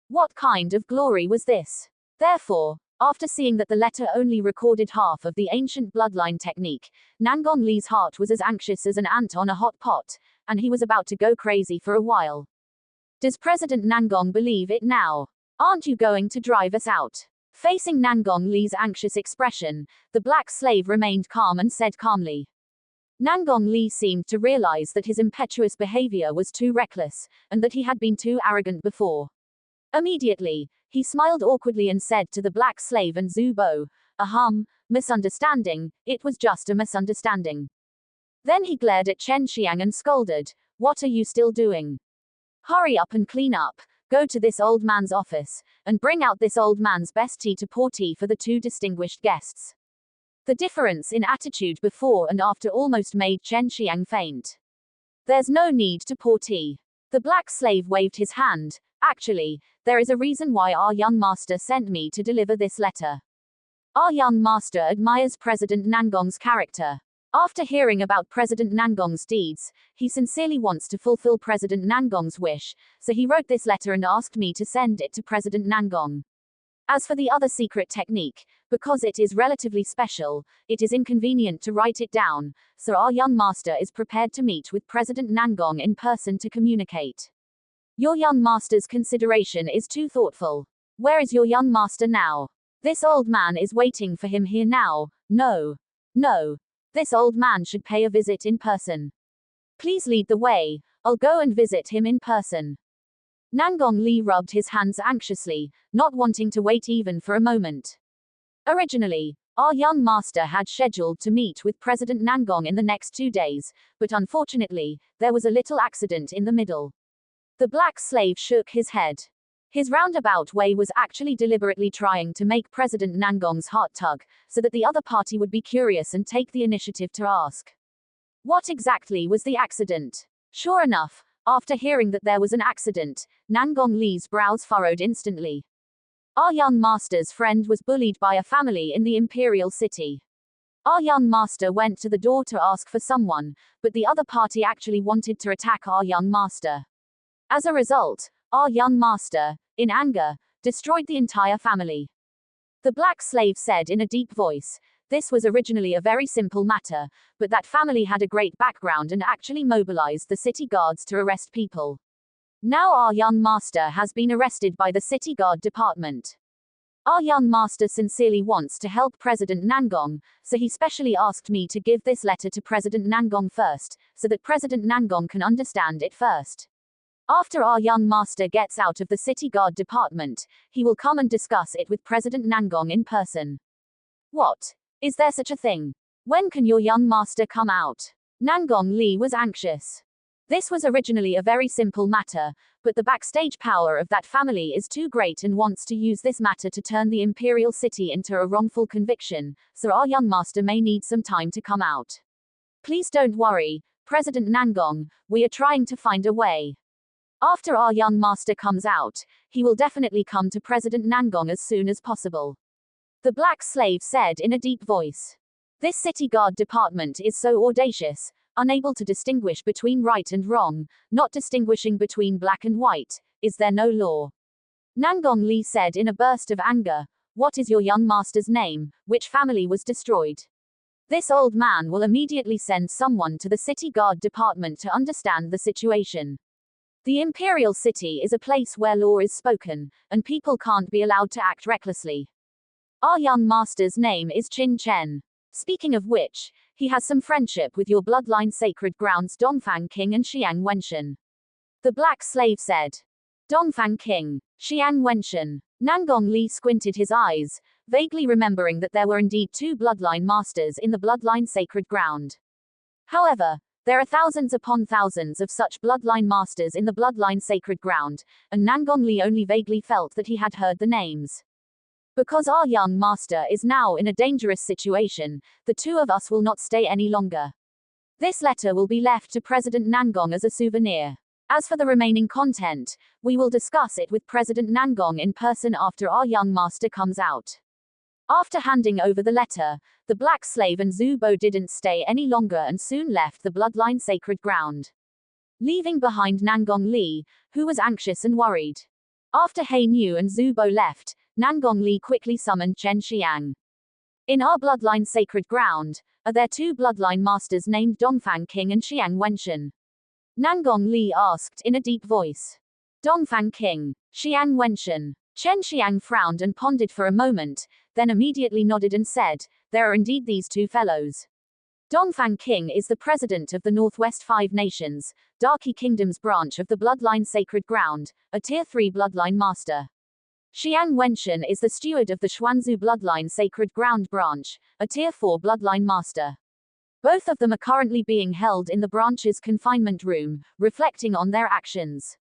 What kind of glory was this? Therefore, after seeing that the letter only recorded half of the ancient bloodline technique, Nangong Li's heart was as anxious as an ant on a hot pot, and he was about to go crazy for a while. Does President Nangong believe it now? Aren't you going to drive us out? Facing Nangong Li's anxious expression, the black slave remained calm and said calmly. Nangong Li seemed to realize that his impetuous behavior was too reckless, and that he had been too arrogant before. Immediately, he smiled awkwardly and said to the black slave and Zhu Bo, misunderstanding, it was just a misunderstanding. Then he glared at Chen Xiang and scolded, "What are you still doing? Hurry up and clean up, go to this old man's office, and bring out this old man's best tea to pour tea for the two distinguished guests." The difference in attitude before and after almost made Chen Xiang faint. "There's no need to pour tea." The black slave waved his hand. "Actually, there is a reason why our young master sent me to deliver this letter. Our young master admires President Nangong's character. After hearing about President Nangong's deeds, he sincerely wants to fulfill President Nangong's wish, so he wrote this letter and asked me to send it to President Nangong. As for the other secret technique, because it is relatively special, it is inconvenient to write it down, so our young master is prepared to meet with President Nangong in person to communicate. Your young master's consideration is too thoughtful. Where is your young master now? This old man is waiting for him here now. No. No. This old man should pay a visit in person. Please lead the way. I'll go and visit him in person. Nangong Li rubbed his hands anxiously, not wanting to wait even for a moment. Originally, our young master had scheduled to meet with President Nangong in the next 2 days, but unfortunately, there was a little accident in the middle. The black slave shook his head. His roundabout way was actually deliberately trying to make President Nangong's heart tug, so that the other party would be curious and take the initiative to ask. What exactly was the accident? Sure enough, after hearing that there was an accident, Nangong Li's brows furrowed instantly. Our young master's friend was bullied by a family in the imperial city. Our young master went to the door to ask for someone, but the other party actually wanted to attack our young master. As a result, our young master, in anger, destroyed the entire family. The black slave said in a deep voice, this was originally a very simple matter, but that family had a great background and actually mobilized the city guards to arrest people. Now our young master has been arrested by the city guard department. Our young master sincerely wants to help President Nangong, so he specially asked me to give this letter to President Nangong first, so that President Nangong can understand it first. After our young master gets out of the city guard department, he will come and discuss it with President Nangong in person. What? Is there such a thing? When can your young master come out? Nangong Li was anxious. This was originally a very simple matter, but the backstage power of that family is too great and wants to use this matter to turn the imperial city into a wrongful conviction, so our young master may need some time to come out. Please don't worry, President Nangong, we are trying to find a way. After our young master comes out, he will definitely come to President Nangong as soon as possible. The black slave said in a deep voice. This city guard department is so audacious, unable to distinguish between right and wrong, not distinguishing between black and white. Is there no law? Nangong Li said in a burst of anger, what is your young master's name? Which family was destroyed? This old man will immediately send someone to the city guard department to understand the situation. The imperial city is a place where law is spoken, and people can't be allowed to act recklessly. Our young master's name is Qin Chen. Speaking of which, he has some friendship with your bloodline sacred grounds Dongfang King and Xiang Wenshan. The black slave said. Dongfang King, Xiang Wenshan. Nangong Li squinted his eyes, vaguely remembering that there were indeed 2 bloodline masters in the bloodline sacred ground. However, there are thousands upon thousands of such bloodline masters in the bloodline sacred ground, and Nangong Li only vaguely felt that he had heard the names. Because our young master is now in a dangerous situation, the 2 of us will not stay any longer. This letter will be left to President Nangong as a souvenir. As for the remaining content, we will discuss it with President Nangong in person after our young master comes out. After handing over the letter, the black slave and Zhu Bo didn't stay any longer and soon left the bloodline sacred ground, leaving behind Nangong Li, who was anxious and worried. After He Nu and Zhu Bo left, Nangong Li quickly summoned Chen Xiang. In our bloodline sacred ground, are there 2 bloodline masters named Dongfang King and Xiang Wenshan? Nangong Li asked in a deep voice. Dongfang King, Xiang Wenshan. Chen Xiang frowned and pondered for a moment, then immediately nodded and said, there are indeed these 2 fellows. Dongfang King is the president of the Northwest 5 Nations, Darky Kingdom's branch of the bloodline sacred ground, a tier 3 bloodline master. Xiang Wenshan is the steward of the Xuanzu bloodline sacred ground branch, a tier 4 bloodline master. Both of them are currently being held in the branch's confinement room, reflecting on their actions.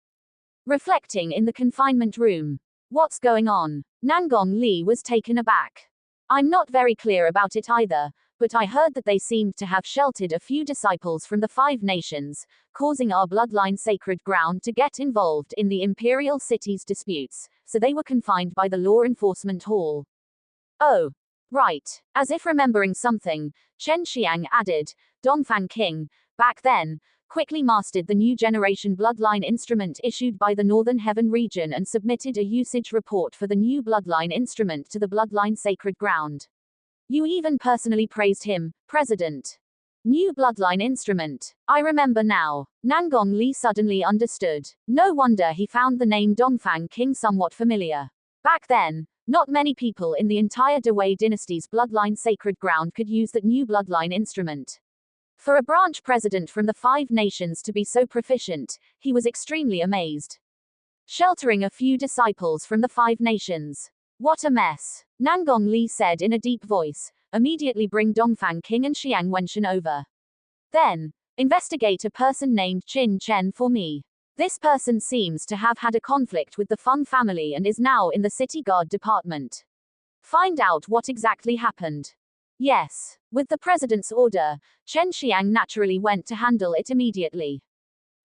Reflecting in the confinement room. What's going on? Nangong Li was taken aback. I'm not very clear about it either, but I heard that they seemed to have sheltered a few disciples from the 5 nations, causing our bloodline sacred ground to get involved in the imperial city's disputes, so they were confined by the law enforcement hall. Oh. Right. As if remembering something, Chen Xiang added, Dongfang King, back then, quickly mastered the new generation bloodline instrument issued by the Northern Heaven region and submitted a usage report for the new bloodline instrument to the bloodline sacred ground. You even personally praised him, President. New bloodline instrument. I remember now. Nangong Li suddenly understood. No wonder he found the name Dongfang King somewhat familiar. Back then, not many people in the entire Dewei dynasty's bloodline sacred ground could use that new bloodline instrument. For a branch president from the 5 nations to be so proficient, he was extremely amazed. Sheltering a few disciples from the 5 nations. What a mess. Nangong Li said in a deep voice, immediately bring Dongfang King and Xiang Wenshan over. Then, investigate a person named Qin Chen for me. This person seems to have had a conflict with the Feng family and is now in the city guard department. Find out what exactly happened. Yes. With the president's order, Chen Xiang naturally went to handle it immediately.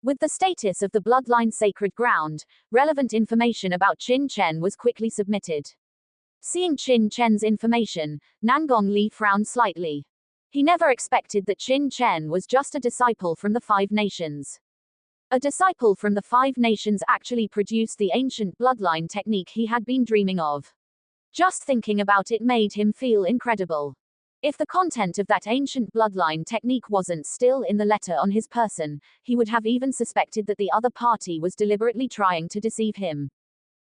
With the status of the bloodline sacred ground, relevant information about Qin Chen was quickly submitted. Seeing Qin Chen's information, Nangong Li frowned slightly. He never expected that Qin Chen was just a disciple from the 5 nations. A disciple from the 5 nations actually produced the ancient bloodline technique he had been dreaming of. Just thinking about it made him feel incredible. If the content of that ancient bloodline technique wasn't still in the letter on his person, he would have even suspected that the other party was deliberately trying to deceive him.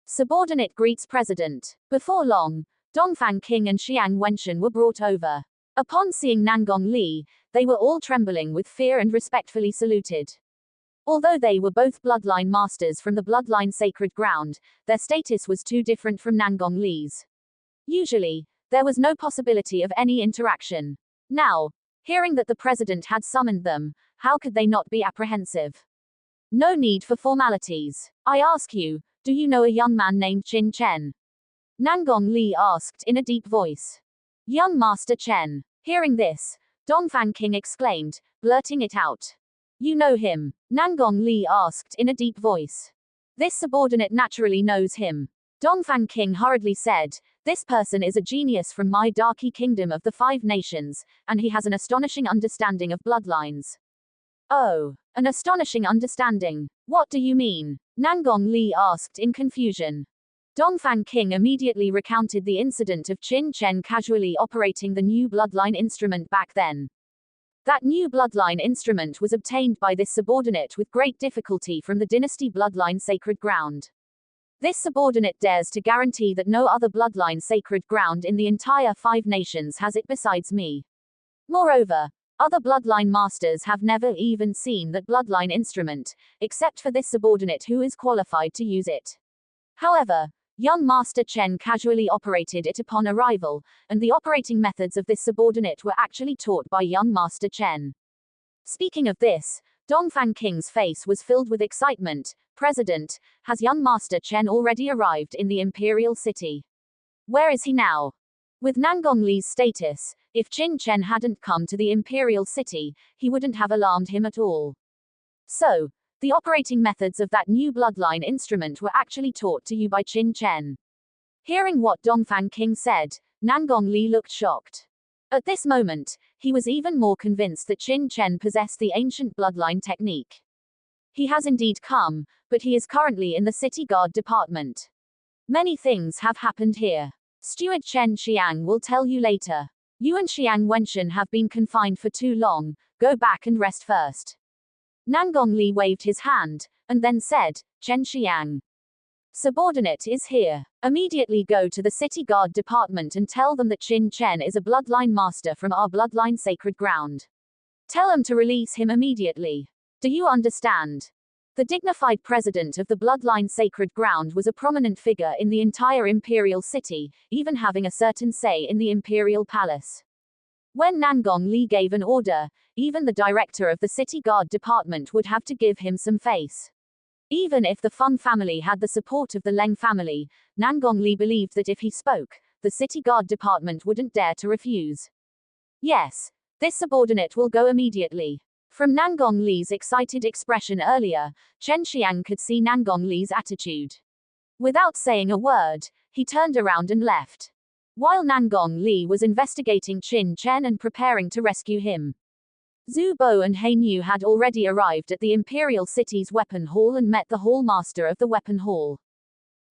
Subordinate greets President. Before long, Dongfang King and Xiang Wenshan were brought over. Upon seeing Nangong Li, they were all trembling with fear and respectfully saluted. Although they were both bloodline masters from the bloodline sacred ground, their status was too different from Nangong Li's. Usually, there was no possibility of any interaction. Now, hearing that the president had summoned them, how could they not be apprehensive? No need for formalities. I ask you, do you know a young man named Qin Chen? Nangong Li asked in a deep voice. Young Master Chen. Hearing this, Dongfang King exclaimed, blurting it out. You know him? Nangong Li asked in a deep voice. This subordinate naturally knows him. Dongfang King hurriedly said, this person is a genius from my Darky Kingdom of the 5 nations, and he has an astonishing understanding of bloodlines. Oh, an astonishing understanding. What do you mean? Nangong Li asked in confusion. Dongfang King immediately recounted the incident of Qin Chen casually operating the new bloodline instrument back then. That new bloodline instrument was obtained by this subordinate with great difficulty from the dynasty bloodline sacred ground. This subordinate dares to guarantee that no other bloodline sacred ground in the entire 5 nations has it besides me. Moreover, other bloodline masters have never even seen that bloodline instrument, except for this subordinate who is qualified to use it. However, young Master Chen casually operated it upon arrival, and the operating methods of this subordinate were actually taught by young Master Chen. Speaking of this, Dongfang King's face was filled with excitement. President, has young Master Chen already arrived in the imperial city? Where is he now? With Nangong Li's status, if Qin Chen hadn't come to the imperial city, he wouldn't have alarmed him at all. So, the operating methods of that new bloodline instrument were actually taught to you by Qin Chen. Hearing what Dongfang King said, Nangong Li looked shocked. At this moment, he was even more convinced that Qin Chen possessed the ancient bloodline technique. He has indeed come, but he is currently in the city guard department. Many things have happened here. Steward Chen Xiang will tell you later. You and Xiang Wenshan have been confined for too long, go back and rest first. Nangong Li waved his hand, and then said, Chen Xiang. Subordinate is here. Immediately go to the city guard department and tell them that Qin Chen is a bloodline master from our bloodline sacred ground. Tell him to release him immediately. Do you understand? The dignified president of the bloodline sacred ground was a prominent figure in the entire imperial city, even having a certain say in the imperial palace. When Nangong Li gave an order, even the director of the city guard department would have to give him some face. Even if the Feng family had the support of the Leng family, Nangong Li believed that if he spoke, the city guard department wouldn't dare to refuse. Yes, this subordinate will go immediately. From Nangong Li's excited expression earlier, Chen Xiang could see Nangong Li's attitude. Without saying a word, he turned around and left. while Nangong Li was investigating Qin Chen and preparing to rescue him. Zhu Bo and He Nu had already arrived at the Imperial City's weapon hall and met the hall master of the weapon hall.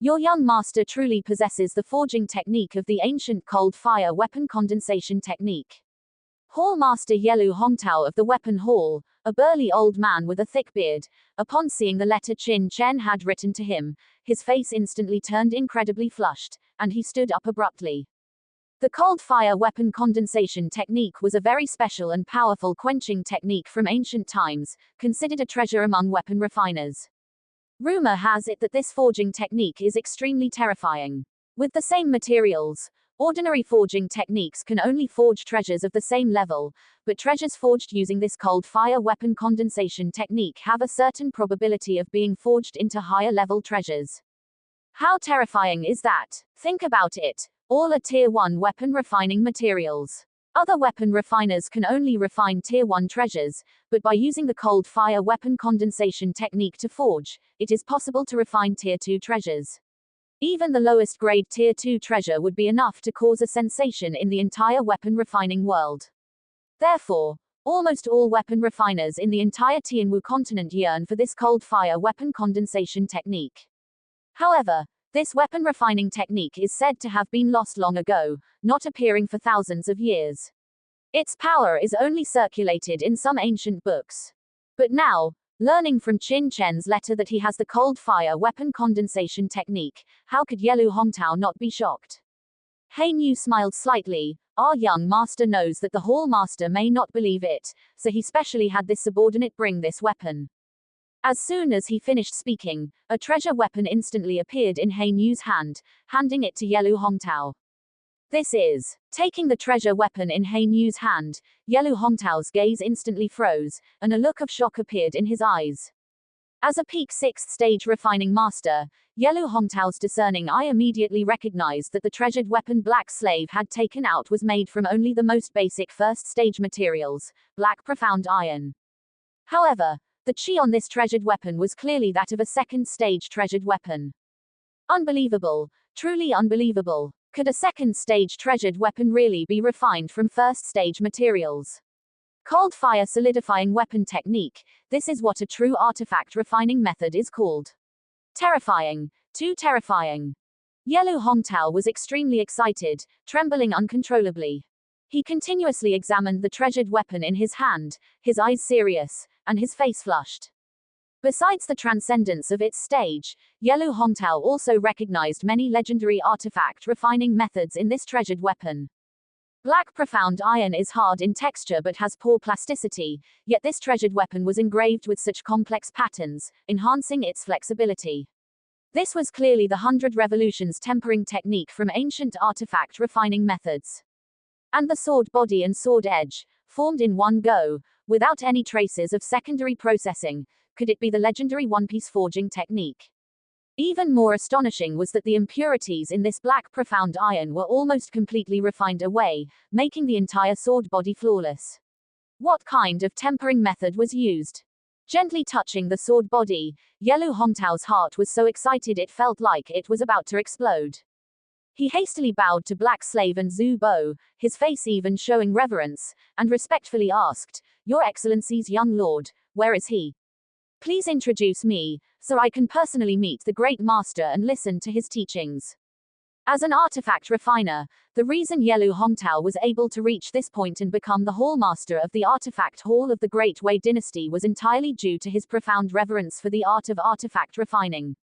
Your young master truly possesses the forging technique of the ancient cold fire weapon condensation technique. Hall Master Yelu Hongtao of the weapon hall, a burly old man with a thick beard, upon seeing the letter Qin Chen had written to him, his face instantly turned incredibly flushed, and he stood up abruptly. The cold fire weapon condensation technique was a very special and powerful quenching technique from ancient times, considered a treasure among weapon refiners. Rumor has it that this forging technique is extremely terrifying. With the same materials, ordinary forging techniques can only forge treasures of the same level, but treasures forged using this cold fire weapon condensation technique have a certain probability of being forged into higher level treasures. How terrifying is that? Think about it. All are Tier 1 weapon refining materials. Other weapon refiners can only refine Tier 1 treasures, but by using the cold fire weapon condensation technique to forge, it is possible to refine Tier 2 treasures. Even the lowest grade Tier 2 treasure would be enough to cause a sensation in the entire weapon refining world. Therefore, almost all weapon refiners in the entire Tianwu Continent yearn for this cold fire weapon condensation technique. However, this weapon refining technique is said to have been lost long ago, not appearing for thousands of years. Its power is only circulated in some ancient books. But now, learning from Qin Chen's letter that he has the cold fire weapon condensation technique, how could Yelu Hongtao not be shocked? He Nu smiled slightly. Our young master knows that the hall master may not believe it, so he specially had this subordinate bring this weapon. As soon as he finished speaking, a treasure weapon instantly appeared in He Nu's hand, handing it to Yelu Hongtao. This is. Taking the treasure weapon in He Nu's hand, Yelu Hongtao's gaze instantly froze, and a look of shock appeared in his eyes. As a peak 6th stage refining master, Yelu Hongtao's discerning eye immediately recognized that the treasured weapon Black Slave had taken out was made from only the most basic 1st stage materials, black profound iron. However, the chi on this treasured weapon was clearly that of a 2nd stage treasured weapon. Unbelievable, truly unbelievable. Could a 2nd stage treasured weapon really be refined from 1st stage materials? Cold fire solidifying weapon technique, this is what a true artifact refining method is called. Terrifying, too terrifying. Yelu Hongtao was extremely excited, trembling uncontrollably. He continuously examined the treasured weapon in his hand, his eyes serious, and his face flushed. Besides the transcendence of its stage, Yelu Hongtao also recognized many legendary artifact refining methods in this treasured weapon. Black profound iron is hard in texture but has poor plasticity, yet this treasured weapon was engraved with such complex patterns, enhancing its flexibility. This was clearly the 100 revolutions tempering technique from ancient artifact refining methods. And the sword body and sword edge, formed in one go, without any traces of secondary processing, could it be the legendary one-piece forging technique? Even more astonishing was that the impurities in this black profound iron were almost completely refined away, making the entire sword body flawless. What kind of tempering method was used? Gently touching the sword body, Yelu Hongtao's heart was so excited it felt like it was about to explode. He hastily bowed to Black Slave and Zhu Bo, his face even showing reverence, and respectfully asked, "Your Excellency's young lord, where is he? Please introduce me, so I can personally meet the great master and listen to his teachings." As an artifact refiner, the reason Yelu Hongtao was able to reach this point and become the hall master of the artifact hall of the Great Wei dynasty was entirely due to his profound reverence for the art of artifact refining.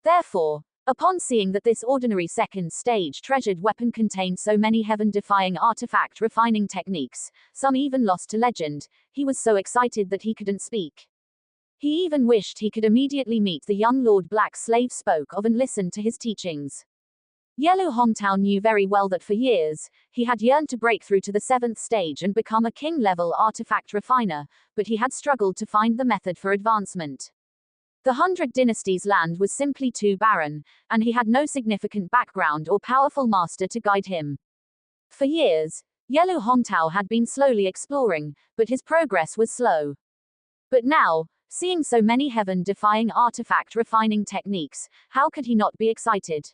Therefore, upon seeing that this ordinary 2nd stage treasured weapon contained so many heaven-defying artifact refining techniques, some even lost to legend, he was so excited that he couldn't speak. He even wished he could immediately meet the young Lord Black Slave spoke of and listen to his teachings. Yelu Hongtao knew very well that for years, he had yearned to break through to the 7th stage and become a king-level artifact refiner, but he had struggled to find the method for advancement. The 100 Dynasty's land was simply too barren, and he had no significant background or powerful master to guide him. For years, Yelu Hongtao had been slowly exploring, but his progress was slow. But now, seeing so many heaven-defying artifact refining techniques, how could he not be excited?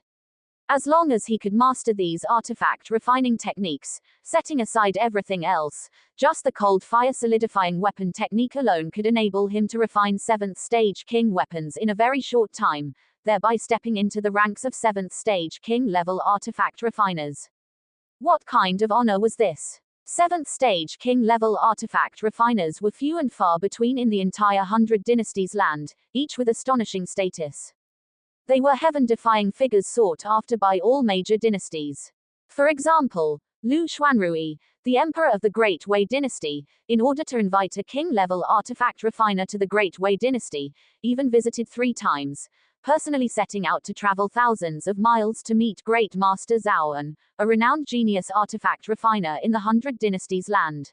As long as he could master these artifact refining techniques, setting aside everything else, just the cold fire solidifying weapon technique alone could enable him to refine 7th stage king weapons in a very short time, thereby stepping into the ranks of 7th stage king level artifact refiners. What kind of honor was this? 7th stage king level artifact refiners were few and far between in the entire 100 Dynasties land, each with astonishing status. They were heaven-defying figures sought after by all major dynasties. For example, Lu Xuanrui, the emperor of the Great Wei dynasty, in order to invite a king-level artifact refiner to the Great Wei dynasty, even visited 3 times, personally setting out to travel thousands of miles to meet Great Master Zhao An, a renowned genius artifact refiner in the 100 Dynasties land.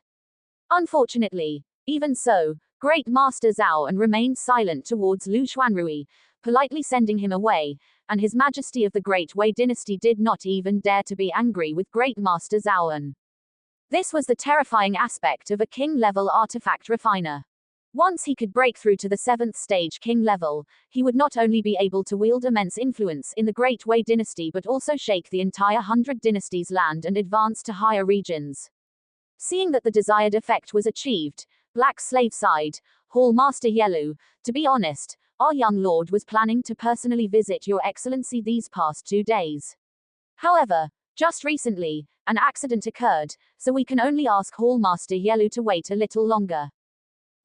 Unfortunately, even so, Great Master Zhao An remained silent towards Lu Xuanrui, politely sending him away, and His Majesty of the Great Wei dynasty did not even dare to be angry with Great Master Zhao An. This was the terrifying aspect of a king-level artifact refiner. Once he could break through to the 7th stage king level, he would not only be able to wield immense influence in the Great Wei dynasty but also shake the entire 100 Dynasties land and advance to higher regions. Seeing that the desired effect was achieved, Black Slave sighed, Hall Master Yelu, to be honest, our young lord was planning to personally visit Your Excellency these past 2 days. However, just recently, an accident occurred, so we can only ask Hall Master Yelu to wait a little longer.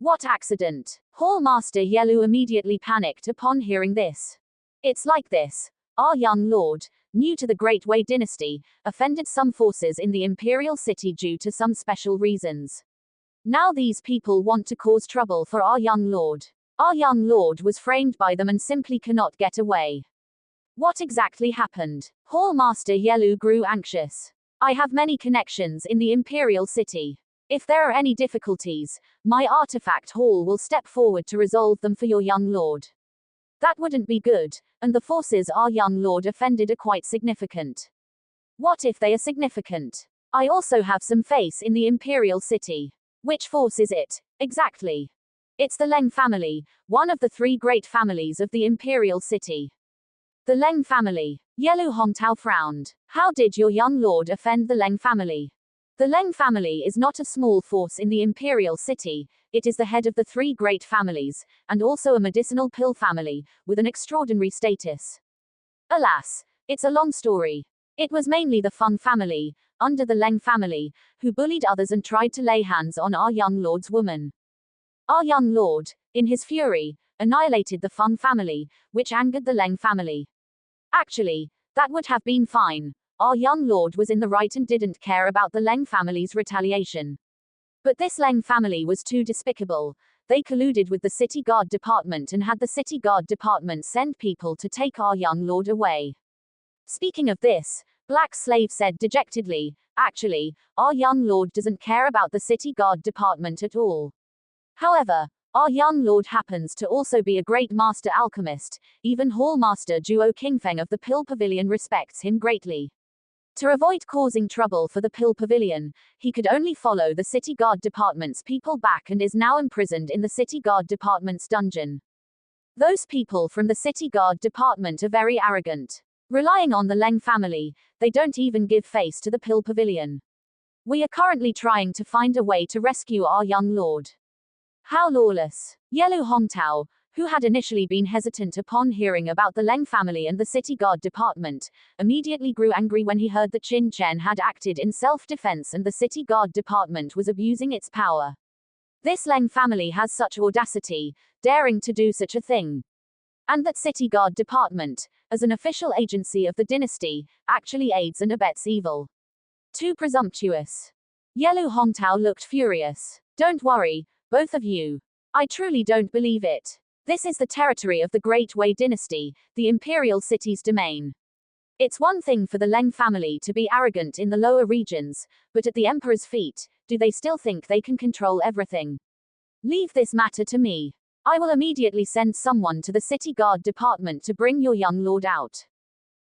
What accident? Hall Master Yelu immediately panicked upon hearing this. It's like this. Our young lord, new to the Great Wei dynasty, offended some forces in the imperial city due to some special reasons. Now these people want to cause trouble for our young lord. Our young lord was framed by them and simply cannot get away. What exactly happened? Hall Master Yelu grew anxious. I have many connections in the imperial city. If there are any difficulties, my artifact hall will step forward to resolve them for your young lord. That wouldn't be good, and the forces our young lord offended are quite significant. What if they are significant? I also have some face in the imperial city. Which force is it, exactly? It's the Leng family, one of the 3 great families of the imperial city. The Leng family. Yelu Hongtao frowned. How did your young lord offend the Leng family? The Leng family is not a small force in the imperial city, it is the head of the 3 great families, and also a medicinal pill family, with an extraordinary status. Alas, it's a long story. It was mainly the Feng family, under the Leng family, who bullied others and tried to lay hands on our young lord's woman. Our young lord, in his fury, annihilated the Feng family, which angered the Leng family. Actually, that would have been fine. Our young lord was in the right and didn't care about the Leng family's retaliation. But this Leng family was too despicable. They colluded with the city guard department and had the city guard department send people to take our young lord away. Speaking of this, Black Slave said dejectedly, actually, our young lord doesn't care about the city guard department at all. However, our young lord happens to also be a great master alchemist, even Hall Master Duo Kingfeng of the Pill Pavilion respects him greatly. To avoid causing trouble for the Pill Pavilion, he could only follow the City Guard Department's people back and is now imprisoned in the City Guard Department's dungeon. Those people from the City Guard Department are very arrogant. Relying on the Leng family, they don't even give face to the Pill Pavilion. We are currently trying to find a way to rescue our young lord. How lawless. Yelu Hongtao, who had initially been hesitant upon hearing about the Leng family and the City Guard Department, immediately grew angry when he heard that Qin Chen had acted in self-defense and the City Guard Department was abusing its power. This Leng family has such audacity, daring to do such a thing. And that City Guard Department, as an official agency of the dynasty, actually aids and abets evil. Too presumptuous. Yelu Hongtao looked furious. Don't worry, both of you. I truly don't believe it. This is the territory of the Great Wei dynasty, the imperial city's domain. It's one thing for the Leng family to be arrogant in the lower regions, but at the emperor's feet, do they still think they can control everything? Leave this matter to me. I will immediately send someone to the City Guard Department to bring your young lord out.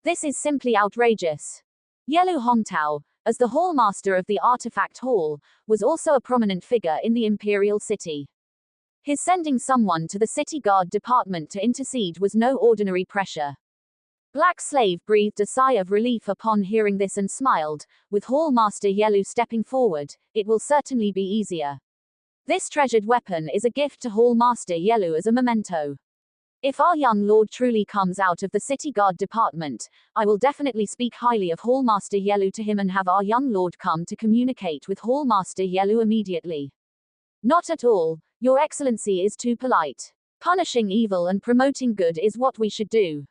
This is simply outrageous. Yelu Hongtao, as the hall master of the artifact hall, was also a prominent figure in the imperial city. His sending someone to the City Guard Department to intercede was no ordinary pressure. Black Slave breathed a sigh of relief upon hearing this and smiled, with Hall Master Yelu stepping forward. It will certainly be easier. This treasured weapon is a gift to Hall Master Yelu as a memento. If our young lord truly comes out of the city guard department, I will definitely speak highly of Hall Master Yelu to him and have our young lord come to communicate with Hall Master Yelu immediately. Not at all, Your Excellency is too polite. Punishing evil and promoting good is what we should do.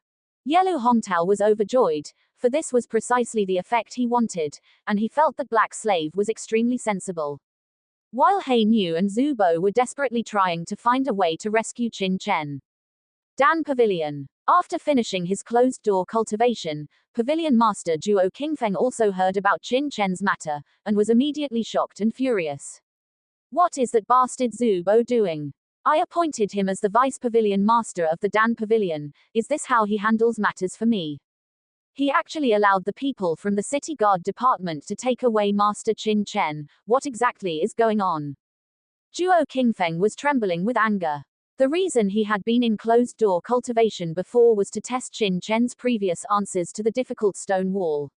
Yelu Hongtao was overjoyed, for this was precisely the effect he wanted, and he felt that Black Slave was extremely sensible. While He Nu and Zhu Bo were desperately trying to find a way to rescue Qin Chen. Dan Pavilion. After finishing his closed-door cultivation, Pavilion Master Zhuo Qingfeng also heard about Qin Chen's matter, and was immediately shocked and furious. What is that bastard Zhu Bo doing? I appointed him as the Vice Pavilion Master of the Dan Pavilion. Is this how he handles matters for me? He actually allowed the people from the City Guard Department to take away Master Qin Chen. What exactly is going on? Zhuo Qingfeng was trembling with anger. The reason he had been in closed-door cultivation before was to test Qin Chen's previous answers to the difficult stone wall.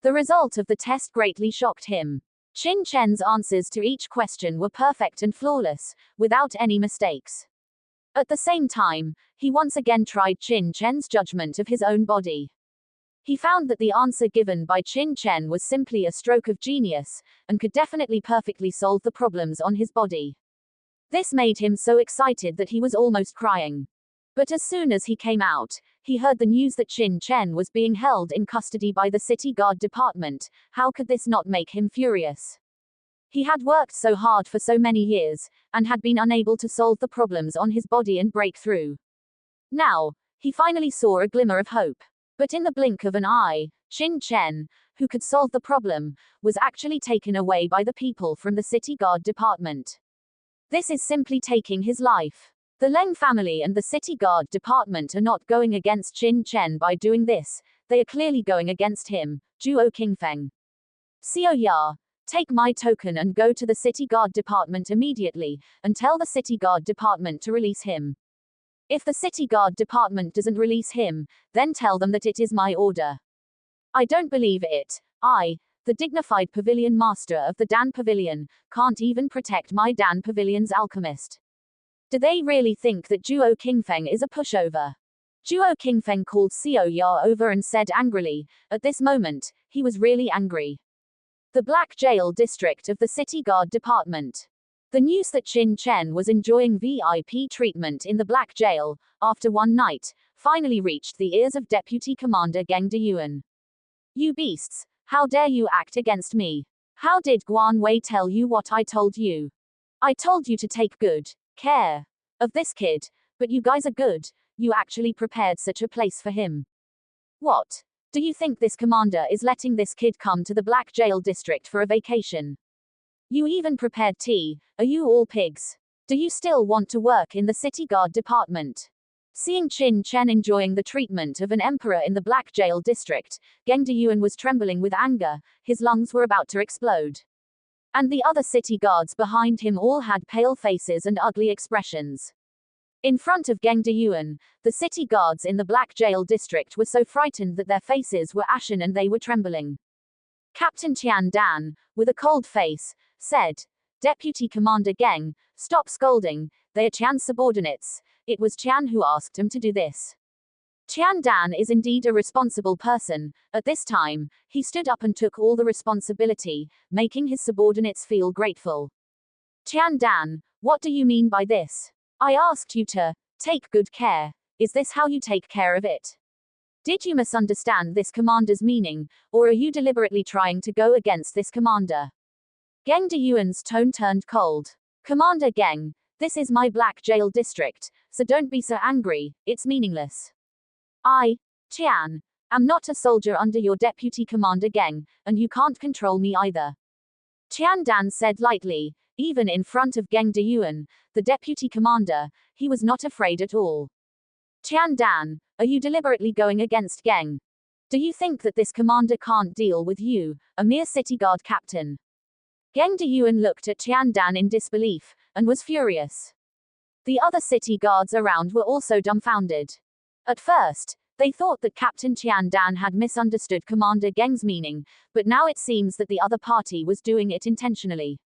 The result of the test greatly shocked him. Qin Chen's answers to each question were perfect and flawless, without any mistakes. At the same time, he once again tried Qin Chen's judgment of his own body. He found that the answer given by Qin Chen was simply a stroke of genius, and could definitely perfectly solve the problems on his body. This made him so excited that he was almost crying. But as soon as he came out, he heard the news that Qin Chen was being held in custody by the City Guard Department. How could this not make him furious? He had worked so hard for so many years, and had been unable to solve the problems on his body and break through. Now, he finally saw a glimmer of hope. But in the blink of an eye, Qin Chen, who could solve the problem, was actually taken away by the people from the City Guard Department. This is simply taking his life. The Leng family and the City Guard Department are not going against Qin Chen by doing this, they are clearly going against him. Zhuo Qingfeng. Xiao Ya, take my token and go to the City Guard Department immediately, and tell the City Guard Department to release him. If the City Guard Department doesn't release him, then tell them that it is my order. I don't believe it. The dignified Pavilion Master of the Dan Pavilion, can't even protect my Dan Pavilion's alchemist. Do they really think that Zhuo Qingfeng is a pushover? Zhuo Qingfeng called Xiao Ya over and said angrily, at this moment, he was really angry. The Black Jail District of the City Guard Department. The news that Qin Chen was enjoying VIP treatment in the Black Jail, after one night, finally reached the ears of Deputy Commander Geng Deyuan. You beasts! How dare you act against me? How did Guan Wei tell you what I told you? I told you to take good care of this kid, but you guys are good, you actually prepared such a place for him. What? Do you think this commander is letting this kid come to the Black Jail District for a vacation? You even prepared tea, are you all pigs? Do you still want to work in the City Guard Department? Seeing Qin Chen enjoying the treatment of an emperor in the Black Jail District, Geng Deyuan was trembling with anger, his lungs were about to explode. And the other city guards behind him all had pale faces and ugly expressions. In front of Geng Deyuan, the city guards in the Black Jail District were so frightened that their faces were ashen and they were trembling. Captain Tian Dan, with a cold face, said, Deputy Commander Geng, stop scolding, they are Tian's subordinates. It was Tian who asked him to do this. Tian Dan is indeed a responsible person. At this time, he stood up and took all the responsibility, making his subordinates feel grateful. Tian Dan, what do you mean by this? I asked you to take good care. Is this how you take care of it? Did you misunderstand this commander's meaning, or are you deliberately trying to go against this commander? Geng Deyuan's tone turned cold. Commander Geng, this is my Black Jail District, so don't be so angry, it's meaningless. I, Tian, am not a soldier under your Deputy Commander Geng, and you can't control me either. Tian Dan said lightly, even in front of Geng Deyuan, the Deputy Commander, he was not afraid at all. Tian Dan, are you deliberately going against Geng? Do you think that this commander can't deal with you, a mere city guard captain? Geng Deyuan looked at Tian Dan in disbelief, and was furious. The other city guards around were also dumbfounded. At first, They thought that Captain Qian Dan had misunderstood Commander Geng's meaning, but now it seems that the other party was doing it intentionally.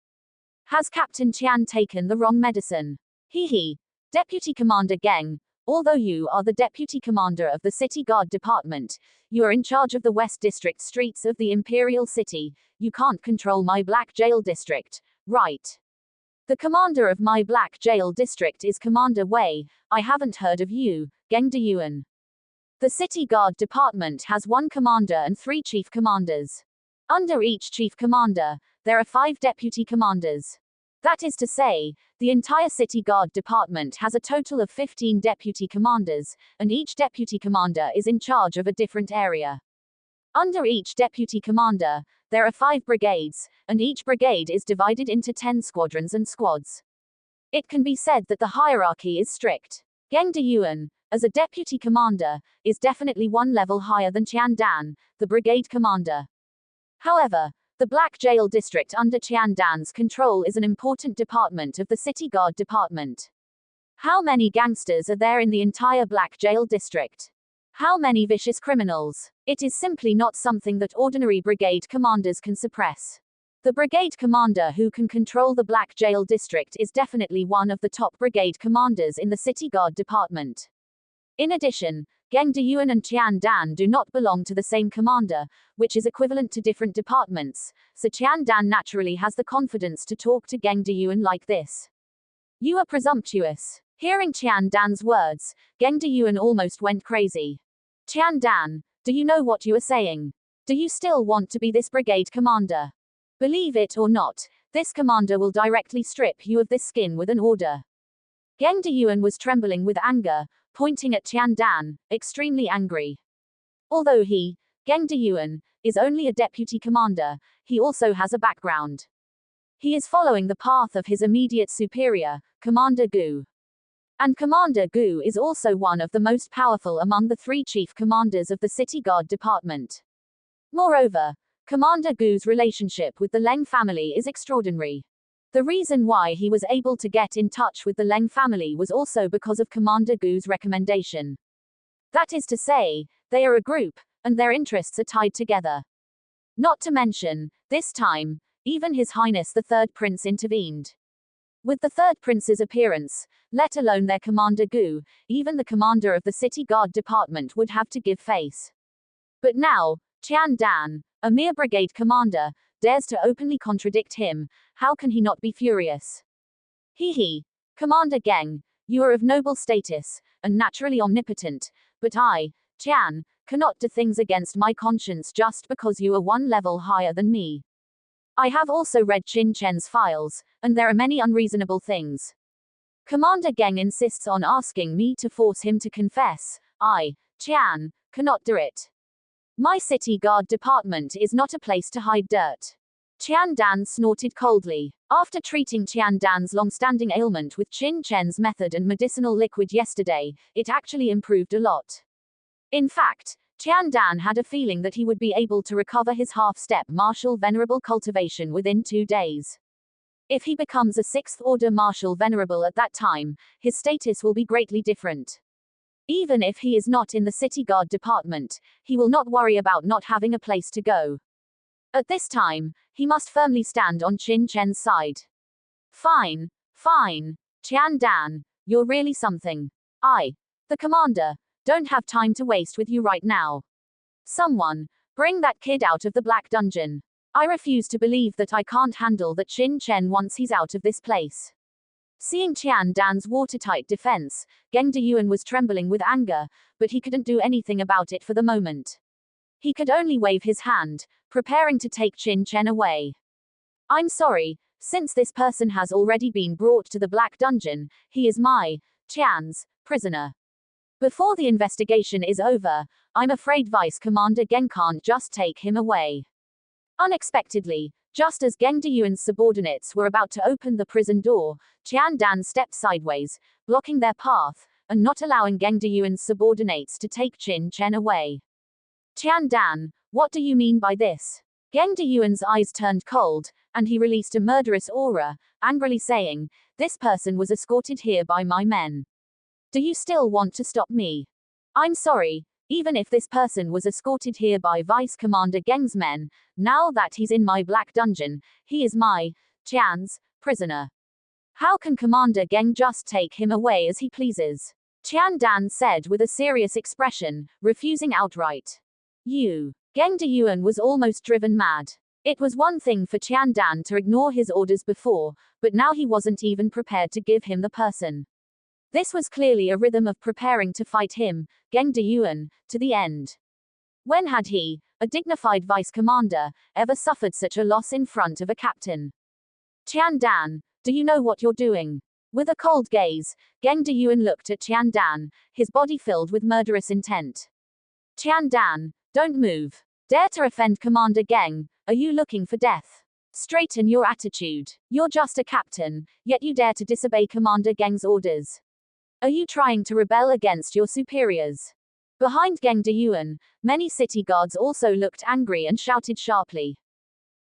Has Captain Qian taken the wrong medicine? Hee. Deputy Commander Geng, although you are the Deputy Commander of the City Guard Department, you are in charge of the West District streets of the Imperial City, you can't control my Black Jail District, right? The commander of my Black Jail District is Commander Wei. I haven't heard of you, Geng Deyuan. The City Guard Department has 1 commander and 3 chief commanders. Under each chief commander, there are 5 deputy commanders. That is to say, the entire City Guard Department has a total of 15 deputy commanders, and each deputy commander is in charge of a different area. Under each deputy commander, there are 5 brigades, and each brigade is divided into 10 squadrons and squads. It can be said that the hierarchy is strict. Geng Deyuan, as a deputy commander, is definitely 1 level higher than Qian Dan, the brigade commander. However, the Black Jail District under Qian Dan's control is an important department of the City Guard Department. How many gangsters are there in the entire Black Jail District? How many vicious criminals? It is simply not something that ordinary brigade commanders can suppress. The brigade commander who can control the Black Jail District is definitely one of the top brigade commanders in the City Guard Department. In addition, Geng Deyuan and Qian Dan do not belong to the same commander, which is equivalent to different departments, so Qian Dan naturally has the confidence to talk to Geng Deyuan like this. You are presumptuous. Hearing Qian Dan's words, Geng Deyuan almost went crazy. Qian Dan, do you know what you are saying? Do you still want to be this brigade commander? Believe it or not, this commander will directly strip you of this skin with an order. Geng Deyuan was trembling with anger, pointing at Qian Dan, extremely angry. Although he, Geng Deyuan, is only a deputy commander, he also has a background. He is following the path of his immediate superior, Commander Gu. And Commander Gu is also one of the most powerful among the 3 chief commanders of the City Guard Department. Moreover, Commander Gu's relationship with the Leng family is extraordinary. The reason why he was able to get in touch with the Leng family was also because of Commander Gu's recommendation. That is to say, they are a group, and their interests are tied together. Not to mention, this time, even His Highness the Third Prince intervened. With the Third Prince's appearance, let alone their Commander Gu, even the commander of the City Guard Department would have to give face. But now, Qian Dan, a mere brigade commander, dares to openly contradict him. How can he not be furious? Hee. Commander Geng, you are of noble status, and naturally omnipotent, but I, Qian, cannot do things against my conscience just because you are 1 level higher than me. I have also read Qin Chen's files, and there are many unreasonable things. Commander Geng insists on asking me to force him to confess. I, Qian, cannot do it. My City Guard Department is not a place to hide dirt. Qian Dan snorted coldly. After treating Qian Dan's long-standing ailment with Qin Chen's method and medicinal liquid yesterday, it actually improved a lot. In fact, Qian Dan had a feeling that he would be able to recover his half-step martial venerable cultivation within 2 days. If he becomes a 6th order martial venerable at that time, his status will be greatly different. Even if he is not in the City Guard Department, he will not worry about not having a place to go. At this time, he must firmly stand on Qin Chen's side. Fine. Qian Dan, you're really something. I, the commander, don't have time to waste with you right now. Someone, bring that kid out of the Black Dungeon. I refuse to believe that I can't handle that Qin Chen once he's out of this place. Seeing Qian Dan's watertight defense, Geng Deyuan was trembling with anger, but he couldn't do anything about it for the moment. He could only wave his hand, preparing to take Qin Chen away. I'm sorry, since this person has already been brought to the Black Dungeon, he is my, Qian's, prisoner. Before the investigation is over, I'm afraid Vice Commander Geng can't just take him away. Unexpectedly, just as Geng Deyuan's subordinates were about to open the prison door, Qian Dan stepped sideways, blocking their path, and not allowing Geng Deyuan's subordinates to take Qin Chen away. Qian Dan, what do you mean by this? Geng Deyuan's eyes turned cold, and he released a murderous aura, angrily saying, this person was escorted here by my men. Do you still want to stop me? I'm sorry, Even if this person was escorted here by Vice Commander Geng's men, now that he's in my black dungeon, he is my, Qian's, prisoner. How can Commander Geng just take him away as he pleases? Qian Dan said with a serious expression, refusing outright. Geng Deyuan was almost driven mad. It was one thing for Qian Dan to ignore his orders before, but now he wasn't even prepared to give him the person. This was clearly a rhythm of preparing to fight him, Geng Deyuan, to the end. When had he, a dignified vice commander, ever suffered such a loss in front of a captain? Qian Dan, do you know what you're doing? With a cold gaze, Geng Deyuan looked at Qian Dan, his body filled with murderous intent. Qian Dan, don't move. Dare to offend Commander Geng, are you looking for death? Straighten your attitude. You're just a captain, yet you dare to disobey Commander Geng's orders. Are you trying to rebel against your superiors? Behind Geng Deyuan, many city guards also looked angry and shouted sharply.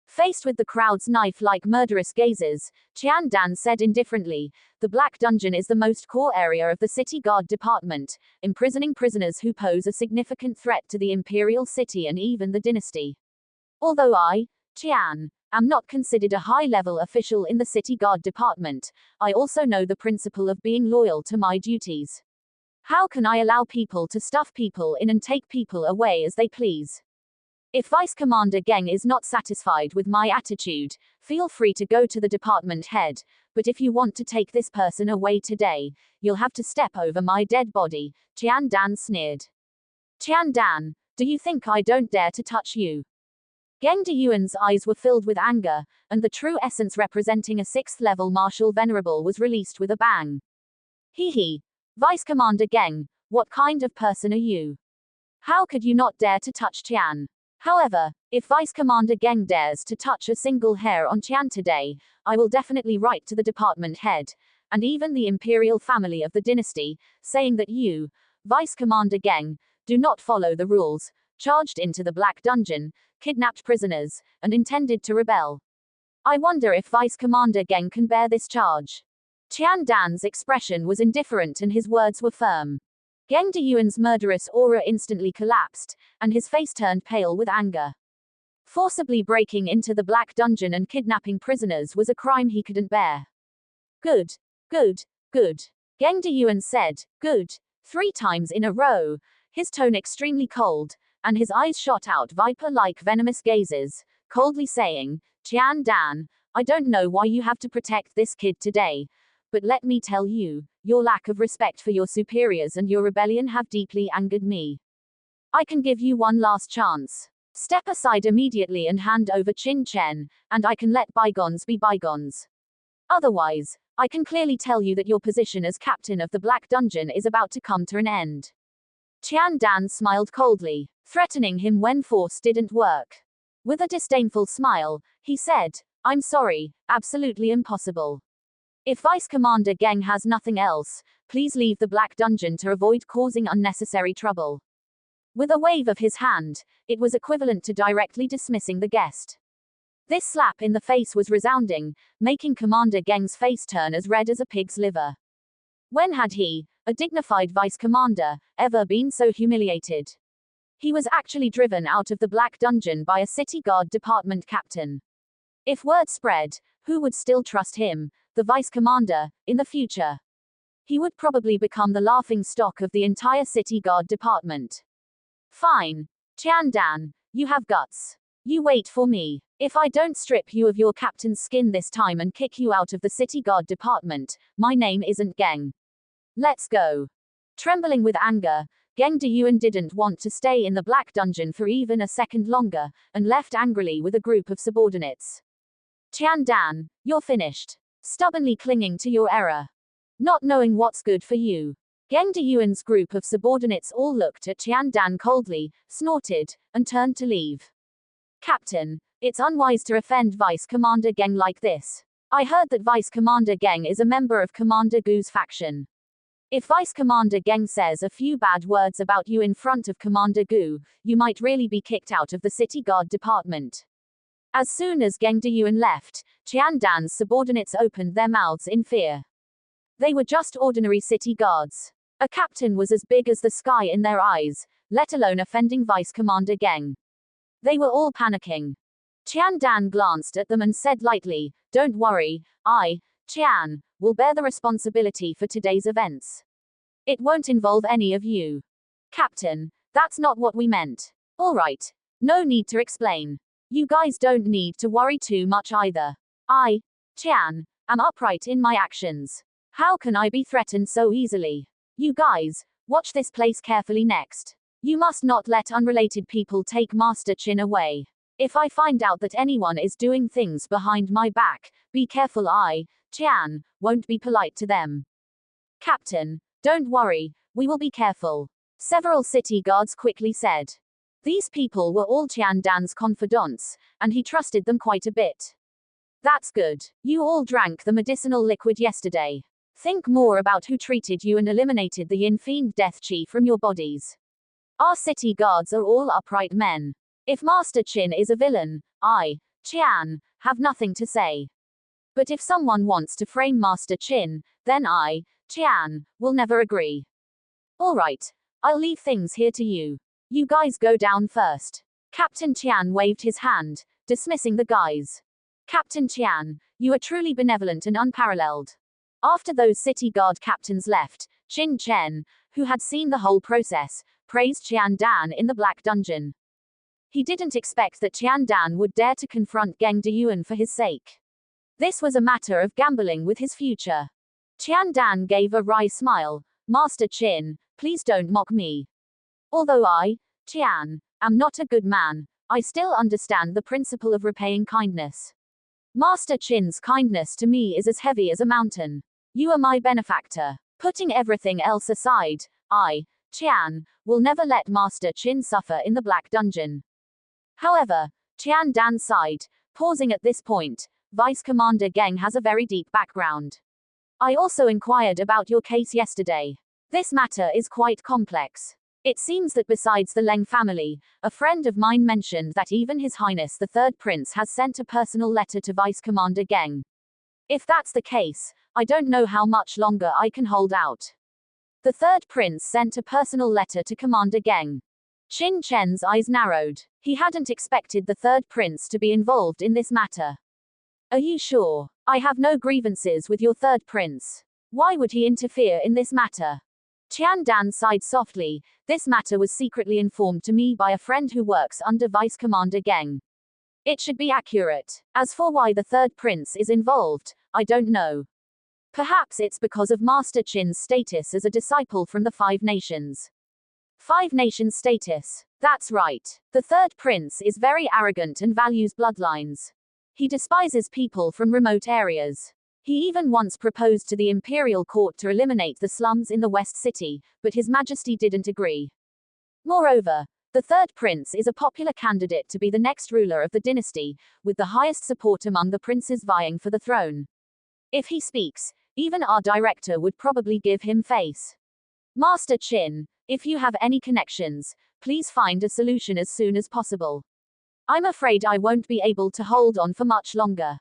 Faced with the crowd's knife-like murderous gazes, Qian Dan said indifferently, the Black Dungeon is the most core area of the City Guard Department, imprisoning prisoners who pose a significant threat to the Imperial City and even the dynasty. Although I, Qian, am not considered a high-level official in the City Guard Department, I also know the principle of being loyal to my duties. How can I allow people to stuff people in and take people away as they please? If Vice Commander Geng is not satisfied with my attitude, feel free to go to the department head, but if you want to take this person away today, you'll have to step over my dead body, Qian Dan sneered. Qian Dan, do you think I don't dare to touch you? Geng Deyuan's eyes were filled with anger, and the true essence representing a 6th-level martial venerable was released with a bang. Hee. Vice Commander Geng, what kind of person are you? How could you not dare to touch Qian? However, if Vice Commander Geng dares to touch a single hair on Qian today, I will definitely write to the department head, and even the imperial family of the dynasty, saying that you, Vice Commander Geng, do not follow the rules, charged into the Black Dungeon, kidnapped prisoners, and intended to rebel. I wonder if Vice Commander Geng can bear this charge. Qian Dan's expression was indifferent and his words were firm. Geng Deyuan's murderous aura instantly collapsed, and his face turned pale with anger. Forcibly breaking into the Black Dungeon and kidnapping prisoners was a crime he couldn't bear. Good. Geng Deyuan said, good, 3 times in a row, his tone extremely cold, and his eyes shot out viper-like venomous gazes, coldly saying, Qian Dan, I don't know why you have to protect this kid today, but let me tell you, your lack of respect for your superiors and your rebellion have deeply angered me. I can give you one last chance. Step aside immediately and hand over Qin Chen, and I can let bygones be bygones. Otherwise, I can clearly tell you that your position as captain of the Black Dungeon is about to come to an end. Qian Dan smiled coldly, threatening him when force didn't work. With a disdainful smile, he said, I'm sorry, absolutely impossible. If Vice Commander Geng has nothing else, please leave the Black Dungeon to avoid causing unnecessary trouble. With a wave of his hand, it was equivalent to directly dismissing the guest. This slap in the face was resounding, making Commander Geng's face turn as red as a pig's liver. When had he, a dignified vice commander, ever been so humiliated? He was actually driven out of the Black Dungeon by a city guard department captain. If word spread, who would still trust him, the vice commander, in the future? He would probably become the laughing stock of the entire city guard department. Fine. Qian Dan, you have guts. You wait for me. If I don't strip you of your captain's skin this time and kick you out of the city guard department, my name isn't Geng. Let's go. Trembling with anger, Geng Deyuan didn't want to stay in the Black Dungeon for even a second longer, and left angrily with a group of subordinates. Qian Dan, you're finished. Stubbornly clinging to your error. Not knowing what's good for you. Geng Deyuan's group of subordinates all looked at Qian Dan coldly, snorted, and turned to leave. Captain, it's unwise to offend Vice Commander Geng like this. I heard that Vice Commander Geng is a member of Commander Gu's faction. If Vice Commander Geng says a few bad words about you in front of Commander Gu, you might really be kicked out of the city guard department. As soon as Geng Deyuan left, Qian Dan's subordinates opened their mouths in fear. They were just ordinary city guards. A captain was as big as the sky in their eyes, let alone offending Vice Commander Geng. They were all panicking. Qian Dan glanced at them and said lightly, "Don't worry, I, Qian, will bear the responsibility for today's events. It won't involve any of you." "Captain, that's not what we meant." "All right. No need to explain. You guys don't need to worry too much either. I, Qian, am upright in my actions. How can I be threatened so easily? You guys, watch this place carefully next. You must not let unrelated people take Master Qin away. If I find out that anyone is doing things behind my back, be careful. I, Qian, won't be polite to them." "Captain, don't worry, we will be careful," several city guards quickly said. These people were all Qian Dan's confidants, and he trusted them quite a bit. "That's good. You all drank the medicinal liquid yesterday. Think more about who treated you and eliminated the Yin Fiend Death Chi from your bodies. Our city guards are all upright men. If Master Qin is a villain, I, Qian, have nothing to say. But if someone wants to frame Master Qin, then I, Qian, will never agree. All right, I'll leave things here to you. You guys go down first." Captain Qian waved his hand, dismissing the guys. "Captain Qian, you are truly benevolent and unparalleled." After those city guard captains left, Qin Chen, who had seen the whole process, praised Qian Dan in the Black Dungeon. He didn't expect that Qian Dan would dare to confront Geng Deyuan for his sake. This was a matter of gambling with his future. Qian Dan gave a wry smile. "Master Qin, please don't mock me. Although I, Qian, am not a good man, I still understand the principle of repaying kindness. Master Qin's kindness to me is as heavy as a mountain. You are my benefactor. Putting everything else aside, I, Qian, will never let Master Qin suffer in the Black Dungeon." However, Qian Dan sighed, pausing at this point. "Vice Commander Geng has a very deep background. I also inquired about your case yesterday. This matter is quite complex. It seems that besides the Leng family, a friend of mine mentioned that even His Highness the Third Prince has sent a personal letter to Vice Commander Geng. If that's the case, I don't know how much longer I can hold out." The Third Prince sent a personal letter to Commander Geng. Qin Chen's eyes narrowed. He hadn't expected the Third Prince to be involved in this matter. "Are you sure? I have no grievances with your Third Prince. Why would he interfere in this matter?" Qian Dan sighed softly. "This matter was secretly informed to me by a friend who works under Vice Commander Geng. It should be accurate. As for why the Third Prince is involved, I don't know. Perhaps it's because of Master Qin's status as a disciple from the Five Nations." "Five Nations status. That's right. The Third Prince is very arrogant and values bloodlines. He despises people from remote areas. He even once proposed to the Imperial Court to eliminate the slums in the West City, but His Majesty didn't agree. Moreover, the Third Prince is a popular candidate to be the next ruler of the dynasty, with the highest support among the princes vying for the throne. If he speaks, even our director would probably give him face. Master Qin, if you have any connections, please find a solution as soon as possible. I'm afraid I won't be able to hold on for much longer."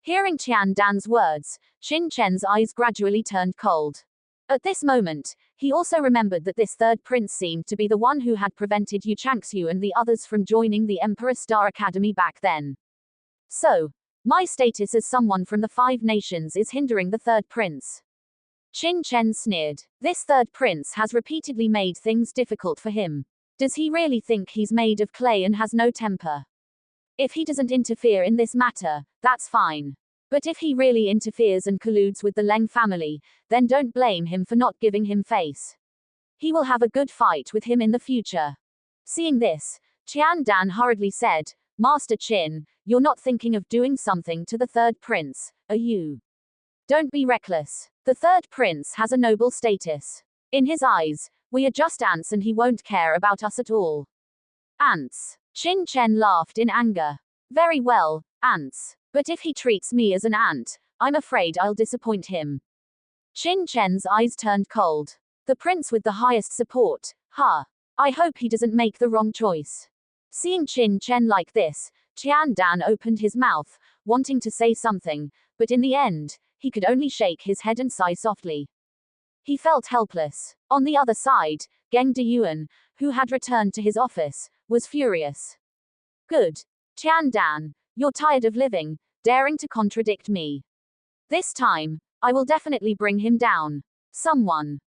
Hearing Qian Dan's words, Qin Chen's eyes gradually turned cold. At this moment, he also remembered that this Third Prince seemed to be the one who had prevented Yu Changxiu and the others from joining the Emperor Star Academy back then. "So, my status as someone from the Five Nations is hindering the Third Prince." Qin Chen sneered. "This Third Prince has repeatedly made things difficult for him. Does he really think he's made of clay and has no temper? If he doesn't interfere in this matter, that's fine. But if he really interferes and colludes with the Leng family, then don't blame him for not giving him face. He will have a good fight with him in the future." Seeing this, Qian Dan hurriedly said, "Master Qin, you're not thinking of doing something to the Third Prince, are you? Don't be reckless. The Third Prince has a noble status. In his eyes, we are just ants and he won't care about us at all." "Ants?" Qin Chen laughed in anger. "Very well, ants. But if he treats me as an ant, I'm afraid I'll disappoint him." Qin Chen's eyes turned cold. The prince with the highest support, huh? I hope he doesn't make the wrong choice. Seeing Qin Chen like this, Qian Dan opened his mouth, wanting to say something, but in the end, he could only shake his head and sigh softly. He felt helpless. On the other side, Geng Deyuan, who had returned to his office, was furious. Good. Qian Dan, you're tired of living, daring to contradict me. This time, I will definitely bring him down. Someone.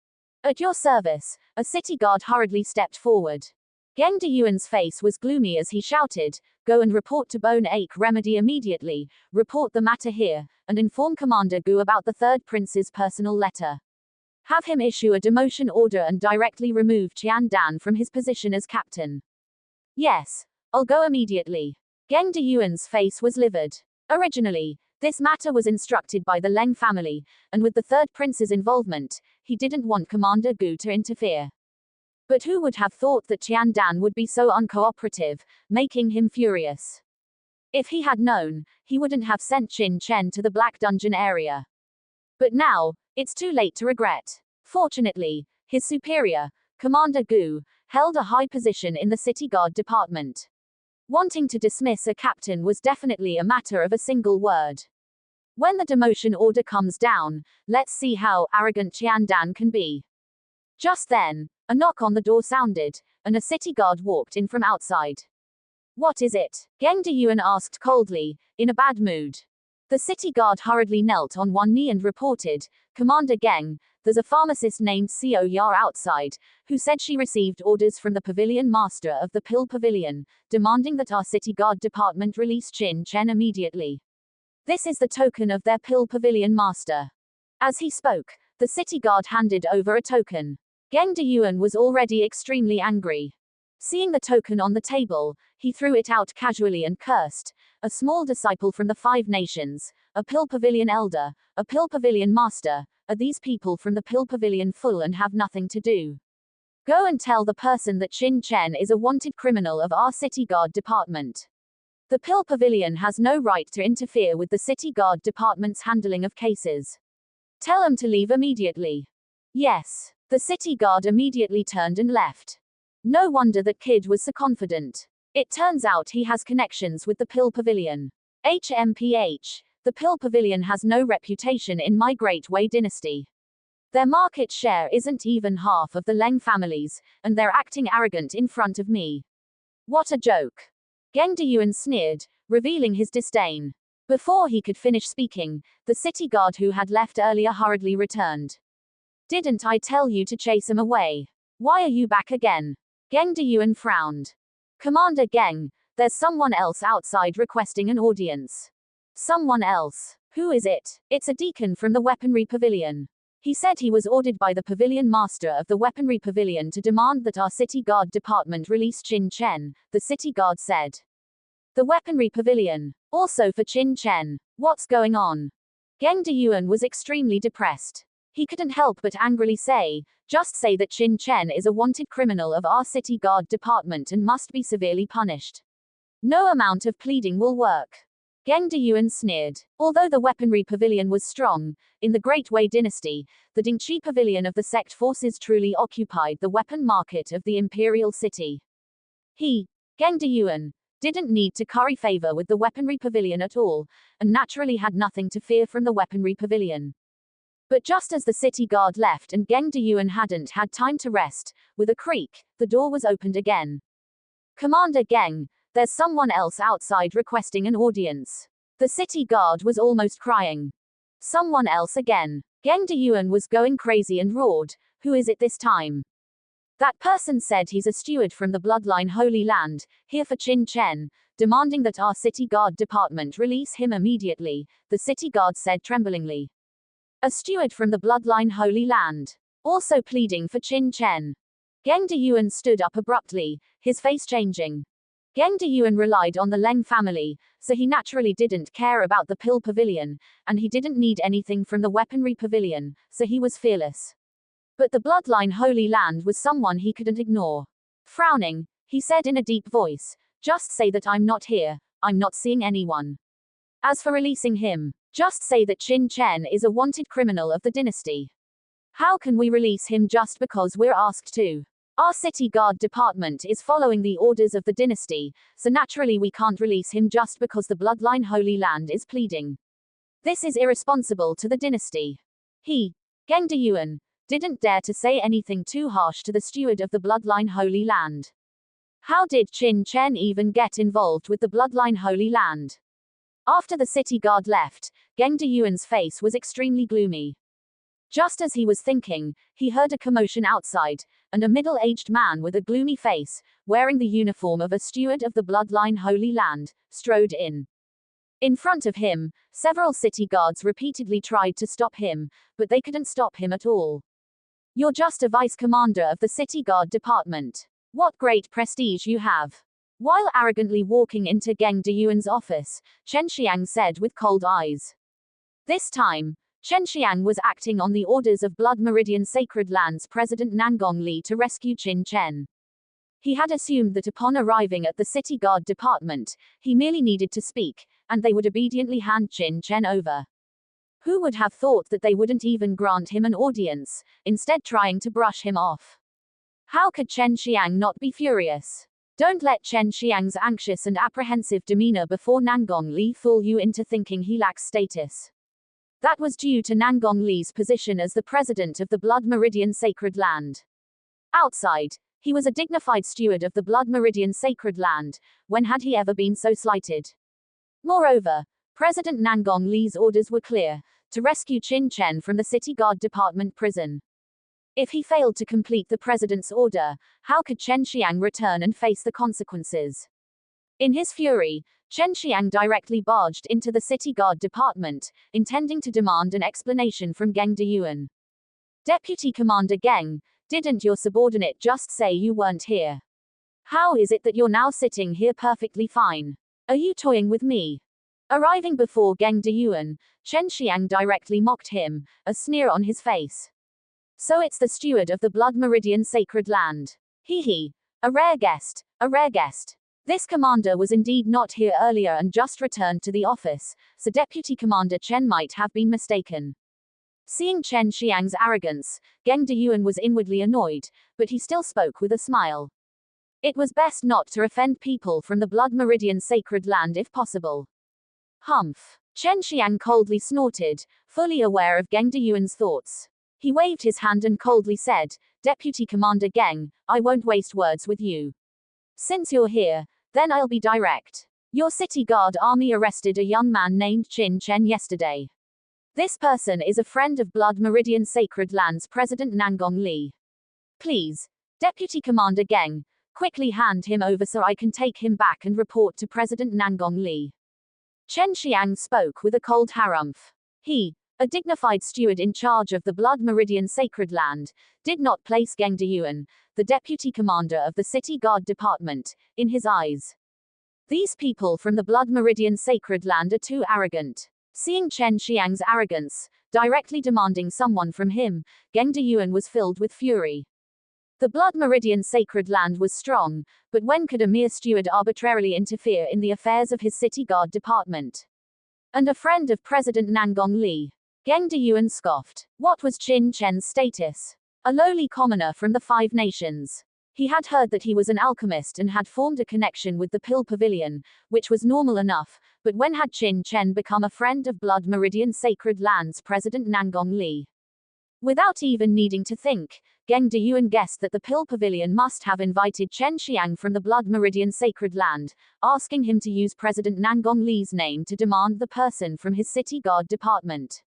At your service, a city guard hurriedly stepped forward. Geng Deyuan's face was gloomy as he shouted, "Go and report to Bone Ache Remedy immediately, report the matter here, and inform Commander Gu about the third prince's personal letter. Have him issue a demotion order and directly remove Qian Dan from his position as captain." Yes, I'll go immediately. Geng Deyuan's face was livid. Originally, this matter was instructed by the Leng family, and with the third prince's involvement, he didn't want Commander Gu to interfere. But who would have thought that Qian Dan would be so uncooperative, making him furious? If he had known, he wouldn't have sent Qin Chen to the Black Dungeon area. But now, it's too late to regret. Fortunately, his superior, Commander Gu, held a high position in the City Guard department. Wanting to dismiss a captain was definitely a matter of a single word. When the demotion order comes down, let's see how arrogant Qian Dan can be. Just then, a knock on the door sounded, and a city guard walked in from outside. What is it? Geng Deyuan asked coldly, in a bad mood. The city guard hurriedly knelt on one knee and reported, "Commander Geng, there's a pharmacist named Xiao Yar outside, who said she received orders from the pavilion master of the Pill Pavilion, demanding that our city guard department release Qin Chen immediately. This is the token of their Pill Pavilion master." As he spoke, the city guard handed over a token. Geng Deyuan was already extremely angry. Seeing the token on the table, he threw it out casually and cursed, "A small disciple from the Five Nations, a Pill Pavilion elder, a Pill Pavilion master, are these people from the Pill Pavilion full and have nothing to do? Go and tell the person that Qin Chen is a wanted criminal of our City Guard department. The Pill Pavilion has no right to interfere with the City Guard department's handling of cases. Tell him to leave immediately." Yes. The city guard immediately turned and left. No wonder that kid was so confident. It turns out he has connections with the Pill Pavilion. HMPH. The Pill Pavilion has no reputation in my Great Wei dynasty. Their market share isn't even half of the Leng family's, and they're acting arrogant in front of me. What a joke. Geng Deyuan sneered, revealing his disdain. Before he could finish speaking, the city guard who had left earlier hurriedly returned. "Didn't I tell you to chase him away? Why are you back again?" Geng Deyuan frowned. "Commander Geng, there's someone else outside requesting an audience." "Someone else? Who is it?" "It's a deacon from the Weaponry Pavilion. He said he was ordered by the Pavilion Master of the Weaponry Pavilion to demand that our City Guard department release Qin Chen," the City Guard said. "The Weaponry Pavilion? Also for Qin Chen? What's going on?" Geng Deyuan was extremely depressed. He couldn't help but angrily say, "Just say that Qin Chen is a wanted criminal of our City Guard department and must be severely punished. No amount of pleading will work." Geng Deyuan sneered. Although the Weaponry Pavilion was strong, in the Great Wei dynasty, the Dingqi Pavilion of the sect forces truly occupied the weapon market of the imperial city. He, Geng Deyuan, didn't need to curry favor with the Weaponry Pavilion at all, and naturally had nothing to fear from the Weaponry Pavilion. But just as the city guard left and Geng Deyuan hadn't had time to rest, with a creak, the door was opened again. "Commander Geng, there's someone else outside requesting an audience." The city guard was almost crying. Someone else again. Geng Deyuan was going crazy and roared, "Who is it this time?" "That person said he's a steward from the Bloodline Holy Land, here for Qin Chen, demanding that our City Guard department release him immediately," the city guard said tremblingly. A steward from the Bloodline Holy Land. Also pleading for Qin Chen. Geng Deyuan stood up abruptly, his face changing. Geng Deyuan relied on the Leng family, so he naturally didn't care about the Pill Pavilion, and he didn't need anything from the Weaponry Pavilion, so he was fearless. But the Bloodline Holy Land was someone he couldn't ignore. Frowning, he said in a deep voice, "Just say that I'm not here, I'm not seeing anyone. As for releasing him, just say that Qin Chen is a wanted criminal of the dynasty. How can we release him just because we're asked to? Our City Guard department is following the orders of the dynasty, so naturally we can't release him just because the Bloodline Holy Land is pleading. This is irresponsible to the dynasty." He, Geng Deyuan, didn't dare to say anything too harsh to the steward of the Bloodline Holy Land. How did Qin Chen even get involved with the Bloodline Holy Land? After the city guard left, Geng Deyuan's face was extremely gloomy. Just as he was thinking, he heard a commotion outside, and a middle-aged man with a gloomy face, wearing the uniform of a steward of the Bloodline Holy Land, strode in. In front of him, several city guards repeatedly tried to stop him, but they couldn't stop him at all. You're just a vice commander of the city guard department. What great prestige you have. While arrogantly walking into Geng Deyuan's office, Chen Xiang said with cold eyes. This time, Chen Xiang was acting on the orders of Blood Meridian Sacred Lands President Nangong Li to rescue Qin Chen. He had assumed that upon arriving at the city guard department, he merely needed to speak, and they would obediently hand Qin Chen over. Who would have thought that they wouldn't even grant him an audience, instead trying to brush him off? How could Chen Xiang not be furious? Don't let Chen Xiang's anxious and apprehensive demeanor before Nangong Li fool you into thinking he lacks status. That was due to Nangong Li's position as the president of the Blood Meridian Sacred Land. Outside, he was a dignified steward of the Blood Meridian Sacred Land. When had he ever been so slighted? Moreover, President Nangong Li's orders were clear, to rescue Qin Chen from the City Guard Department prison. If he failed to complete the president's order, how could Chen Xiang return and face the consequences? In his fury, Chen Xiang directly barged into the City Guard Department, intending to demand an explanation from Geng Deyuan. Deputy Commander Geng, didn't your subordinate just say you weren't here? How is it that you're now sitting here perfectly fine? Are you toying with me? Arriving before Geng Deyuan, Chen Xiang directly mocked him, a sneer on his face. So it's the steward of the Blood Meridian Sacred Land. Hee. A rare guest, a rare guest. This commander was indeed not here earlier and just returned to the office, so Deputy Commander Chen might have been mistaken. Seeing Chen Xiang's arrogance, Geng Deyuan was inwardly annoyed, but he still spoke with a smile. It was best not to offend people from the Blood Meridian Sacred Land if possible. Humph. Chen Xiang coldly snorted, fully aware of Geng Deyuan's thoughts. He waved his hand and coldly said, Deputy Commander Geng, I won't waste words with you. Since you're here, then I'll be direct. Your city guard army arrested a young man named Qin Chen yesterday. This person is a friend of Blood Meridian Sacred Lands President Nangong Li. Please, Deputy Commander Geng, quickly hand him over so I can take him back and report to President Nangong Li. Chen Xiang spoke with a cold harumph. He, a dignified steward in charge of the Blood Meridian Sacred Land, did not place Geng Deyuan, the deputy commander of the City Guard Department, in his eyes. These people from the Blood Meridian Sacred Land are too arrogant. Seeing Chen Xiang's arrogance, directly demanding someone from him, Geng Deyuan was filled with fury. The Blood Meridian Sacred Land was strong, but when could a mere steward arbitrarily interfere in the affairs of his City Guard Department? And a friend of President Nangong Li. Geng Deyuan scoffed. What was Qin Chen's status? A lowly commoner from the Five Nations. He had heard that he was an alchemist and had formed a connection with the Pill Pavilion, which was normal enough, but when had Qin Chen become a friend of Blood Meridian Sacred Lands President Nangong Li? Without even needing to think, Geng Deyuan guessed that the Pill Pavilion must have invited Chen Xiang from the Blood Meridian Sacred Land, asking him to use President Nangong Li's name to demand the person from his City Guard Department.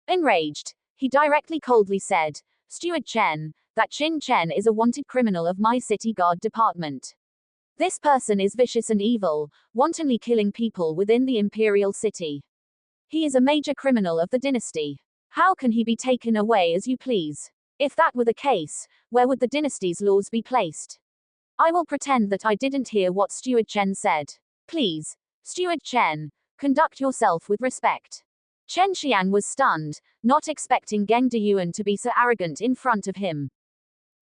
Enraged, he directly coldly said, Steward Chen, that Qin Chen is a wanted criminal of my City Guard Department. This person is vicious and evil, wantonly killing people within the Imperial City. He is a major criminal of the dynasty. How can he be taken away as you please? If that were the case, where would the dynasty's laws be placed? I will pretend that I didn't hear what Steward Chen said. Please, Steward Chen, conduct yourself with respect. Chen Xiang was stunned, not expecting Geng Deyuan to be so arrogant in front of him.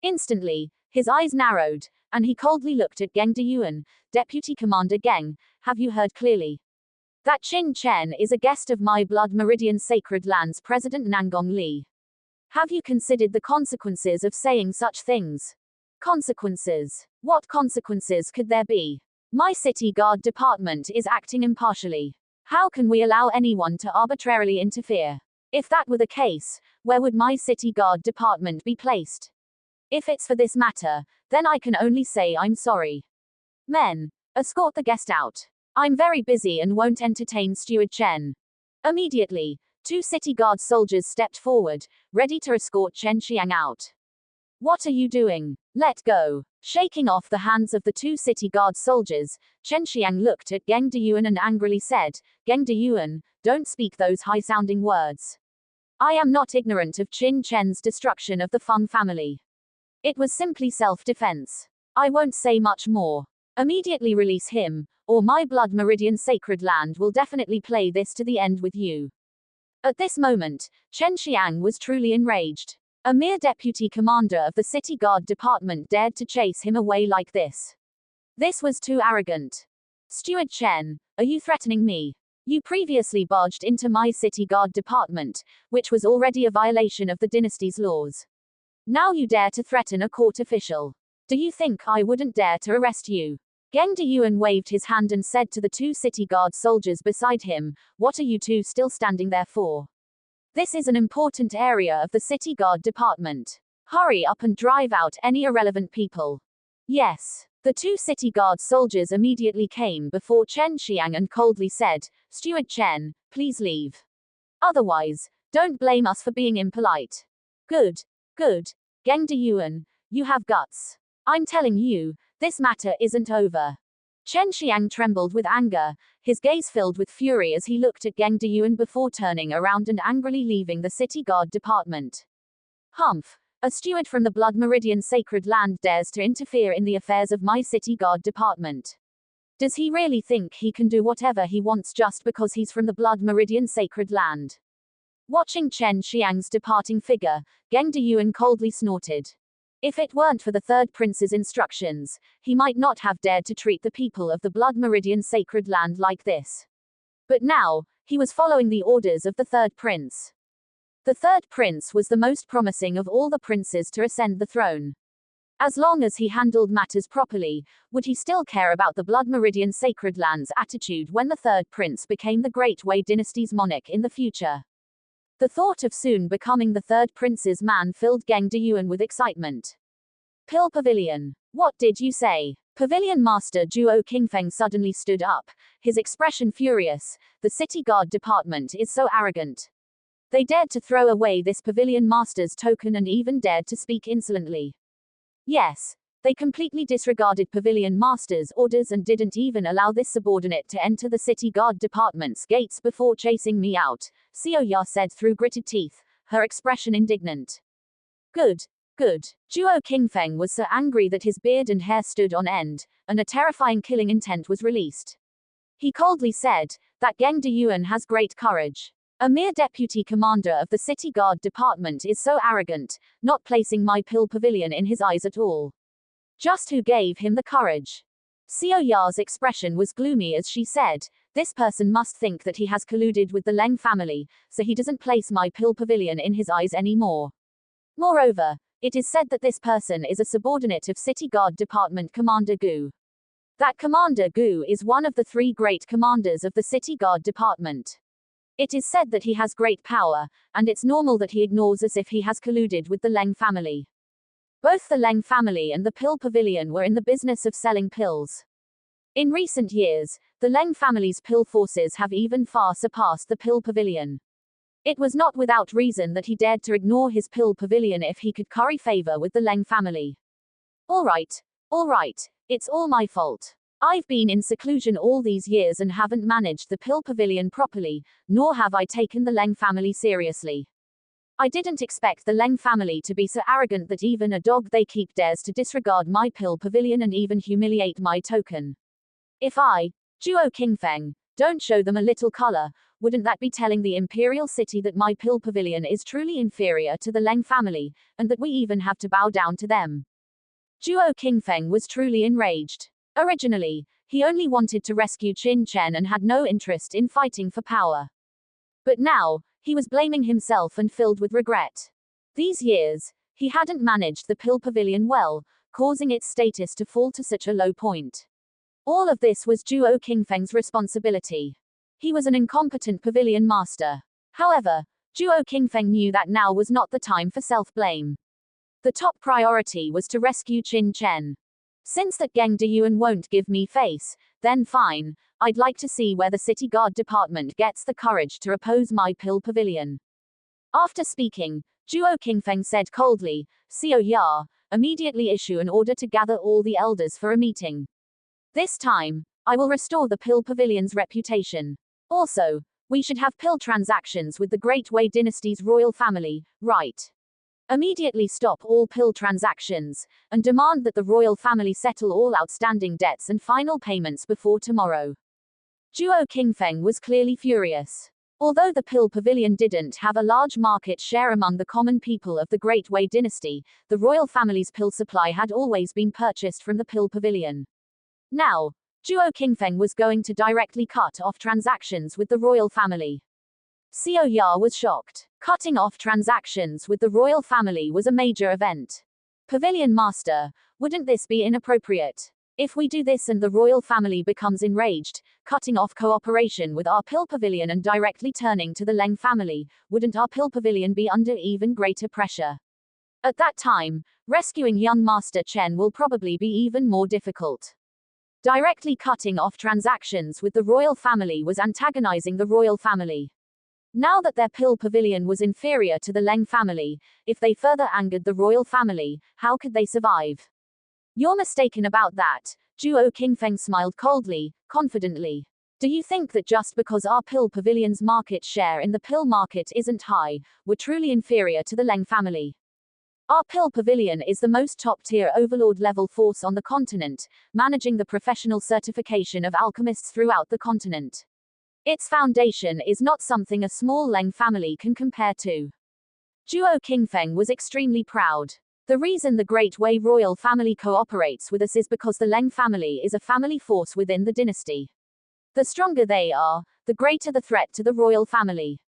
Instantly, his eyes narrowed, and he coldly looked at Geng Deyuan. Deputy Commander Geng, have you heard clearly? That Qin Chen is a guest of my Blood Meridian Sacred Lands President Nangong Li. Have you considered the consequences of saying such things? Consequences? What consequences could there be? My City Guard Department is acting impartially. How can we allow anyone to arbitrarily interfere? If that were the case, where would my city guard department be placed? If it's for this matter, then I can only say I'm sorry. Men, escort the guest out. I'm very busy and won't entertain Steward Chen. Immediately, 2 city guard soldiers stepped forward, ready to escort Chen Xiang out. What are you doing? Let go. Shaking off the hands of the 2 city guard soldiers, Chen Xiang looked at Geng Deyuan and angrily said, Geng Deyuan, don't speak those high-sounding words. I am not ignorant of Qin Chen's destruction of the Feng family. It was simply self-defense. I won't say much more. Immediately release him, or my blood meridian sacred land will definitely play this to the end with you. At this moment, Chen Xiang was truly enraged. A mere deputy commander of the city guard department dared to chase him away like this. This was too arrogant. Steward Chen, are you threatening me? You previously barged into my city guard department, which was already a violation of the dynasty's laws. Now you dare to threaten a court official. Do you think I wouldn't dare to arrest you? Geng Deyuan waved his hand and said to the 2 city guard soldiers beside him, what are you 2 still standing there for? This is an important area of the city guard department. Hurry up and drive out any irrelevant people. Yes. The 2 city guard soldiers immediately came before Chen Xiang and coldly said, Steward Chen, please leave. Otherwise, don't blame us for being impolite. Good. Good. Geng Deyuan, you have guts. I'm telling you, this matter isn't over. Chen Xiang trembled with anger, his gaze filled with fury as he looked at Geng Deyuan before turning around and angrily leaving the city guard department. Humph! A steward from the Blood Meridian Sacred Land dares to interfere in the affairs of my city guard department. Does he really think he can do whatever he wants just because he's from the Blood Meridian Sacred Land? Watching Chen Xiang's departing figure, Geng Deyuan coldly snorted. If it weren't for the 3rd prince's instructions, he might not have dared to treat the people of the Blood Meridian Sacred Land like this. But now, he was following the orders of the 3rd prince. The 3rd prince was the most promising of all the princes to ascend the throne. As long as he handled matters properly, would he still care about the Blood Meridian Sacred Land's attitude when the 3rd prince became the Great Wei dynasty's monarch in the future? The thought of soon becoming the 3rd prince's man filled Geng Deyuan with excitement. Pill Pavilion. What did you say? Pavilion Master Zhuo Qingfeng suddenly stood up, his expression furious. The city guard department is so arrogant. They dared to throw away this Pavilion Master's token and even dared to speak insolently. Yes. They completely disregarded Pavilion Master's orders and didn't even allow this subordinate to enter the city guard department's gates before chasing me out, Xiao Ya said through gritted teeth, her expression indignant. Good. Good. Zhuo Qingfeng was so angry that his beard and hair stood on end, and a terrifying killing intent was released. He coldly said, that Geng Deyuan has great courage. A mere deputy commander of the city guard department is so arrogant, not placing my pill pavilion in his eyes at all. Just who gave him the courage? Xiao Ya's expression was gloomy as she said, this person must think that he has colluded with the Leng family, so he doesn't place my pill pavilion in his eyes anymore. Moreover, it is said that this person is a subordinate of City Guard Department Commander Gu. That Commander Gu is one of the 3 great commanders of the City Guard Department. It is said that he has great power, and it's normal that he ignores as if he has colluded with the Leng family. Both the Leng family and the pill pavilion were in the business of selling pills. In recent years, the Leng family's pill forces have even far surpassed the pill pavilion. It was not without reason that he dared to ignore his pill pavilion if he could curry favor with the Leng family. All right, it's all my fault. I've been in seclusion all these years and haven't managed the pill pavilion properly, nor have I taken the Leng family seriously. I didn't expect the Leng family to be so arrogant that even a dog they keep dares to disregard my pill pavilion and even humiliate my token. If I, Zhuo Qingfeng, don't show them a little color, wouldn't that be telling the imperial city that my pill pavilion is truly inferior to the Leng family, and that we even have to bow down to them? Zhuo Qingfeng was truly enraged. Originally, he only wanted to rescue Qin Chen and had no interest in fighting for power. But now, he was blaming himself and filled with regret. These years, he hadn't managed the pill pavilion well, causing its status to fall to such a low point. All of this was Zhuo Qingfeng's responsibility. He was an incompetent pavilion master. However, Zhuo Qingfeng knew that now was not the time for self-blame. The top priority was to rescue Qin Chen. Since that Geng Deyuan won't give me face, then fine, I'd like to see where the city guard department gets the courage to oppose my pill pavilion. After speaking, Zhuo Qingfeng said coldly, Xiao Ya, immediately issue an order to gather all the elders for a meeting. This time, I will restore the pill pavilion's reputation. Also, we should have pill transactions with the Great Wei dynasty's royal family, right? Immediately stop all pill transactions, and demand that the royal family settle all outstanding debts and final payments before tomorrow. Zhuo Qingfeng was clearly furious. Although the pill pavilion didn't have a large market share among the common people of the Great Wei dynasty, the royal family's pill supply had always been purchased from the pill pavilion. Now, Zhuo Qingfeng was going to directly cut off transactions with the royal family. Xiao Ya was shocked. Cutting off transactions with the royal family was a major event. Pavilion Master, wouldn't this be inappropriate? If we do this and the royal family becomes enraged, cutting off cooperation with our pill pavilion and directly turning to the Leng family, wouldn't our pill pavilion be under even greater pressure? At that time, rescuing young Master Chen will probably be even more difficult. Directly cutting off transactions with the royal family was antagonizing the royal family. Now that their pill pavilion was inferior to the Leng family, if they further angered the royal family, how could they survive? You're mistaken about that, Zhuo Qingfeng smiled coldly, confidently. Do you think that just because our pill pavilion's market share in the pill market isn't high, we're truly inferior to the Leng family? Our pill pavilion is the most top-tier overlord-level force on the continent, managing the professional certification of alchemists throughout the continent. Its foundation is not something a small Leng family can compare to. Zhuo Qingfeng was extremely proud. The reason the Great Wei royal family cooperates with us is because the Leng family is a family force within the dynasty. The stronger they are, the greater the threat to the royal family.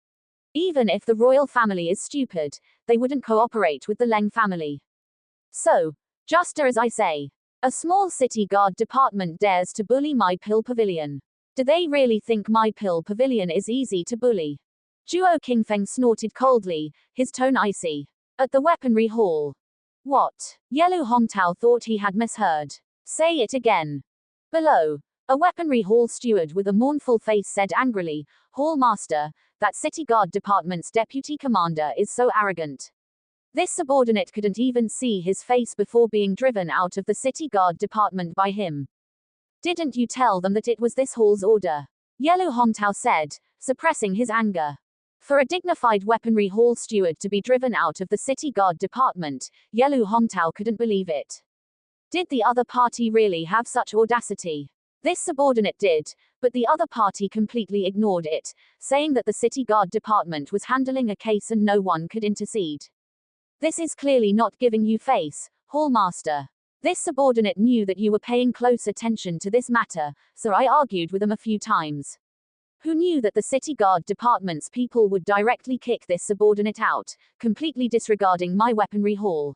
Even if the royal family is stupid, they wouldn't cooperate with the Leng family. So, just as I say, a small city guard department dares to bully my pill pavilion. Do they really think my pill pavilion is easy to bully? Zhuo Qingfeng snorted coldly, his tone icy. At the weaponry hall. What? Yelu Hongtao thought he had misheard. Say it again. Below. A weaponry hall steward with a mournful face said angrily, Hall Master, that city guard department's deputy commander is so arrogant. This subordinate couldn't even see his face before being driven out of the city guard department by him. Didn't you tell them that it was this hall's order? Yelu Hongtao said, suppressing his anger. For a dignified weaponry hall steward to be driven out of the city guard department, Yelu Hongtao couldn't believe it. Did the other party really have such audacity? This subordinate did, but the other party completely ignored it, saying that the city guard department was handling a case and no one could intercede. This is clearly not giving you face, Hall Master. This subordinate knew that you were paying close attention to this matter, so I argued with him a few times. Who knew that the city guard department's people would directly kick this subordinate out, completely disregarding my weaponry hall?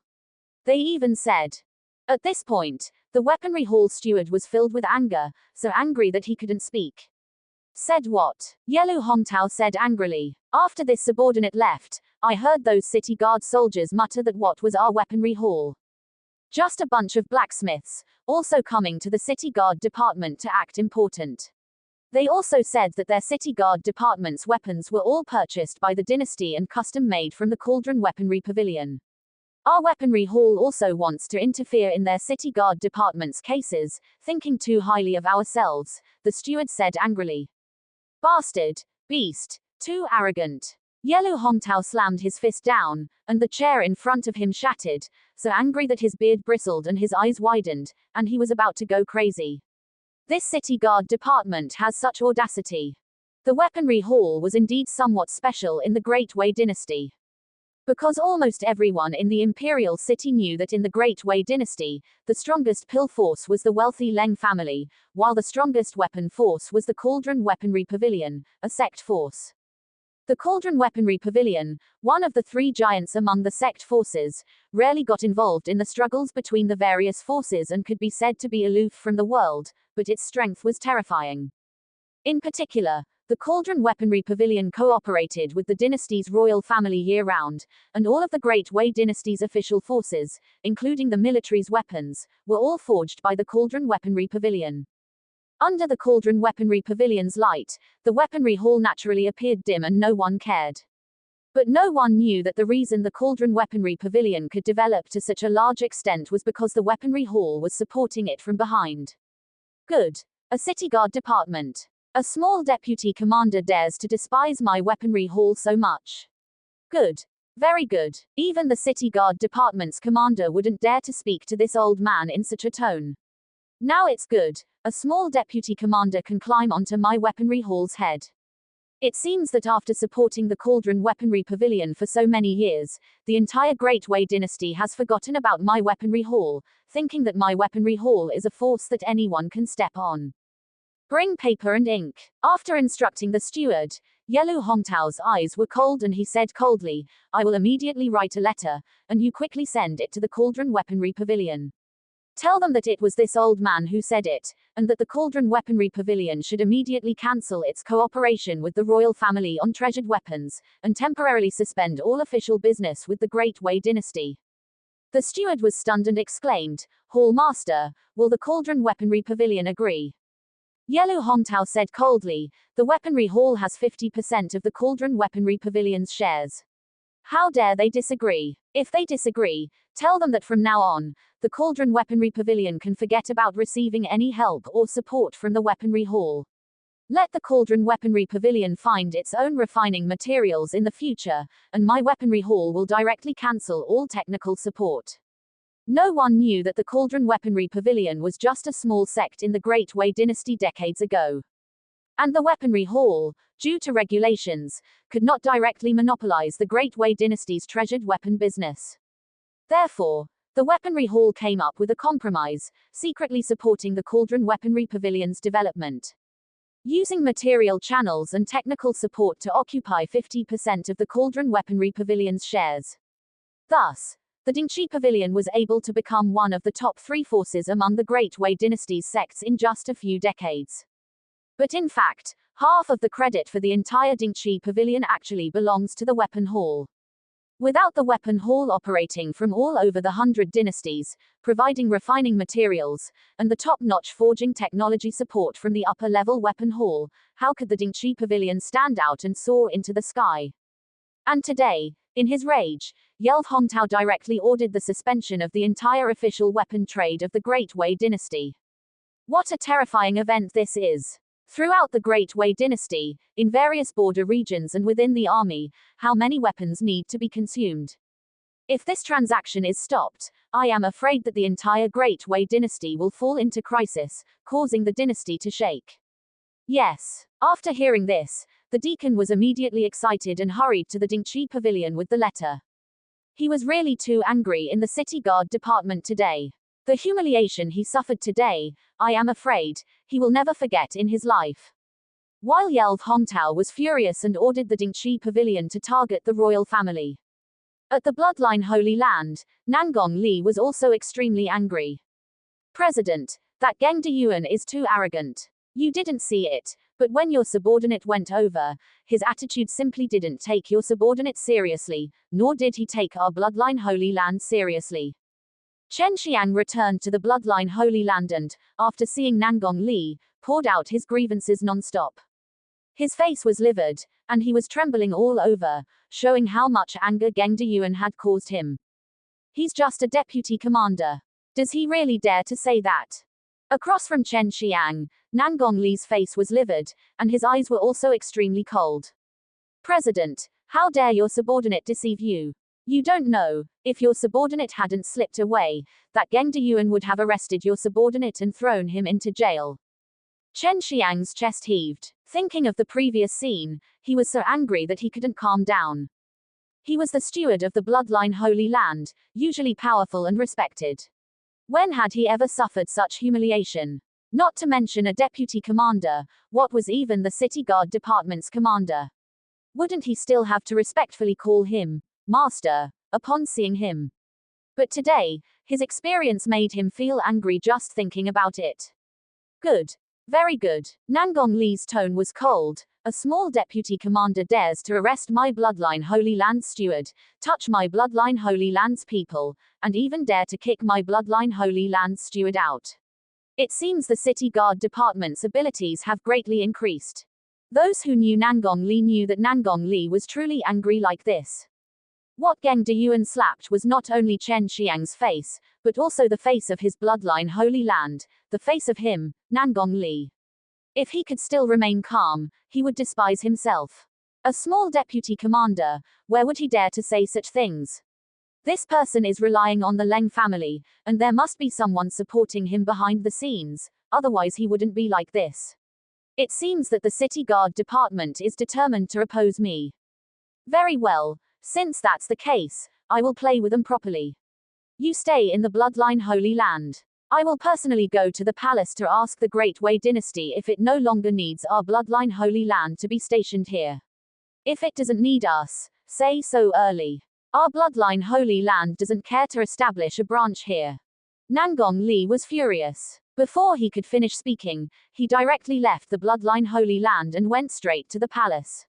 They even said. At this point, the weaponry hall steward was filled with anger, so angry that he couldn't speak. Said what? Yelu Hongtao said angrily. After this subordinate left, I heard those city guard soldiers mutter that what was our weaponry hall? Just a bunch of blacksmiths, also coming to the city guard department to act important. They also said that their city guard department's weapons were all purchased by the dynasty and custom made from the Cauldron Weaponry Pavilion. Our weaponry hall also wants to interfere in their city guard department's cases, thinking too highly of ourselves, the steward said angrily. Bastard, beast, too arrogant. Yelu Hongtao slammed his fist down, and the chair in front of him shattered, so angry that his beard bristled and his eyes widened, and he was about to go crazy. This city guard department has such audacity. The weaponry hall was indeed somewhat special in the Great Wei dynasty. Because almost everyone in the imperial city knew that in the Great Wei dynasty, the strongest pill force was the wealthy Leng family, while the strongest weapon force was the Cauldron Weaponry Pavilion, a sect force. The Cauldron Weaponry Pavilion, one of the three giants among the sect forces, rarely got involved in the struggles between the various forces and could be said to be aloof from the world, but its strength was terrifying. In particular, The Cauldron Weaponry Pavilion cooperated with the dynasty's royal family year-round, and all of the Great Wei dynasty's official forces, including the military's weapons, were all forged by the Cauldron Weaponry Pavilion. Under the Cauldron Weaponry Pavilion's light, the weaponry hall naturally appeared dim and no one cared. But no one knew that the reason the Cauldron Weaponry Pavilion could develop to such a large extent was because the weaponry hall was supporting it from behind. Good. A city guard department. A small deputy commander dares to despise my weaponry hall so much. Good. Very good. Even the city guard department's commander wouldn't dare to speak to this old man in such a tone. Now it's good. A small deputy commander can climb onto my weaponry hall's head. It seems that after supporting the Cauldron Weaponry Pavilion for so many years, the entire Great Wei dynasty has forgotten about my weaponry hall, thinking that my weaponry hall is a force that anyone can step on. Bring paper and ink. After instructing the steward, Yelu Hongtao's eyes were cold and he said coldly, I will immediately write a letter, and you quickly send it to the Cauldron Weaponry Pavilion. Tell them that it was this old man who said it, and that the Cauldron Weaponry Pavilion should immediately cancel its cooperation with the royal family on treasured weapons, and temporarily suspend all official business with the Great Wei dynasty. The steward was stunned and exclaimed, Hall Master, will the Cauldron Weaponry Pavilion agree? Yelu Hongtao said coldly, the weaponry hall has 50% of the Cauldron Weaponry Pavilion's shares. How dare they disagree? If they disagree, tell them that from now on, the Cauldron Weaponry Pavilion can forget about receiving any help or support from the weaponry hall. Let the Cauldron Weaponry Pavilion find its own refining materials in the future, and my weaponry hall will directly cancel all technical support. No one knew that the Cauldron Weaponry Pavilion was just a small sect in the Great Wei dynasty decades ago. And the weaponry hall, due to regulations, could not directly monopolize the Great Wei dynasty's treasured weapon business. Therefore, the weaponry hall came up with a compromise, secretly supporting the Cauldron Weaponry Pavilion's development. Using material channels and technical support to occupy 50% of the Cauldron Weaponry Pavilion's shares. Thus, the Dingxi Pavilion was able to become one of the top 3 forces among the Great Wei dynasty's sects in just a few decades. But in fact, half of the credit for the entire Dingxi Pavilion actually belongs to the weapon hall. Without the weapon hall operating from all over the 100 dynasties, providing refining materials, and the top-notch forging technology support from the upper-level weapon hall, how could the Dingxi Pavilion stand out and soar into the sky? And today, in his rage, Yelv Hongtao directly ordered the suspension of the entire official weapon trade of the Great Wei dynasty. What a terrifying event this is! Throughout the Great Wei dynasty, in various border regions and within the army, how many weapons need to be consumed? If this transaction is stopped, I am afraid that the entire Great Wei dynasty will fall into crisis, causing the dynasty to shake. Yes. After hearing this, the deacon was immediately excited and hurried to the Dingxi Pavilion with the letter. He was really too angry in the city guard department today. The humiliation he suffered today, I am afraid, he will never forget in his life. While Yelv Hongtao was furious and ordered the Dingxi Pavilion to target the royal family. At the Bloodline Holy Land, Nangong Li was also extremely angry. President, that Geng Deyuan is too arrogant. You didn't see it, but when your subordinate went over, his attitude simply didn't take your subordinate seriously, nor did he take our Bloodline Holy Land seriously. Chen Xiang returned to the Bloodline Holy Land and, after seeing Nangong Li, poured out his grievances non-stop. His face was livid, and he was trembling all over, showing how much anger Geng Deyuan had caused him. He's just a deputy commander. Does he really dare to say that? Across from Chen Xiang, Nangong Li's face was livid, and his eyes were also extremely cold. President, how dare your subordinate deceive you? You don't know, if your subordinate hadn't slipped away, that Geng Deyuan would have arrested your subordinate and thrown him into jail. Chen Xiang's chest heaved. Thinking of the previous scene, he was so angry that he couldn't calm down. He was the steward of the Bloodline Holy Land, usually powerful and respected. When had he ever suffered such humiliation? Not to mention a deputy commander, what was even the city guard department's commander? Wouldn't he still have to respectfully call him Master, upon seeing him? But today, his experience made him feel angry just thinking about it. Good. Very good. Nangong Li's tone was cold, a small deputy commander dares to arrest my bloodline Holy Land's steward, touch my bloodline Holy Land's people, and even dare to kick my bloodline Holy Land's steward out. It seems the city guard department's abilities have greatly increased. Those who knew Nangong Li knew that Nangong Li was truly angry like this. What Geng Deyuan slapped was not only Chen Xiang's face, but also the face of his bloodline Holy Land, the face of him, Nangong Li. If he could still remain calm, he would despise himself. A small deputy commander, where would he dare to say such things? This person is relying on the Leng family, and there must be someone supporting him behind the scenes, otherwise he wouldn't be like this. It seems that the city guard department is determined to oppose me. Very well, since that's the case, I will play with them properly. You stay in the bloodline Holy Land. I will personally go to the palace to ask the Great Wei dynasty if it no longer needs our bloodline Holy Land to be stationed here. If it doesn't need us, say so early. Our bloodline Holy Land doesn't care to establish a branch here. Nangong Li was furious. Before he could finish speaking, he directly left the bloodline Holy Land and went straight to the palace.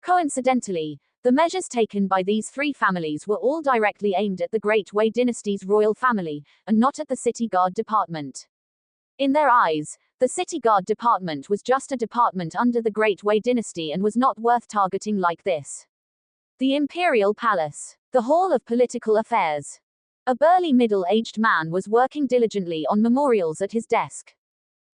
Coincidentally, the measures taken by these three families were all directly aimed at the Great Wei dynasty's royal family, and not at the city guard department. In their eyes, the city guard department was just a department under the Great Wei dynasty and was not worth targeting like this. The Imperial Palace. The Hall of Political Affairs. A burly middle-aged man was working diligently on memorials at his desk.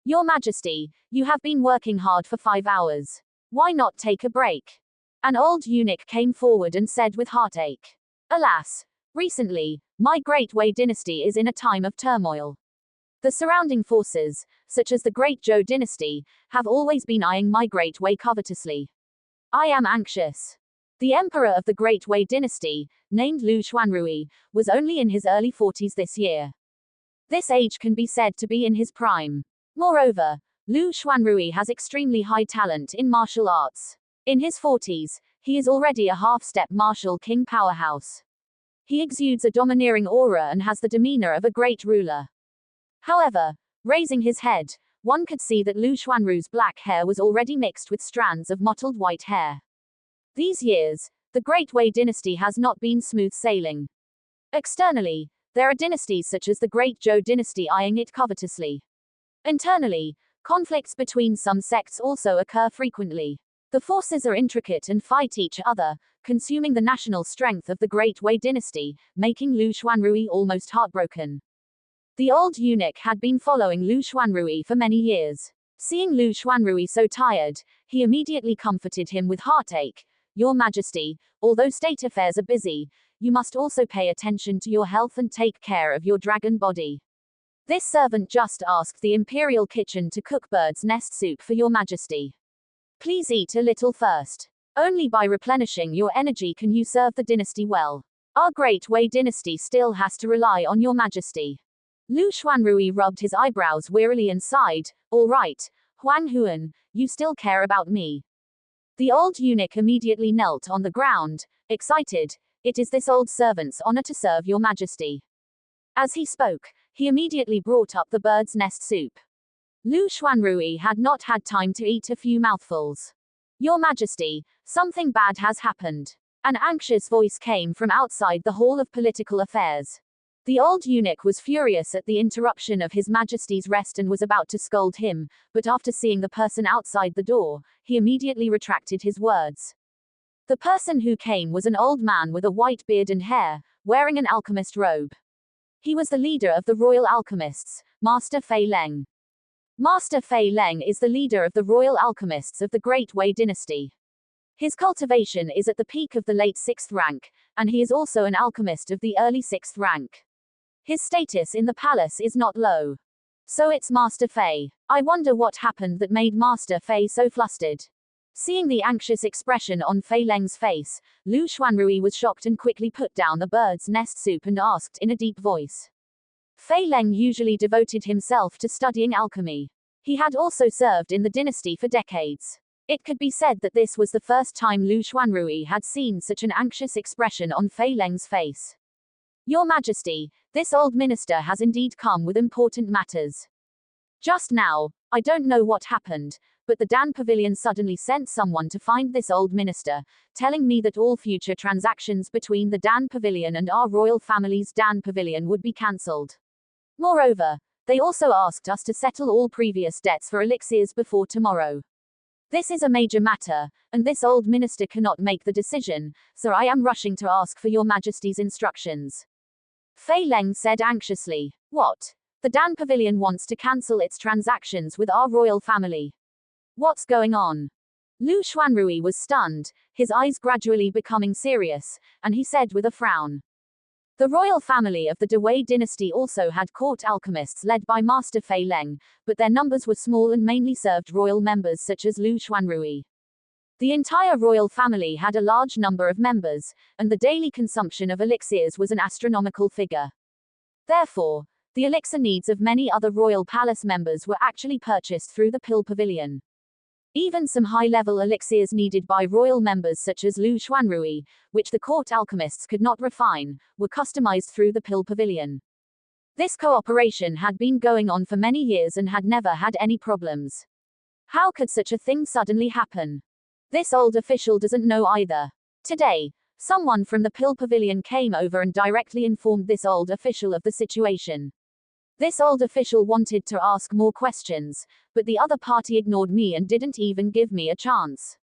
Your Majesty, you have been working hard for 5 hours. Why not take a break? An old eunuch came forward and said with heartache. Alas, recently, my Great Wei dynasty is in a time of turmoil. The surrounding forces, such as the Great Zhou dynasty, have always been eyeing my Great Wei covetously. I am anxious. The emperor of the Great Wei dynasty, named Lu Xuanrui, was only in his early 40s this year. This age can be said to be in his prime. Moreover, Lu Xuanrui has extremely high talent in martial arts. In his 40s, he is already a half-step martial king powerhouse. He exudes a domineering aura and has the demeanor of a great ruler. However, raising his head, one could see that Lu Xuanrui's black hair was already mixed with strands of mottled white hair. These years, the Great Wei dynasty has not been smooth sailing. Externally, there are dynasties such as the Great Zhou dynasty eyeing it covetously. Internally, conflicts between some sects also occur frequently. The forces are intricate and fight each other, consuming the national strength of the Great Wei dynasty, making Lu Xuanrui almost heartbroken. The old eunuch had been following Lu Xuanrui for many years. Seeing Lu Xuanrui so tired, he immediately comforted him with heartache. Your Majesty, although state affairs are busy, you must also pay attention to your health and take care of your dragon body. This servant just asked the Imperial kitchen to cook bird's nest soup for Your Majesty. Please eat a little first. Only by replenishing your energy can you serve the dynasty well. Our Great Wei dynasty still has to rely on Your Majesty. Lu Xuanrui rubbed his eyebrows wearily and sighed. All right, Huang Huan, you still care about me. The old eunuch immediately knelt on the ground, excited. It is this old servant's honor to serve Your Majesty. As he spoke, he immediately brought up the bird's nest soup. Lu Xuanrui had not had time to eat a few mouthfuls. Your Majesty, something bad has happened. An anxious voice came from outside the Hall of Political Affairs. The old eunuch was furious at the interruption of His Majesty's rest and was about to scold him, but after seeing the person outside the door, he immediately retracted his words. The person who came was an old man with a white beard and hair, wearing an alchemist robe. He was the leader of the royal alchemists, Master Fei Leng. Master Fei Leng is the leader of the royal alchemists of the Great Wei dynasty. His cultivation is at the peak of the late 6th rank, and he is also an alchemist of the early 6th rank. His status in the palace is not low. So it's Master Fei. I wonder what happened that made Master Fei so flustered. Seeing the anxious expression on Fei Leng's face, Lu Xuanrui was shocked and quickly put down the bird's nest soup and asked in a deep voice. Fei Leng usually devoted himself to studying alchemy. He had also served in the dynasty for decades. It could be said that this was the first time Lu Xuanrui had seen such an anxious expression on Fei Leng's face. Your Majesty, this old minister has indeed come with important matters. Just now, I don't know what happened, but the Dan Pavilion suddenly sent someone to find this old minister, telling me that all future transactions between the Dan Pavilion and our royal family's Dan Pavilion would be cancelled. Moreover, they also asked us to settle all previous debts for elixirs before tomorrow. This is a major matter, and this old minister cannot make the decision, so I am rushing to ask for your majesty's instructions. Fei Leng said anxiously. What? The Dan Pavilion wants to cancel its transactions with our royal family. What's going on? Lu Xuanrui was stunned, his eyes gradually becoming serious, and he said with a frown. The royal family of the Dewei dynasty also had court alchemists led by Master Fei Leng, but their numbers were small and mainly served royal members such as Lu Xuanrui. The entire royal family had a large number of members, and the daily consumption of elixirs was an astronomical figure. Therefore, the elixir needs of many other royal palace members were actually purchased through the Pill Pavilion. Even some high-level elixirs needed by royal members such as Lu Xuanrui, which the court alchemists could not refine, were customized through the Pill Pavilion. This cooperation had been going on for many years and had never had any problems. How could such a thing suddenly happen? This old official doesn't know either. Today, someone from the Pill Pavilion came over and directly informed this old official of the situation. This old official wanted to ask more questions, but the other party ignored me and didn't even give me a chance.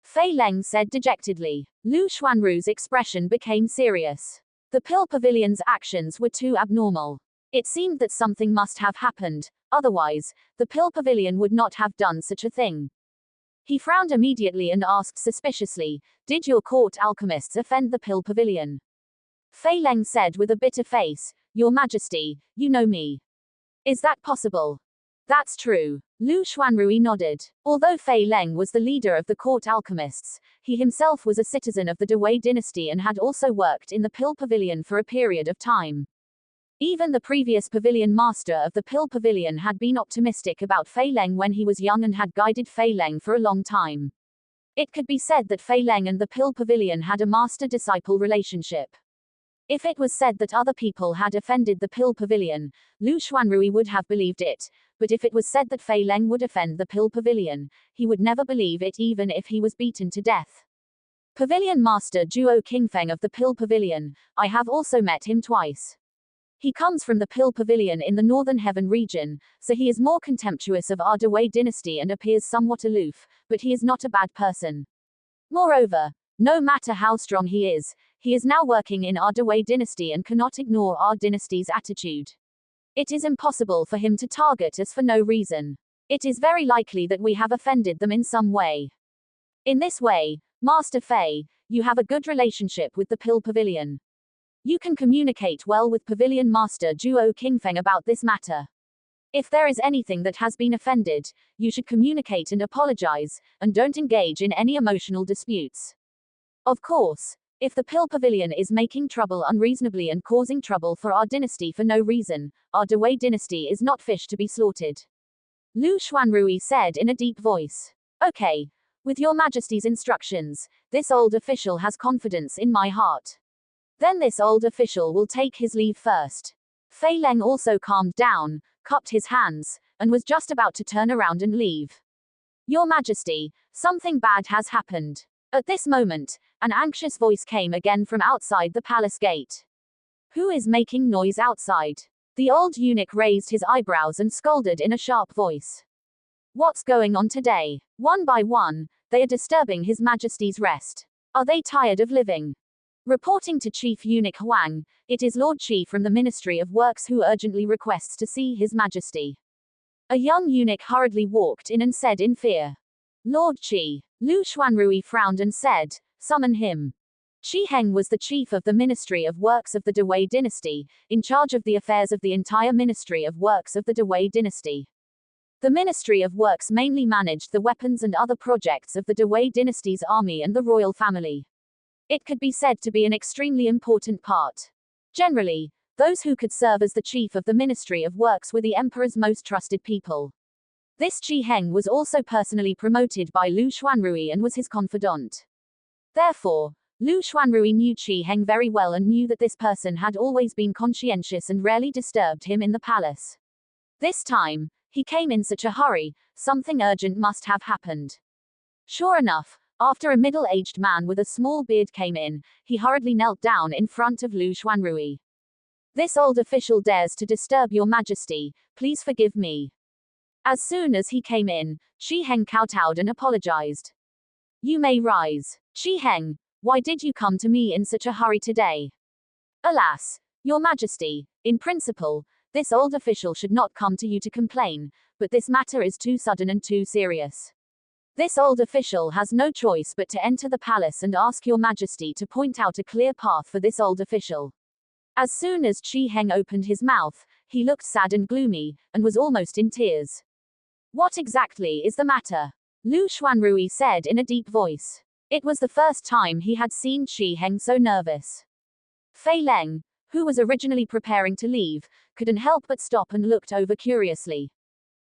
Fei Leng said dejectedly. Lu Xuanru's expression became serious. The Pill Pavilion's actions were too abnormal. It seemed that something must have happened, otherwise, the Pill Pavilion would not have done such a thing. He frowned immediately and asked suspiciously, "Did your court alchemists offend the Pill Pavilion?" Fei Leng said with a bitter face, "Your Majesty, you know me. Is that possible?" "That's true." Lu Xuanrui nodded. Although Fei Leng was the leader of the court alchemists, he himself was a citizen of the Dewei dynasty and had also worked in the Pill Pavilion for a period of time. Even the previous pavilion master of the Pill Pavilion had been optimistic about Fei Leng when he was young and had guided Fei Leng for a long time. It could be said that Fei Leng and the Pill Pavilion had a master-disciple relationship. If it was said that other people had offended the Pill Pavilion, Lu Xuanrui would have believed it, but if it was said that Fei Leng would offend the Pill Pavilion, he would never believe it even if he was beaten to death. Pavilion Master Zhuo Qingfeng of the Pill Pavilion, I have also met him twice. He comes from the Pill Pavilion in the Northern Heaven region, so he is more contemptuous of our Dewei dynasty and appears somewhat aloof, but he is not a bad person. Moreover, no matter how strong he is now working in our Dewei dynasty and cannot ignore our dynasty's attitude. It is impossible for him to target us for no reason. It is very likely that we have offended them in some way. In this way, Master Fei, you have a good relationship with the Pill Pavilion. You can communicate well with Pavilion Master Zhuo Qingfeng about this matter. If there is anything that has been offended, you should communicate and apologize, and don't engage in any emotional disputes. Of course, if the Pill Pavilion is making trouble unreasonably and causing trouble for our dynasty for no reason, our Dewei dynasty is not fish to be slaughtered. Lu Xuanrui said in a deep voice. Okay, with your Majesty's instructions, this old official has confidence in my heart. Then this old official will take his leave first. Fei Leng also calmed down, cupped his hands, and was just about to turn around and leave. Your Majesty, something bad has happened. At this moment, an anxious voice came again from outside the palace gate. Who is making noise outside? The old eunuch raised his eyebrows and scolded in a sharp voice. What's going on today? One by one, they are disturbing His Majesty's rest. Are they tired of living? Reporting to Chief Eunuch Huang, it is Lord Qi from the Ministry of Works who urgently requests to see His Majesty. A young eunuch hurriedly walked in and said in fear. Lord Qi. Lu Xuanrui frowned and said, summon him. Qi Heng was the chief of the Ministry of Works of the Dewei dynasty, in charge of the affairs of the entire Ministry of Works of the Dewei dynasty. The Ministry of Works mainly managed the weapons and other projects of the Dewei dynasty's army and the royal family. It could be said to be an extremely important part. Generally, those who could serve as the chief of the Ministry of Works were the emperor's most trusted people. This Qi Heng was also personally promoted by Lu Xuanrui and was his confidant. Therefore, Lu Xuanrui knew Qi Heng very well and knew that this person had always been conscientious and rarely disturbed him in the palace. This time, He came in such a hurry, something urgent must have happened. Sure enough, after a middle-aged man with a small beard came in, he hurriedly knelt down in front of Lu Xuanrui. This old official dares to disturb your majesty, please forgive me. As soon as he came in, Shi Heng kowtowed and apologized. You may rise. Shi Heng, why did you come to me in such a hurry today? Alas, your majesty, in principle, this old official should not come to you to complain, but this matter is too sudden and too serious. This old official has no choice but to enter the palace and ask your majesty to point out a clear path for this old official. As soon as Shi Heng opened his mouth, he looked sad and gloomy, and was almost in tears. What exactly is the matter? Lu Xuanrui said in a deep voice. It was the first time he had seen Shi Heng so nervous. Fei Leng, who was originally preparing to leave, couldn't help but stop and looked over curiously.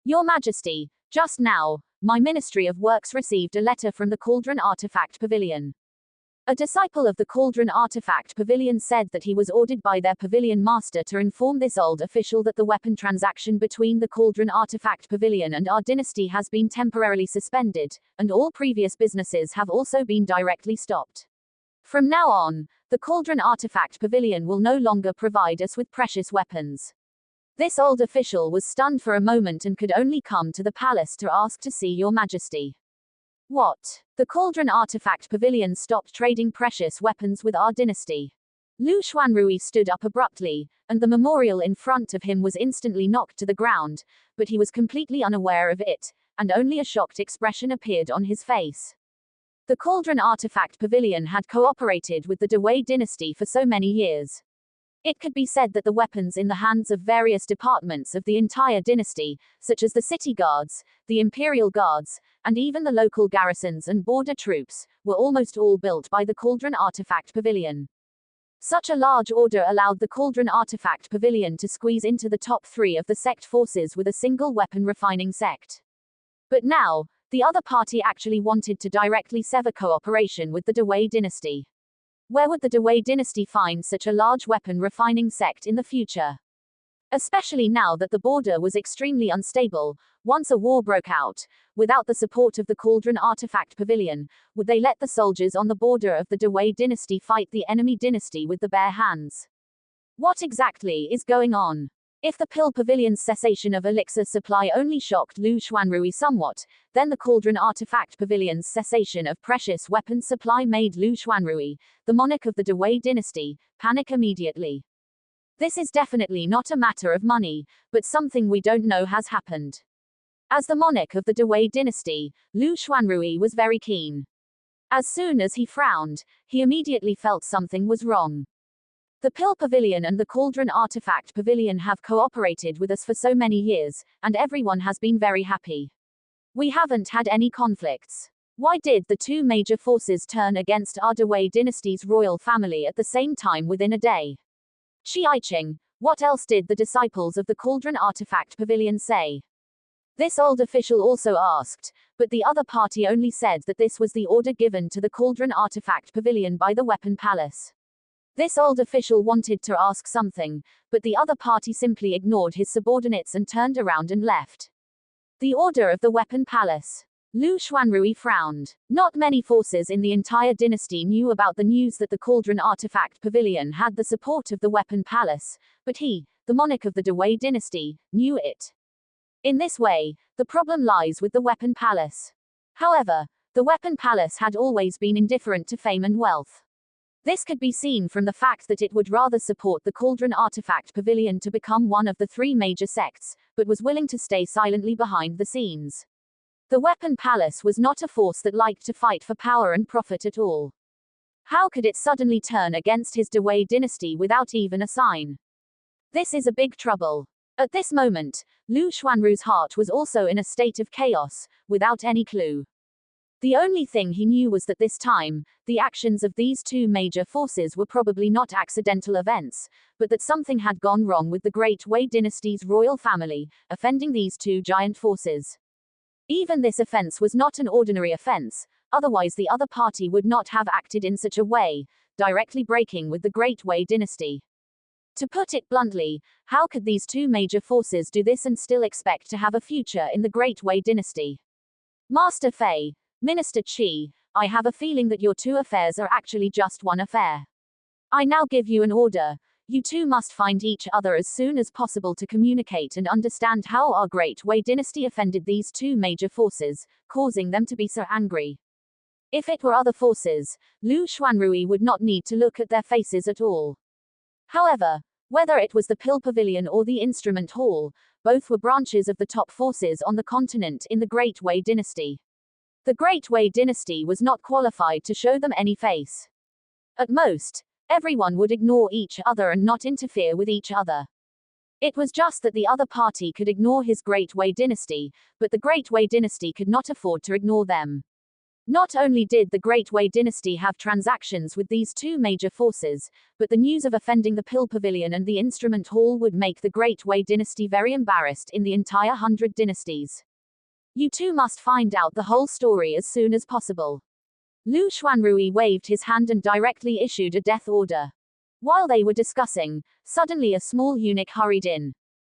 Your Majesty, just now, my Ministry of Works received a letter from the Cauldron Artifact Pavilion. A disciple of the Cauldron Artifact Pavilion said that he was ordered by their pavilion master to inform this old official that the weapon transaction between the Cauldron Artifact Pavilion and our dynasty has been temporarily suspended, and all previous businesses have also been directly stopped. From now on, the Cauldron Artifact Pavilion will no longer provide us with precious weapons. This old official was stunned for a moment and could only come to the palace to ask to see your majesty. What? The Cauldron Artifact Pavilion stopped trading precious weapons with our dynasty. Lu Xuanrui stood up abruptly, and the memorial in front of him was instantly knocked to the ground, but he was completely unaware of it, and only a shocked expression appeared on his face. The Cauldron Artifact Pavilion had cooperated with the Dewey dynasty for so many years. It could be said that the weapons in the hands of various departments of the entire dynasty, such as the city guards, the imperial guards, and even the local garrisons and border troops, were almost all built by the Cauldron Artifact Pavilion. Such a large order allowed the Cauldron Artifact Pavilion to squeeze into the top 3 of the sect forces with a single weapon refining sect. But now, the other party actually wanted to directly sever cooperation with the Dewey dynasty. Where would the Dewey dynasty find such a large weapon refining sect in the future? Especially now that the border was extremely unstable, once a war broke out, without the support of the Cauldron Artifact Pavilion, would they let the soldiers on the border of the Dewey dynasty fight the enemy dynasty with the bare hands? What exactly is going on? If the Pill Pavilion's cessation of elixir supply only shocked Lu Xuanrui somewhat, then the Cauldron Artifact Pavilion's cessation of precious weapons supply made Lu Xuanrui, the monarch of the Dewey dynasty, panic immediately. This is definitely not a matter of money, but something we don't know has happened. As the monarch of the Dewey dynasty, Lu Xuanrui was very keen. As soon as he frowned, he immediately felt something was wrong. The Pill Pavilion and the Cauldron Artifact Pavilion have cooperated with us for so many years, and everyone has been very happy. We haven't had any conflicts. Why did the 2 major forces turn against our Dewey dynasty's royal family at the same time within a day? Shiaiqing, what else did the disciples of the Cauldron Artifact Pavilion say? This old official also asked, but the other party only said that this was the order given to the Cauldron Artifact Pavilion by the Weapon Palace. This old official wanted to ask something, but the other party simply ignored his subordinates and turned around and left. The order of the Weapon Palace. Lu Xuanrui frowned. Not many forces in the entire dynasty knew about the news that the Cauldron Artifact Pavilion had the support of the Weapon Palace, but he, the monarch of the Dewey dynasty, knew it. In this way, the problem lies with the Weapon Palace. However, the Weapon Palace had always been indifferent to fame and wealth. This could be seen from the fact that it would rather support the Cauldron Artifact Pavilion to become one of the 3 major sects, but was willing to stay silently behind the scenes. The Weapon Palace was not a force that liked to fight for power and profit at all. How could it suddenly turn against his Dewey dynasty without even a sign? This is a big trouble. At this moment, Lu Xuanrui's heart was also in a state of chaos, without any clue. The only thing he knew was that this time, the actions of these 2 major forces were probably not accidental events, but that something had gone wrong with the Great Wei dynasty's royal family, offending these 2 giant forces. Even this offense was not an ordinary offense, otherwise the other party would not have acted in such a way, directly breaking with the Great Wei dynasty. To put it bluntly, how could these two major forces do this and still expect to have a future in the Great Wei dynasty? Master Fei, Minister Qi, I have a feeling that your two affairs are actually just one affair. I now give you an order. You two must find each other as soon as possible to communicate and understand how our Great Wei dynasty offended these two major forces, causing them to be so angry. If it were other forces, Lu Xuanrui would not need to look at their faces at all. However, whether it was the Pill Pavilion or the Instrument Hall, both were branches of the top forces on the continent in the Great Wei dynasty. The Great Wei dynasty was not qualified to show them any face. At most, everyone would ignore each other and not interfere with each other. It was just that the other party could ignore his Great Wei dynasty, but the Great Wei dynasty could not afford to ignore them. Not only did the Great Wei dynasty have transactions with these two major forces, but the news of offending the Pill Pavilion and the Instrument Hall would make the Great Wei dynasty very embarrassed in the entire 100 dynasties. You two must find out the whole story as soon as possible. Lu Xuanrui waved his hand and directly issued a death order. While they were discussing, suddenly a small eunuch hurried in.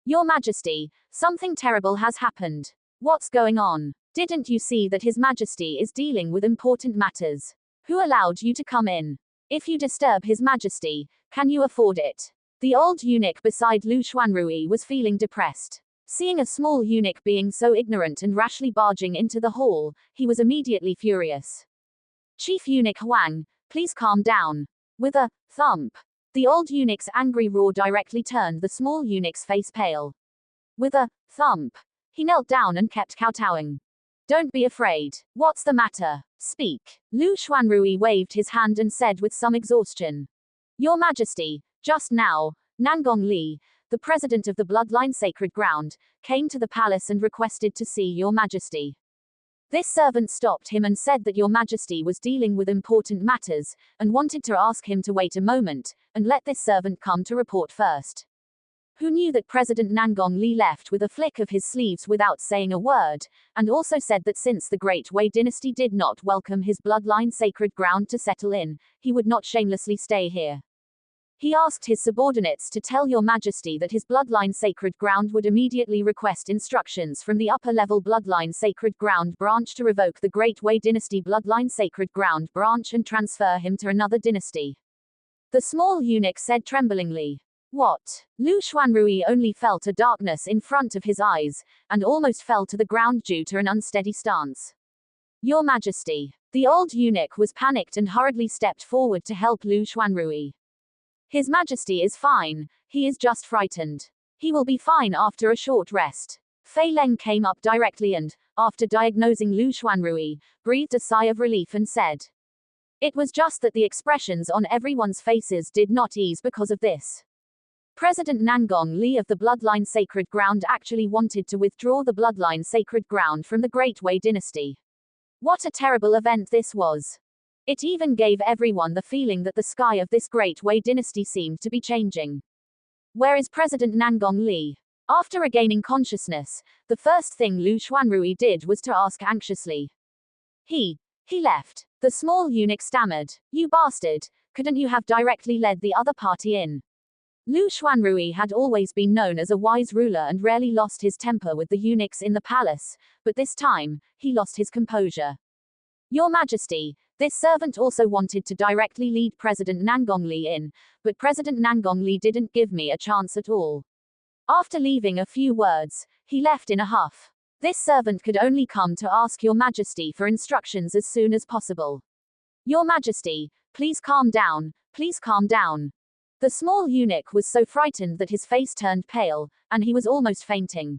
Your Majesty, something terrible has happened. What's going on? Didn't you see that His Majesty is dealing with important matters? Who allowed you to come in? If you disturb His Majesty, can you afford it? The old eunuch beside Lu Xuanrui was feeling depressed. Seeing a small eunuch being so ignorant and rashly barging into the hall, he was immediately furious. Chief Eunuch Huang, please calm down. With a thump, the old eunuch's angry roar directly turned the small eunuch's face pale. With a thump, he knelt down and kept kowtowing. Don't be afraid. What's the matter? Speak. Lu Xuanrui waved his hand and said with some exhaustion. Your Majesty, just now, Nangong Li, the president of the Bloodline Sacred Ground, came to the palace and requested to see Your Majesty. This servant stopped him and said that Your Majesty was dealing with important matters, and wanted to ask him to wait a moment, and let this servant come to report first. Who knew that President Nangong Li left with a flick of his sleeves without saying a word, and also said that since the Great Wei dynasty did not welcome his Bloodline Sacred Ground to settle in, he would not shamelessly stay here. He asked his subordinates to tell Your Majesty that his Bloodline Sacred Ground would immediately request instructions from the upper-level Bloodline Sacred Ground branch to revoke the Great Wei Dynasty Bloodline Sacred Ground branch and transfer him to another dynasty. The small eunuch said tremblingly. What? Lu Xuanrui only felt a darkness in front of his eyes, and almost fell to the ground due to an unsteady stance. Your Majesty. The old eunuch was panicked and hurriedly stepped forward to help Lu Xuanrui. His Majesty is fine, he is just frightened. He will be fine after a short rest. Fei Leng came up directly and, after diagnosing Lu Xuanrui, breathed a sigh of relief and said. It was just that the expressions on everyone's faces did not ease because of this. President Nangong Li of the Bloodline Sacred Ground actually wanted to withdraw the Bloodline Sacred Ground from the Great Wei dynasty. What a terrible event this was. It even gave everyone the feeling that the sky of this Great Wei dynasty seemed to be changing. Where is President Nangong Li? After regaining consciousness, the first thing Lu Xuanrui did was to ask anxiously. He left. The small eunuch stammered. You bastard, couldn't you have directly led the other party in? Lu Xuanrui had always been known as a wise ruler and rarely lost his temper with the eunuchs in the palace, but this time, he lost his composure. Your Majesty, this servant also wanted to directly lead President Nangong Li in, but President Nangong Li didn't give me a chance at all. After leaving a few words, he left in a huff. This servant could only come to ask Your Majesty for instructions as soon as possible. Your Majesty, please calm down, please calm down. The small eunuch was so frightened that his face turned pale, and he was almost fainting.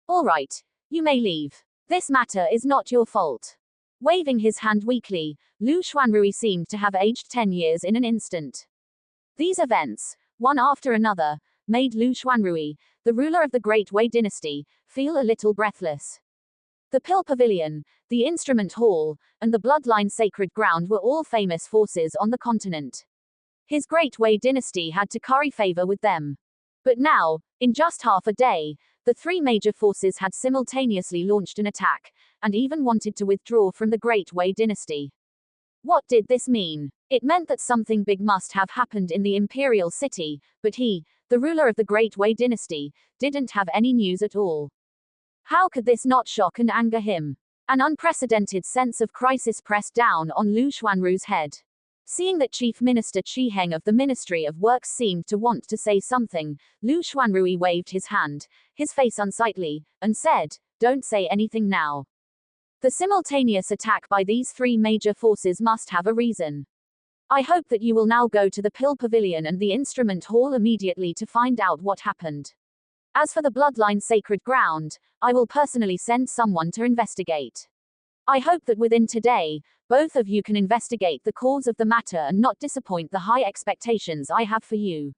All right, you may leave. This matter is not your fault. Waving his hand weakly, Lu Xuanrui seemed to have aged 10 years in an instant. These events, one after another, made Lu Xuanrui, the ruler of the Great Wei dynasty, feel a little breathless. The Pill Pavilion, the Instrument Hall, and the Bloodline Sacred Ground were all famous forces on the continent. His Great Wei dynasty had to curry favor with them. But now, in just half a day, the three major forces had simultaneously launched an attack, and even wanted to withdraw from the Great Wei dynasty. What did this mean? It meant that something big must have happened in the imperial city, but he, the ruler of the Great Wei dynasty, didn't have any news at all. How could this not shock and anger him? An unprecedented sense of crisis pressed down on Lu Xuanru's head. Seeing that Chief Minister Qi Heng of the Ministry of Works seemed to want to say something, Lu Xuanrui waved his hand, his face unsightly, and said, "Don't say anything now." The simultaneous attack by these three major forces must have a reason. I hope that you will now go to the Pill Pavilion and the Instrument Hall immediately to find out what happened. As for the Bloodline Sacred Ground, I will personally send someone to investigate. I hope that within today, both of you can investigate the cause of the matter and not disappoint the high expectations I have for you.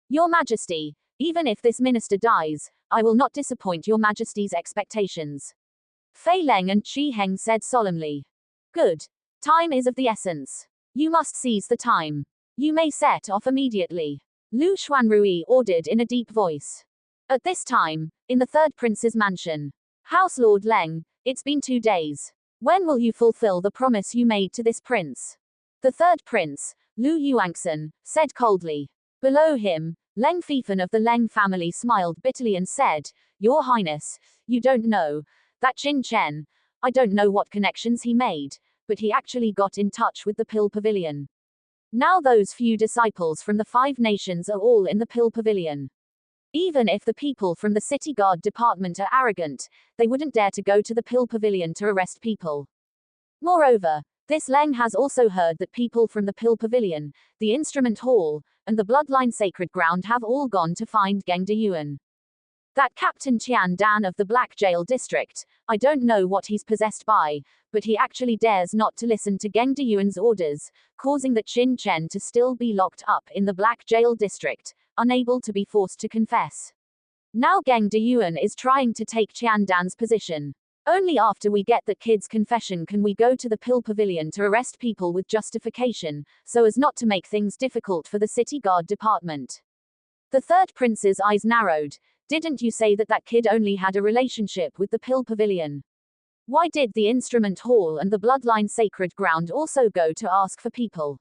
Your Majesty, even if this minister dies, I will not disappoint Your Majesty's expectations. Fei Leng and Qi Heng said solemnly. Good. Time is of the essence. You must seize the time. You may set off immediately. Lu Xuanrui ordered in a deep voice. At this time, in the third prince's mansion. House Lord Leng, it's been 2 days. When will you fulfill the promise you made to this prince? The third prince, Lu Yuangsan, said coldly. Below him, Leng Fifan of the Leng family smiled bitterly and said, Your Highness, you don't know. That Qin Chen, I don't know what connections he made, but he actually got in touch with the Pill Pavilion. Now those few disciples from the 5 nations are all in the Pill Pavilion. Even if the people from the City Guard Department are arrogant, they wouldn't dare to go to the Pill Pavilion to arrest people. Moreover, this Leng has also heard that people from the Pill Pavilion, the Instrument Hall, and the Bloodline Sacred Ground have all gone to find Geng Deyuan. That Captain Tian Dan of the Black Jail District, I don't know what he's possessed by, but he actually dares not to listen to Geng Deyuan's orders, causing the Qin Chen to still be locked up in the Black Jail District, unable to be forced to confess. Now Geng Deyuan is trying to take Tian Dan's position. Only after we get that kid's confession can we go to the Pill Pavilion to arrest people with justification, so as not to make things difficult for the City Guard Department. The third prince's eyes narrowed. Didn't you say that that kid only had a relationship with the Pill Pavilion? Why did the Instrument Hall and the Bloodline Sacred Ground also go to ask for people?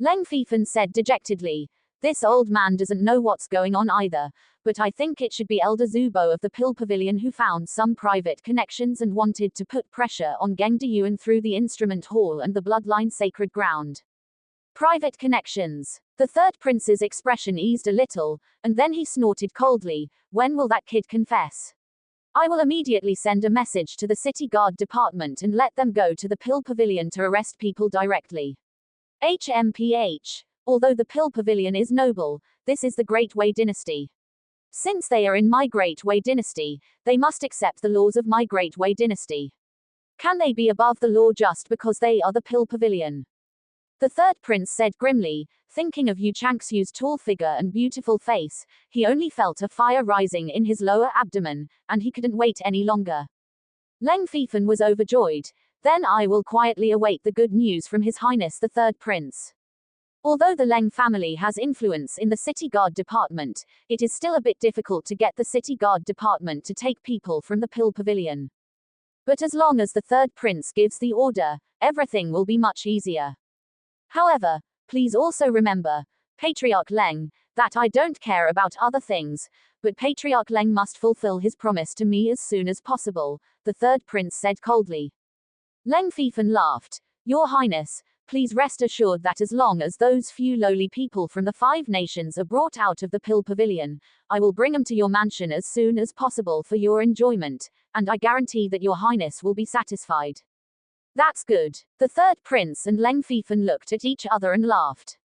Leng Fifan said dejectedly, This old man doesn't know what's going on either, but I think it should be Elder Zubo of the Pill Pavilion who found some private connections and wanted to put pressure on Geng Deyuan through the Instrument Hall and the Bloodline Sacred Ground. Private connections. The third prince's expression eased a little, and then he snorted coldly, When will that kid confess? I will immediately send a message to the City Guard Department and let them go to the Pill Pavilion to arrest people directly. HMPH. Although the Pill Pavilion is noble, this is the Great Wei dynasty. Since they are in my Great Wei dynasty, they must accept the laws of my Great Wei dynasty. Can they be above the law just because they are the Pill Pavilion? The third prince said grimly, thinking of Yu Changxu's tall figure and beautiful face, he only felt a fire rising in his lower abdomen, and he couldn't wait any longer. Leng Fifan was overjoyed. Then I will quietly await the good news from His Highness the third prince. Although the Leng family has influence in the City Guard Department, it is still a bit difficult to get the City Guard Department to take people from the Pill Pavilion. But as long as the third prince gives the order, everything will be much easier. However, please also remember, Patriarch Leng, that I don't care about other things, but Patriarch Leng must fulfill his promise to me as soon as possible, the third prince said coldly. Leng Fifan laughed. Your Highness, please rest assured that as long as those few lowly people from the 5 nations are brought out of the Pill Pavilion, I will bring them to your mansion as soon as possible for your enjoyment, and I guarantee that your Highness will be satisfied. That's good. The third prince and Leng Fifan looked at each other and laughed.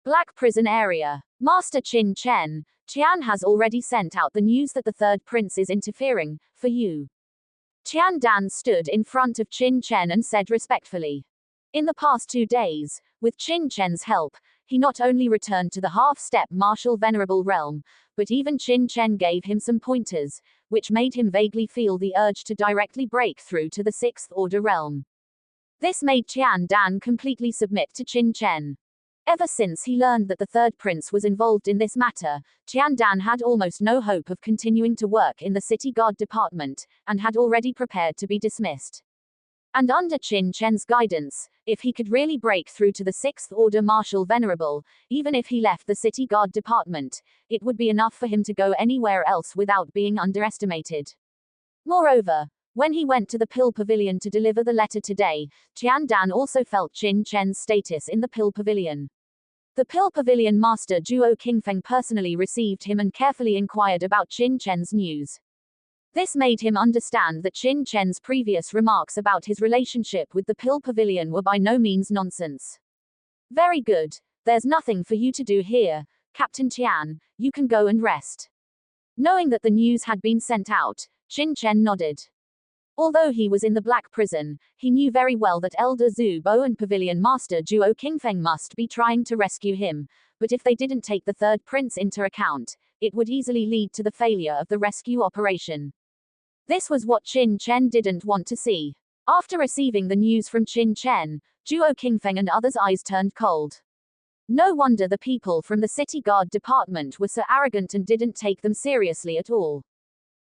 Black Prison Area. Master Qin Chen, Tian has already sent out the news that the third prince is interfering, for you. Tian Dan stood in front of Qin Chen and said respectfully. In the past 2 days, with Qin Chen's help, he not only returned to the half-step martial venerable realm, but even Qin Chen gave him some pointers, which made him vaguely feel the urge to directly break through to the 6th order realm. This made Tian Dan completely submit to Qin Chen. Ever since he learned that the third prince was involved in this matter, Tian Dan had almost no hope of continuing to work in the City Guard Department, and had already prepared to be dismissed. And under Qin Chen's guidance, if he could really break through to the Sixth Order Marshal Venerable, even if he left the City Guard Department, it would be enough for him to go anywhere else without being underestimated. Moreover, when he went to the Pill Pavilion to deliver the letter today, Tian Dan also felt Qin Chen's status in the Pill Pavilion. The Pill Pavilion Master Zhuo Qingfeng personally received him and carefully inquired about Qin Chen's news. This made him understand that Qin Chen's previous remarks about his relationship with the Pill Pavilion were by no means nonsense. Very good, there's nothing for you to do here, Captain Tian, you can go and rest. Knowing that the news had been sent out, Qin Chen nodded. Although he was in the Black Prison, he knew very well that Elder Zhu Bo and Pavilion Master Zhuo Qingfeng must be trying to rescue him, but if they didn't take the third prince into account, it would easily lead to the failure of the rescue operation. This was what Qin Chen didn't want to see. After receiving the news from Qin Chen, Zhuo Qingfeng and others' eyes turned cold. No wonder the people from the City Guard Department were so arrogant and didn't take them seriously at all.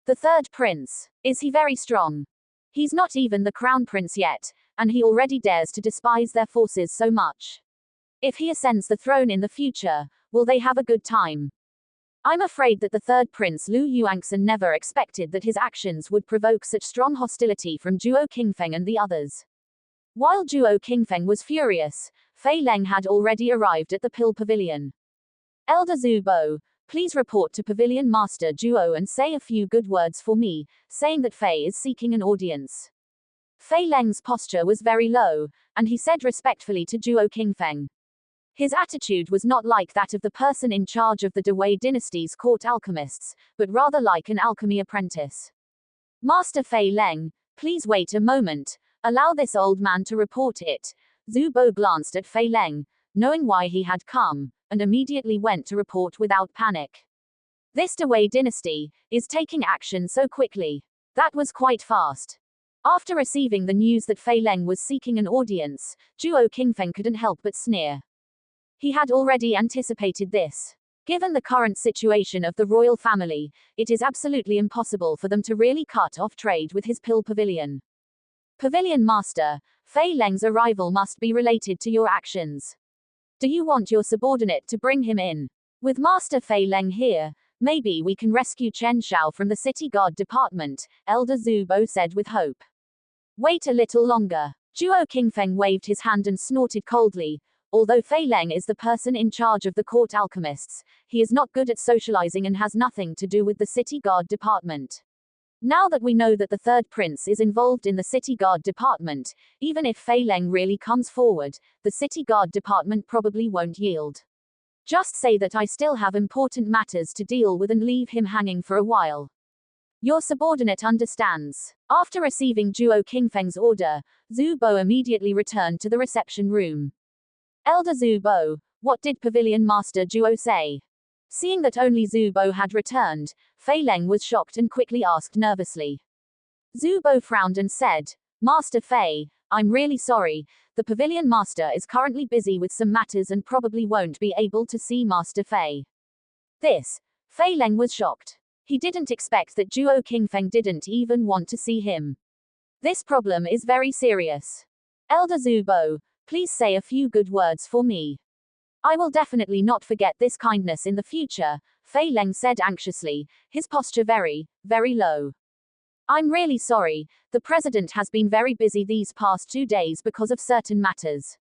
The third prince, is he very strong? He's not even the crown prince yet, and he already dares to despise their forces so much. If he ascends the throne in the future, will they have a good time? I'm afraid that the third prince Lu Yuanxin never expected that his actions would provoke such strong hostility from Zhuo Qingfeng and the others. While Zhuo Qingfeng was furious, Fei Leng had already arrived at the Pill Pavilion. Elder Zhu Bo, please report to Pavilion Master Zhuo and say a few good words for me, saying that Fei is seeking an audience. Fei Leng's posture was very low, and he said respectfully to Zhuo Qingfeng. His attitude was not like that of the person in charge of the Dewei dynasty's court alchemists, but rather like an alchemy apprentice. Master Fei Leng, please wait a moment, allow this old man to report it. Zhu Bo glanced at Fei Leng, knowing why he had come, and immediately went to report without panic. This Dewei dynasty is taking action so quickly. That was quite fast. After receiving the news that Fei Leng was seeking an audience, Zhuo Qingfeng couldn't help but sneer. He had already anticipated this. Given the current situation of the royal family, it is absolutely impossible for them to really cut off trade with his Pill Pavilion. Pavilion Master, Fei Leng's arrival must be related to your actions. Do you want your subordinate to bring him in? With Master Fei Leng here, maybe we can rescue Chen Shao from the City Guard Department, Elder Zhu Bo said with hope. Wait a little longer. Zhuo Qingfeng waved his hand and snorted coldly. Although Fei Leng is the person in charge of the court alchemists, he is not good at socializing and has nothing to do with the City Guard Department. Now that we know that the third prince is involved in the City Guard Department, even if Fei Leng really comes forward, the City Guard Department probably won't yield. Just say that I still have important matters to deal with and leave him hanging for a while. Your subordinate understands. After receiving Zhuo Qingfeng's order, Zhu Bo immediately returned to the reception room. Elder Zhu Bo, what did Pavilion Master Zhuo say? Seeing that only Zhu Bo had returned, Fei Leng was shocked and quickly asked nervously. Zhu Bo frowned and said, Master Fei, I'm really sorry, the Pavilion Master is currently busy with some matters and probably won't be able to see Master Fei. This. Fei Leng was shocked. He didn't expect that Zhuo Qingfeng didn't even want to see him. This problem is very serious. Elder Zhu Bo, please say a few good words for me. I will definitely not forget this kindness in the future, Fei Leng said anxiously, his posture very, very low. I'm really sorry, the president has been very busy these past 2 days because of certain matters.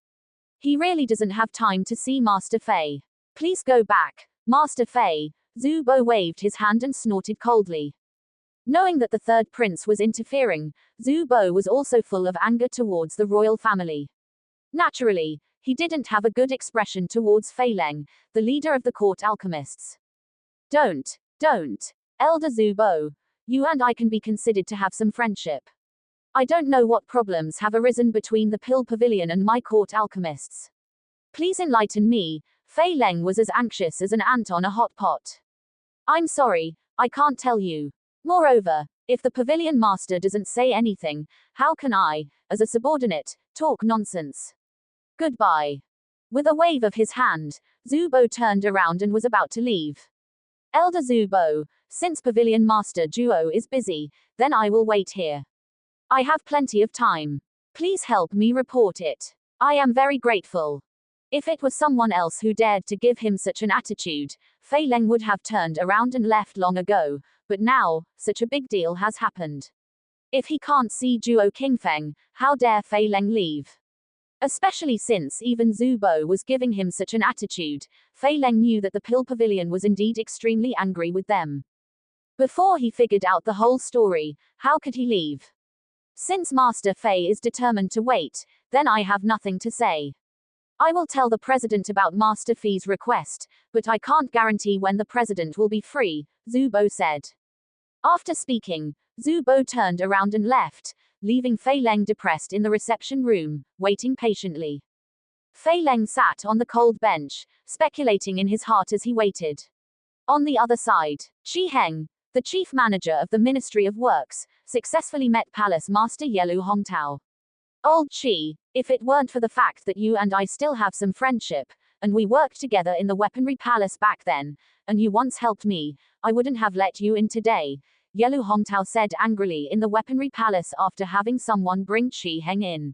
He really doesn't have time to see Master Fei. Please go back, Master Fei. Zhu Bo waved his hand and snorted coldly. Knowing that the third prince was interfering, Zhu Bo was also full of anger towards the royal family. Naturally, he didn't have a good expression towards Fei Leng, the leader of the court alchemists. Don't. Elder Zhu Bo, you and I can be considered to have some friendship. I don't know what problems have arisen between the Pill Pavilion and my court alchemists. Please enlighten me. Fei Leng was as anxious as an ant on a hot pot. I'm sorry, I can't tell you. Moreover, if the Pavilion Master doesn't say anything, how can I, as a subordinate, talk nonsense? Goodbye. With a wave of his hand, Zhu Bo turned around and was about to leave. Elder Zhu Bo, since Pavilion Master Zhuo is busy, then I will wait here. I have plenty of time. Please help me report it. I am very grateful. If it was someone else who dared to give him such an attitude, Fei Leng would have turned around and left long ago, but now, such a big deal has happened. If he can't see Zhuo Qingfeng, how dare Fei Leng leave? Especially since even Zhu Bo was giving him such an attitude, Fei Leng knew that the Pill Pavilion was indeed extremely angry with them. Before he figured out the whole story, how could he leave? Since Master Fei is determined to wait, then I have nothing to say. I will tell the president about Master Fei's request, but I can't guarantee when the president will be free, Zhu Bo said. After speaking, Zhu Bo turned around and left, leaving Fei Leng depressed in the reception room, waiting patiently. Fei Leng sat on the cold bench, speculating in his heart as he waited. On the other side, Qi Heng, the chief manager of the Ministry of Works, successfully met Palace Master Yelu Hongtao. Old Qi, if it weren't for the fact that you and I still have some friendship, and we worked together in the Weaponry Palace back then, and you once helped me, I wouldn't have let you in today, Yelu Hongtao said angrily in the Weaponry Palace after having someone bring Qi Heng in.